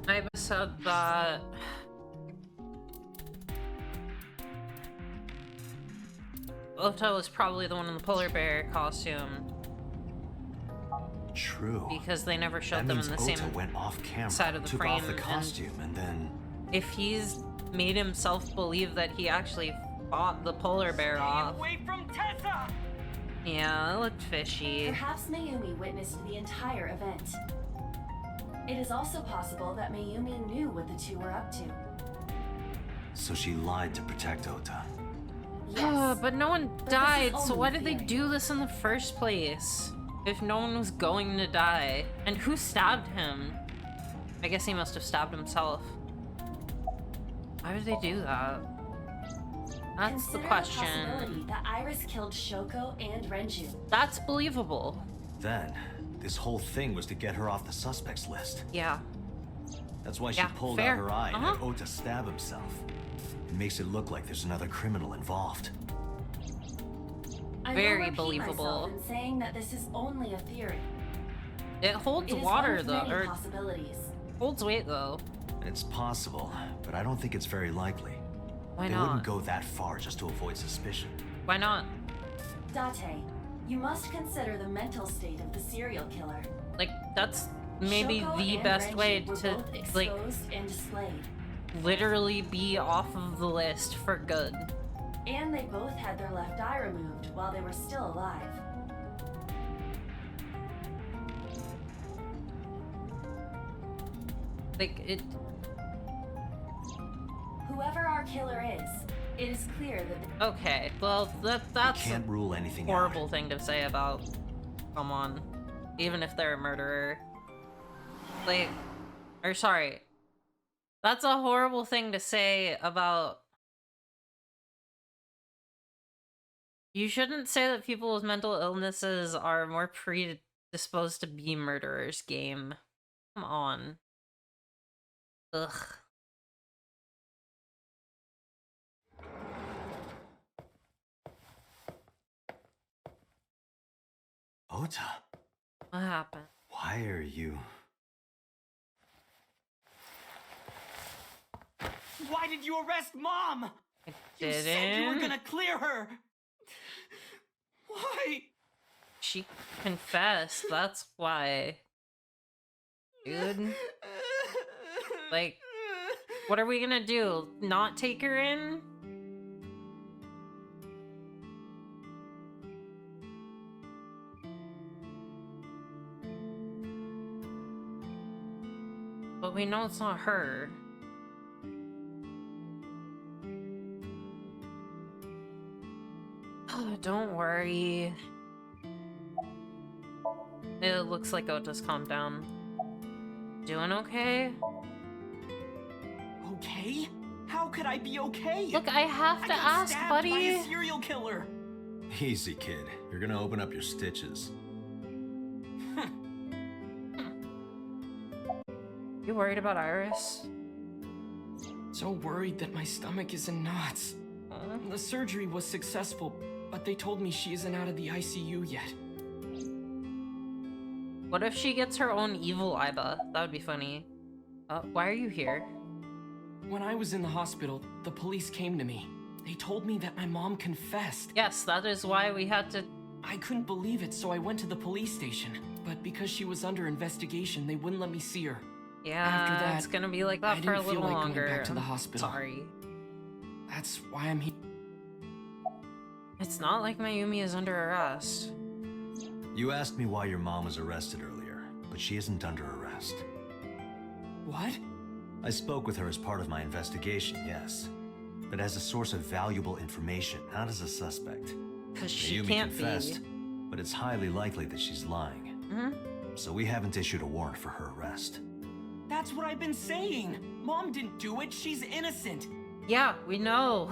I said that Ota was probably the one in the polar bear costume. True. Because they never showed that them means in the Ota same went off camera, side of the took frame. off the costume, and then if he's made himself believe that he actually fought the polar bear off. Away from Tessa! Yeah, it looked fishy. Perhaps Mayumi witnessed the entire event. It is also possible that Mayumi knew what the two were up to. so she lied to protect Ota. Yes, but no one but died, this is so why only did they theory. do this in the first place? If no one was going to die. And who stabbed him? I guess he must have stabbed himself. Why would they do that? That's the Consider question. the possibility that Iris killed Shoko and Renju. That's believable. Then, this whole thing was to get her off the suspects list. Yeah. That's why she Yeah, pulled fair. out her eye and Uh-huh. had Ota stab himself. It makes it look like there's another criminal involved. I Very will repeat believable. myself in saying that this is only a theory. It holds It is water one of though, many or possibilities. holds weight though. It's possible, but I don't think it's very likely. Why They not? wouldn't go that far just to avoid suspicion. Why not? Date, you must consider the mental state of the serial killer. Like, that's maybe Shoko the and best Renji way were to, both like, exposed and displayed. literally be off of the list for good. And they both had their left eye removed while they were still alive. Like, it... Whoever our killer is, it is clear that Okay, well, that's Can't rule anything a horrible thing to say about someone. Even if they're a murderer. Like, or sorry. That's a horrible thing to say about... You shouldn't say that people with mental illnesses are more predisposed to be murderers, game. Come on. Ugh. Ota, What happened? why are you... Why did you arrest Mom? I You said you were didn't. gonna clear her. Why? She confessed, that's why. Dude. Like, what are we gonna do? Not take her in? But we know it's not her. Don't worry. It looks like Ota's calmed down. Doing okay? Okay? How could I be okay? Look, I have to got ask, stabbed buddy. by a serial killer. Easy, kid. You're gonna open up your stitches. You worried about Iris? So worried that my stomach is in knots. The surgery was successful, but they told me she isn't out of the ICU yet. What if she gets her own evil Iba? That would be funny. Why are you here? When I was in the hospital, the police came to me. They told me that my mom confessed. Yes, that is why we had to... I couldn't believe it, so I went to the police station. But because she was under investigation, they wouldn't let me see her. Yeah, After that, it's gonna be like that I for a didn't feel little like longer. going back to the hospital. Sorry. That's why I'm here. It's not like Mayumi is under arrest. You asked me why your mom was arrested earlier, but she isn't under arrest. What? I spoke with her as part of my investigation, yes. But as a source of valuable information, not as a suspect. Because she Mayumi can't confessed, be. but it's highly likely that she's lying. So we haven't issued a warrant for her arrest. That's what I've been saying. Mom didn't do it. She's innocent. Yeah, we know.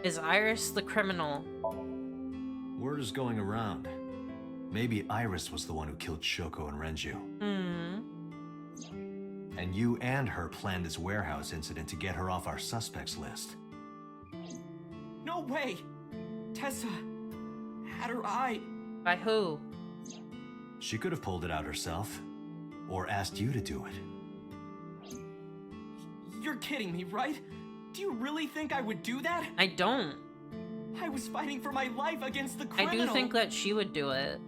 Is Iris the criminal? Word is going around. Maybe Iris was the one who killed Shoko and Renju. And you and her planned this warehouse incident to get her off our suspects list. No way. Tessa had her eye. By who? She could have pulled it out herself, or asked you to do it. You're kidding me, right? Do you really think I would do that? I don't. I was fighting for my life against the criminal. I do think that she would do it.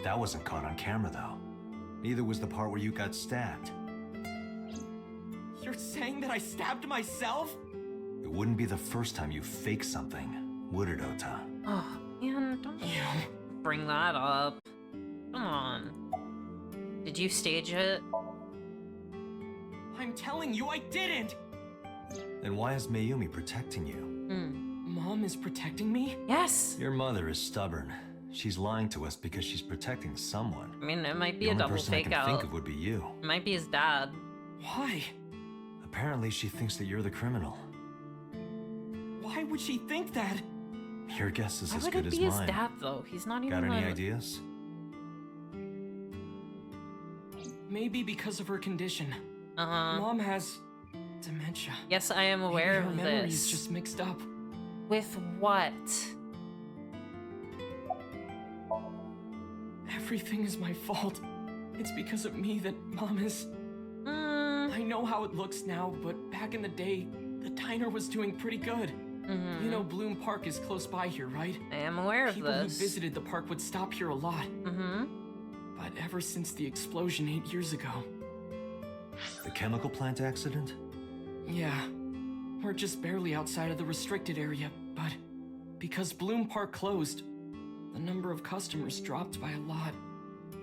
That wasn't caught on camera, though. Neither was the part where you got stabbed. You're saying that I stabbed myself? It wouldn't be the first time you faked something, would it, Ota? Oh, man, don't bring that up. Come on. Did you stage it? I'm telling you, I didn't! Then why is Mayumi protecting you? Mom is protecting me? Yes! Your mother is stubborn. She's lying to us because she's protecting someone. I mean, it might be The a only double person I fake can out. think of would be you. It might be his dad. Why? Apparently, she thinks that you're the criminal. Why would she think that? Your guess is Why as would good it as be his mine. dad, though? He's not even Got any a- ideas? Maybe because of her condition. Mom has dementia. Yes, I am aware Maybe of her memory's this. just mixed up. With what? Everything is my fault. It's because of me that Mom is... I know how it looks now, but back in the day, the diner was doing pretty good. You know Bloom Park is close by here, right? I am aware of People who this. visited the park would stop here a lot. But ever since the explosion 8 years ago... The chemical plant accident? Yeah. We're just barely outside of the restricted area, but because Bloom Park closed, the number of customers dropped by a lot.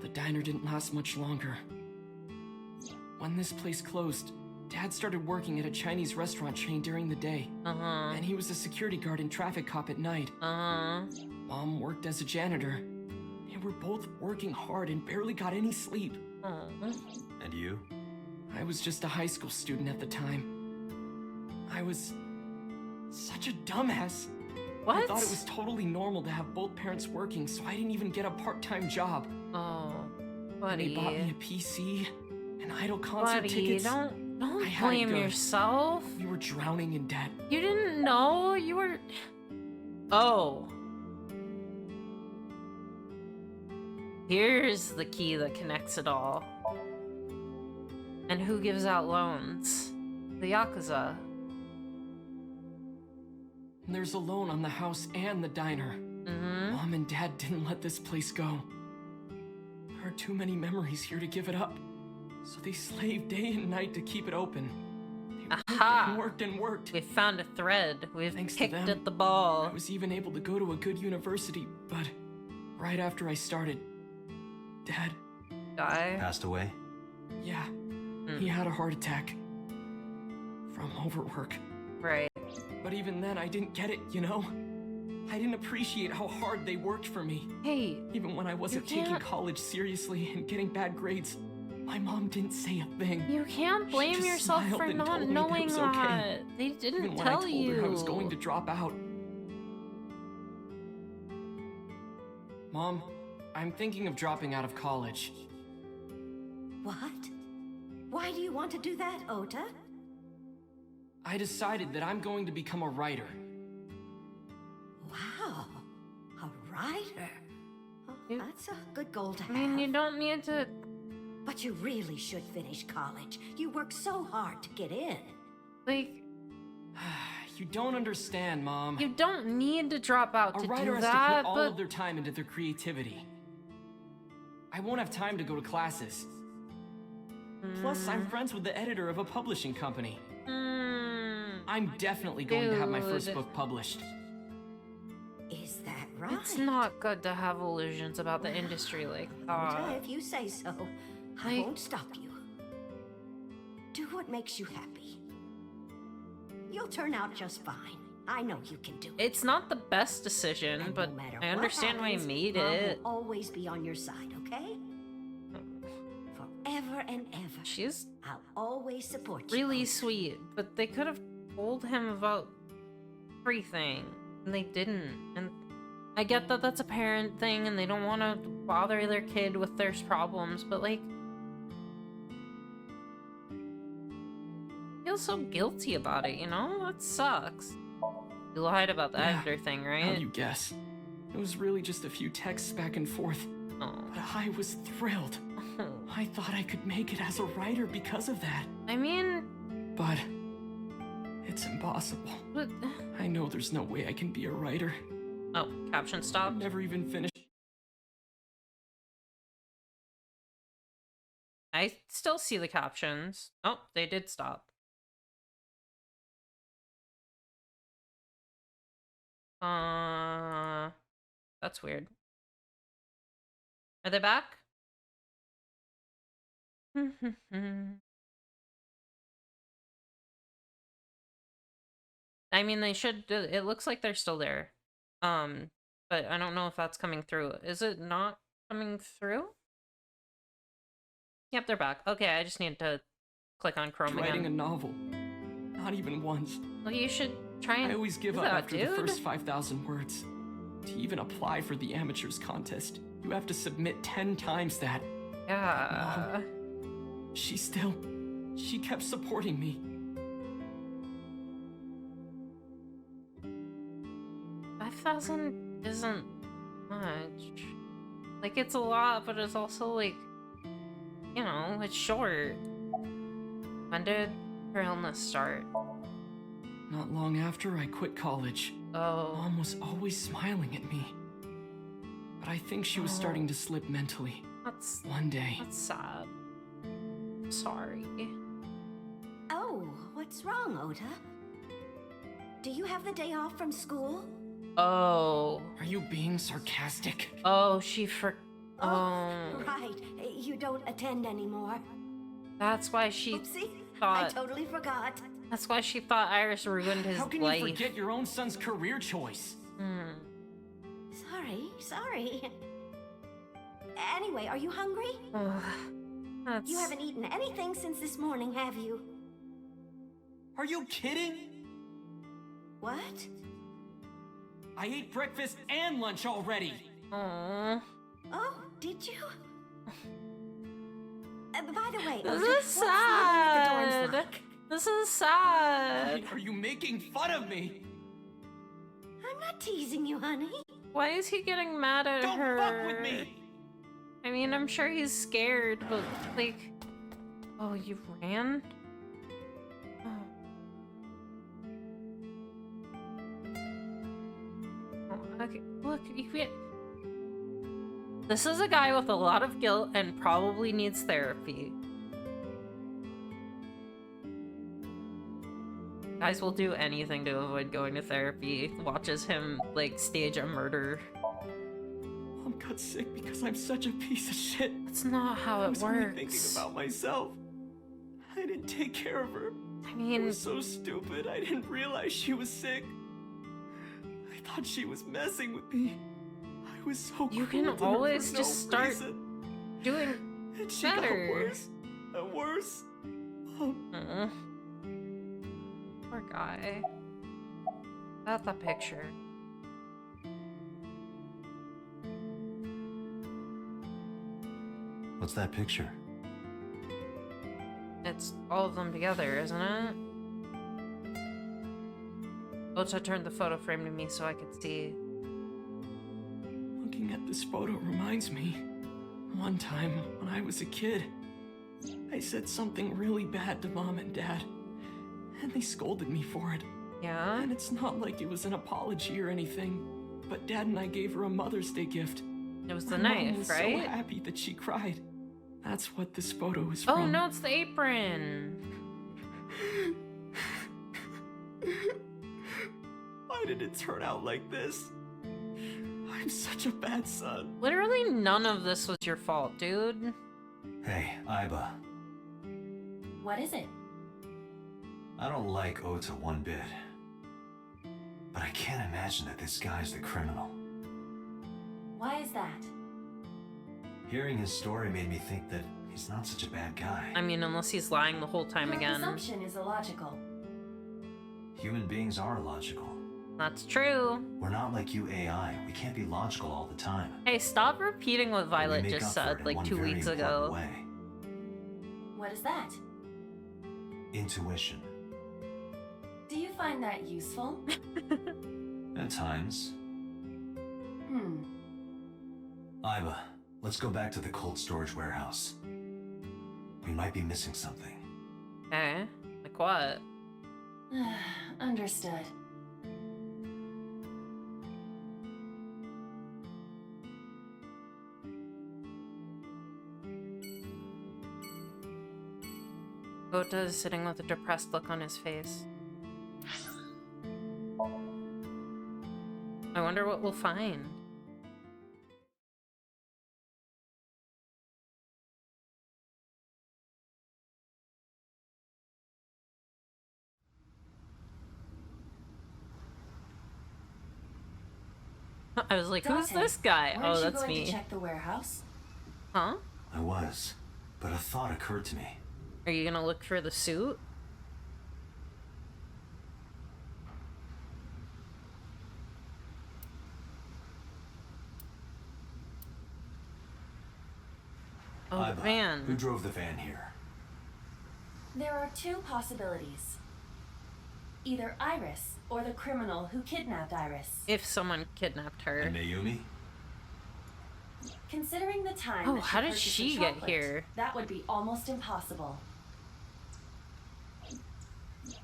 The diner didn't last much longer. When this place closed, Dad started working at a Chinese restaurant chain during the day. And he was a security guard and traffic cop at night. Mom worked as a janitor. They were both working hard and barely got any sleep. And you? I was just a high school student at the time. I was such a dumbass. What? I thought it was totally normal to have both parents working, so I didn't even get a part-time job. Oh, And buddy. they bought me a PC, and idol concert Buddy, tickets. don't I had it blame good. yourself. We were drowning in debt. You didn't know you were... Oh. Here's the key that connects it all. And who gives out loans? The Yakuza. There's a loan on the house and the diner. Mom and Dad didn't let this place go. There are too many memories here to give it up. So they slaved day and night to keep it open. They Aha! worked and worked. We've found a thread. We've Thanks to picked them, at the ball. I was even able to go to a good university, but right after I started, Dad... Die? Passed away? Yeah. He had a heart attack. From overwork. Right. But even then, I didn't get it, you know? I didn't appreciate how hard they worked for me. Hey, even when I wasn't taking college seriously and getting bad grades, my mom didn't say a thing. You can't blame just yourself smiled for and not told me that it knowing was that. okay. They didn't Even when tell I told you. her I was going to drop out. Mom, I'm thinking of dropping out of college. What? Why do you want to do that, Ota? I decided that I'm going to become a writer. Wow, a writer. That's a good goal to have. I mean, you don't need to... But you really should finish college. You work so hard to get in. Like... You don't understand, Mom. You don't need to drop out to do that, A writer has to put all of their time into their creativity. I won't have time to go to classes. Plus, I'm friends with the editor of a publishing company. I'm definitely going to have my first book published. Is that right? It's not good to have illusions about the industry like that. If you say so, I won't stop you. Do what makes you happy. You'll turn out just fine. I know you can do it. It's not the best decision, And but no matter I what understand why he happens, made Mom it. will always be on your side, okay? Forever and ever. She's I'll always support you. really sweet, but they could have told him about everything, and they didn't. And I get that that's a parent thing, and they don't want to bother their kid with their problems, but like, I feel so guilty about it, you know? That sucks. You lied about the editor thing, right? How do you guess? It was really just a few texts back and forth. Oh. But I was thrilled. I thought I could make it as a writer because of that. I mean... But... it's impossible. But... I know there's no way I can be a writer. Oh, caption stopped? Never even finished. I still see the captions. Oh, they did stop. That's weird. Are they back? I mean, they should. It looks like they're still there. But I don't know if that's coming through. Is it not coming through? Yep, they're back. Okay, I just need to click on Chrome again. Writing a novel. Not even once. Well, you should try and I always give do up that, after the first 5,000 words. To even apply for the amateurs contest, you have to submit 10 times that. Yeah. Mom, she kept supporting me. $5,000 isn't much. Like, it's a lot, but it's also like, you know, it's short. When did her illness start? Not long after I quit college. Oh. Mom was always smiling at me. But I think she was starting to slip mentally. That's... One day. That's sad. Sorry. Oh, what's wrong, Ota? Do you have the day off from school? Oh. Are you being sarcastic? Oh, she Oh, right. You don't attend anymore. That's why she Oopsie, thought... I totally forgot. That's why she thought Iris ruined his life. How can you forget your own son's career choice? Sorry. Anyway, are you hungry? You haven't eaten anything since this morning, have you? Are you kidding? What? I ate breakfast and lunch already. Aww. Oh, did you? By the way, This Ota, is sad. like? This is sad. Are you making fun of me? I'm not teasing you, honey. Why is he getting mad at her? Don't fuck with me! I mean, I'm sure he's scared, but like... Oh, you ran? Oh, okay, look, you can't... This is a guy with a lot of guilt and probably needs therapy. Guys will do anything to avoid going to therapy. Watches him, like, stage a murder. Mom got sick because I'm such a piece of shit. That's not how it I was only works. thinking about myself. I didn't take care of her. I mean... I was so stupid, I didn't realize she was sick. I thought she was messing with me. I was so You cruel can to her always for just no start reason. doing And she better. got worse and worse. Poor guy. That's the picture. What's that picture? It's all of them together, isn't it? Ota turned the photo frame to me so I could see. Looking Looking at this photo reminds me. One time, when I was a kid, I said something really bad to Mom and Dad, and they scolded me for it. Yeah? And it's not like it was an apology or anything, but Dad and I gave her a Mother's Day gift. It was the My knife, mom was right? so happy that she cried. That's what this photo is Oh from. no, it's the apron. Why did it turn out like this? I'm such a bad son. Literally none of this was your fault, dude. Hey, Aiba. What is it? I don't like Ota one bit. But I can't imagine that this guy's the criminal. Why is that? Hearing his story made me think that he's not such a bad guy. I mean, unless he's lying the whole time Your again. presumption is illogical. Human beings are illogical. That's true. We're not like you AI. We can't be logical all the time. Hey, stop repeating what But we Violet make just up for it said in like one 2 very weeks important ago. way. What is that? Intuition. Do you find that useful? At times. Aiba, let's go back to the cold storage warehouse. We might be missing something. Okay. Like what? Understood. Ota is sitting with a depressed look on his face. I wonder what we'll find. I was like, who's Dante, this guy? weren't Oh, you that's going me. to check the warehouse? Huh? I was, but a thought occurred to me. Are you gonna look for the suit? Oh, Aiba, man. who drove the van here? There are two possibilities. Either Iris or the criminal who kidnapped Iris. If someone kidnapped her. And Mayumi? Considering the time Oh, that how did purchased she the get chocolate, here? That would be almost impossible.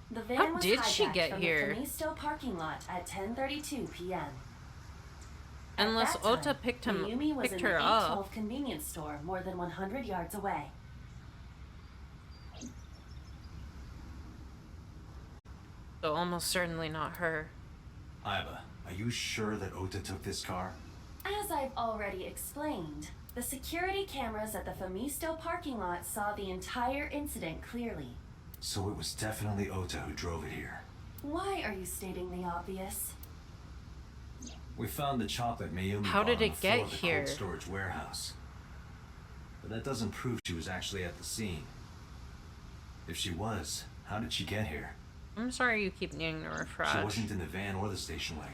The van How was did she hijacked get from here? the Finisto parking lot at 10:32 p.m. Unless At that Ota time, picked Mayumi was picked in her the up. 812 convenience store more than 100 yards away. So almost certainly not her. Aiba, are you sure that Ota took this car? As I've already explained, the security cameras at the Famisto parking lot saw the entire incident clearly. So it was definitely Ota who drove it here. Why are you stating the obvious? We found the chocolate Mayumi How bought did on the it floor get of the here? cold storage warehouse. But that doesn't prove she was actually at the scene. If she was, how did she get here? I'm sorry you keep needing to refresh. She wasn't in the van or the station wagon.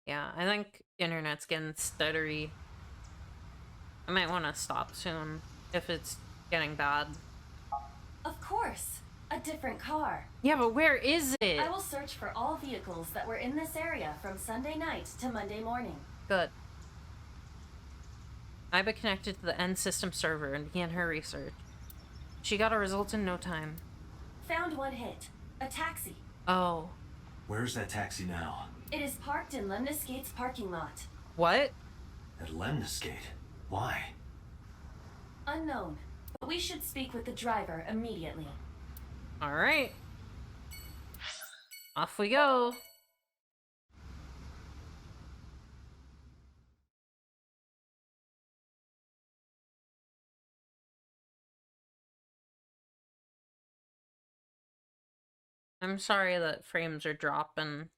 Yeah, I think internet's getting stuttery. I might want to stop soon if it's getting bad. Of course, a different car. Yeah, but where is it? I will search for all vehicles that were in this area from Sunday night to Monday morning. Good. Aiba connected to the end system server and began her research. She got a result in no time. Found one hit. A taxi. Oh. Where's that taxi now? It is parked in Lemniscate's parking lot. What? At Lemniscate? Why? Unknown. But we should speak with the driver immediately. Alright. Off we go. I'm sorry that frames are dropping.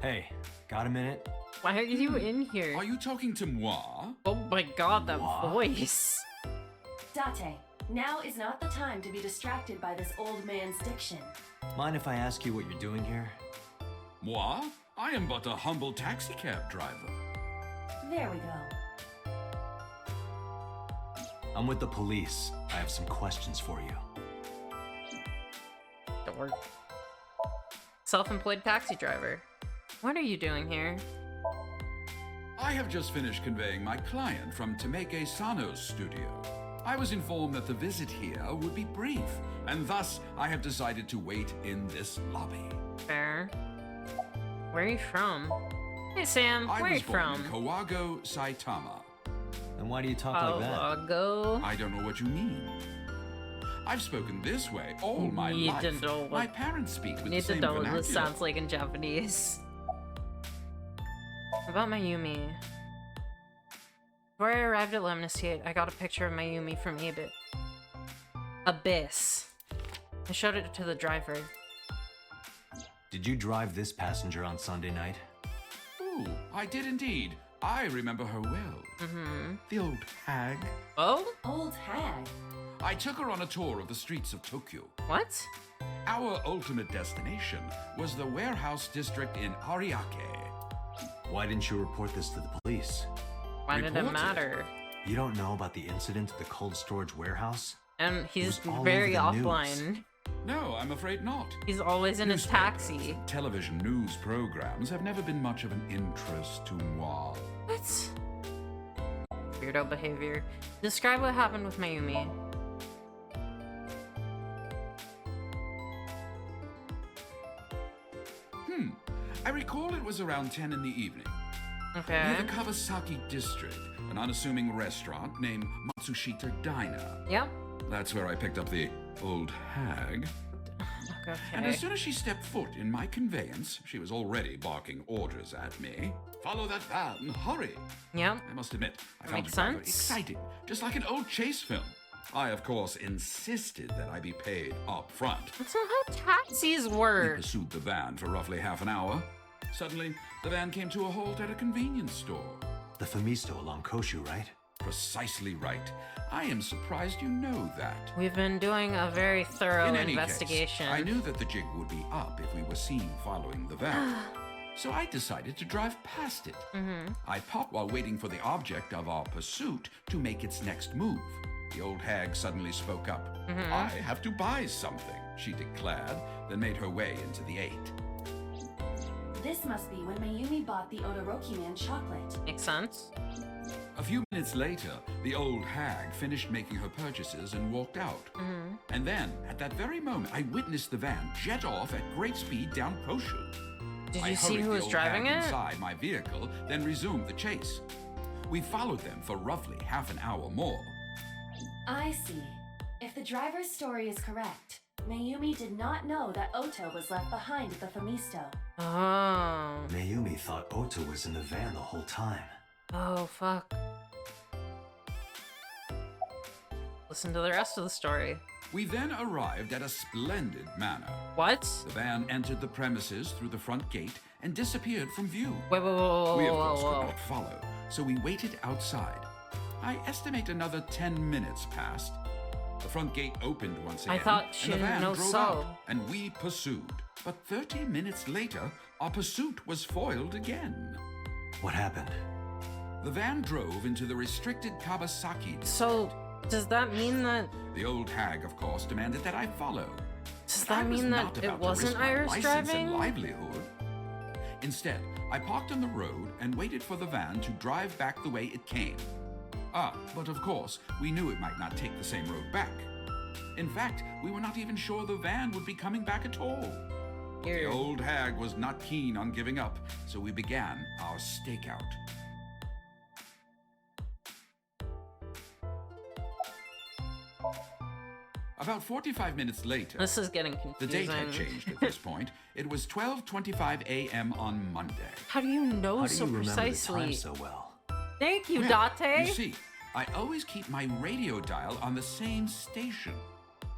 Hey, got a minute? Why are you in here? Are you talking to moi? Oh my god, that What? voice. Date, now is not the time to be distracted by this old man's diction. Mind if I ask you what you're doing here? Moi? I am but a humble taxicab driver. There we go. I'm with the police. I have some questions for you. Dork. Self-employed taxi driver. What are you doing here? I have just finished conveying my client from Temeke Sano's studio. I was informed that the visit here would be brief, and thus I have decided to wait in this lobby. Fair. Where are you from? Hey Sam, where are you from? I was born in Kawago, Saitama. And why do you talk like that? Kawago? I don't know what you mean. I've spoken this way all my life. My parents speak with the same vernacular. This sounds like in Japanese. About Mayumi. Before I arrived at Lemniscate, I got a picture of Mayumi from Abyss. I showed it to the driver. Did you drive this passenger on Sunday night? Ooh, I did indeed. I remember her well. The old hag. Oh? Old hag? I took her on a tour of the streets of Tokyo. What? Our ultimate destination was the warehouse district in Ariake. Why didn't you report this to the police? Why did it matter? You don't know about the incident at the cold storage warehouse? And he's very offline. No, I'm afraid not. He's always in his taxi. Television news programs have never been much of an interest to moi. What? Weirdo behavior. Describe what happened with Mayumi. I recall it was around 10 in the evening. Okay. Near the Kawasaki district, an unassuming restaurant named Matsushita Diner. Yep. That's where I picked up the old hag. Okay. And as soon as she stepped foot in my conveyance, she was already barking orders at me. Follow that van, hurry! Yep. I must admit, I found Makes it rather sense. exciting, just like an old chase film. I, of course, insisted that I be paid up front. That's not how taxis work. We pursued the van for roughly half an hour. Suddenly, the van came to a halt at a convenience store. The Famisto along Koshu, right? Precisely right. I am surprised you know that. We've been doing a very thorough In any investigation. Case, I knew that the jig would be up if we were seen following the van. So I decided to drive past it. I paused while waiting for the object of our pursuit to make its next move. The old hag suddenly spoke up. I have to buy something, she declared, then made her way into the 8. This must be when Mayumi bought the Odoroki Man chocolate. Makes sense. A few minutes later, the old hag finished making her purchases and walked out. And then, at that very moment, I witnessed the van jet off at great speed down Koshu. Did I you see hurried who the was old driving hag it? inside my vehicle, then resumed the chase. We followed them for roughly half an hour more. I see. If the driver's story is correct, Mayumi did not know that Oto was left behind at the Famisto. Oh. Mayumi thought Oto was in the van the whole time. Oh, fuck. Listen to the rest of the story. We then arrived at a splendid manor. What? The van entered the premises through the front gate and disappeared from view. Wait, whoa, We, of course, could not follow, so we waited outside. I estimate another 10 minutes passed. The front gate opened once again, I thought she and the van didn't know drove so. out, and we pursued. But 30 minutes later, our pursuit was foiled again. What happened? The van drove into the restricted Kawasaki district. So, does that mean that... The old hag, of course, demanded that I follow. Does But I that was mean not that it about to risk wasn't my Iris license driving? and livelihood. Instead, I parked on the road and waited for the van to drive back the way it came. But of course, we knew it might not take the same road back. In fact, we were not even sure the van would be coming back at all. The old hag was not keen on giving up, so we began our stakeout. About 45 minutes later... This is getting confusing. The date had changed at this point. It was 12:25 a.m. on Monday. How do you know How do so you remember precisely? the time so well? Thank you, Well, Date. You see, I always keep my radio dial on the same station.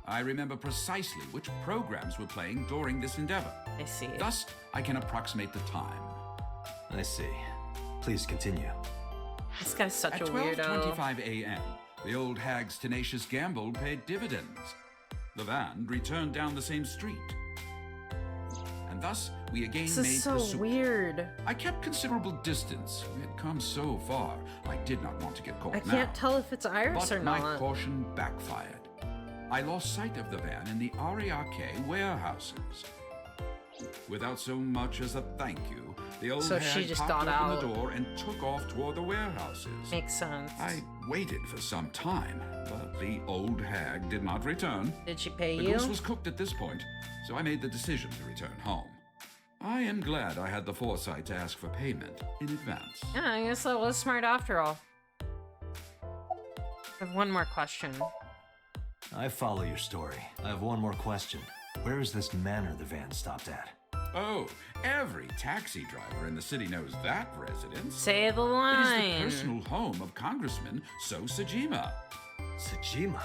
I remember precisely which programs were playing during this endeavor. I see. Thus, I can approximate the time. I see. Please continue. This guy's such At a weirdo. 12:25 a.m., the old hag's tenacious gamble paid dividends. The van returned down the same street. And and thus we again This made is so pursuit. weird. I kept considerable distance. We had come so far. I did not want to get caught I now. can't tell if it's Iris But or my not. caution backfired. I lost sight of the van in the RERK warehouses. Without so much as a thank you, the old So she hag just popped got open out. the door and took off toward the warehouses. Makes sense. I waited for some time, but the old hag did not return. Did she pay The you? goose was cooked at this point, so I made the decision to return home. I am glad I had the foresight to ask for payment in advance. Yeah, I guess that was smart after all. I have one more question. I follow your story. I have one more question. Where is this manor the van stopped at? Oh, every taxi driver in the city knows that residence. Say the It line. is the personal home of Congressman So Sajima. Sajima?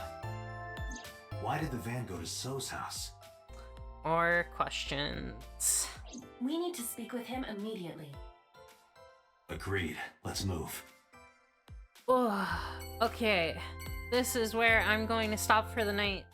Why did the van go to So's house? More questions. We need to speak with him immediately. Agreed. Let's move. Oh, okay. This is where I'm going to stop for the night.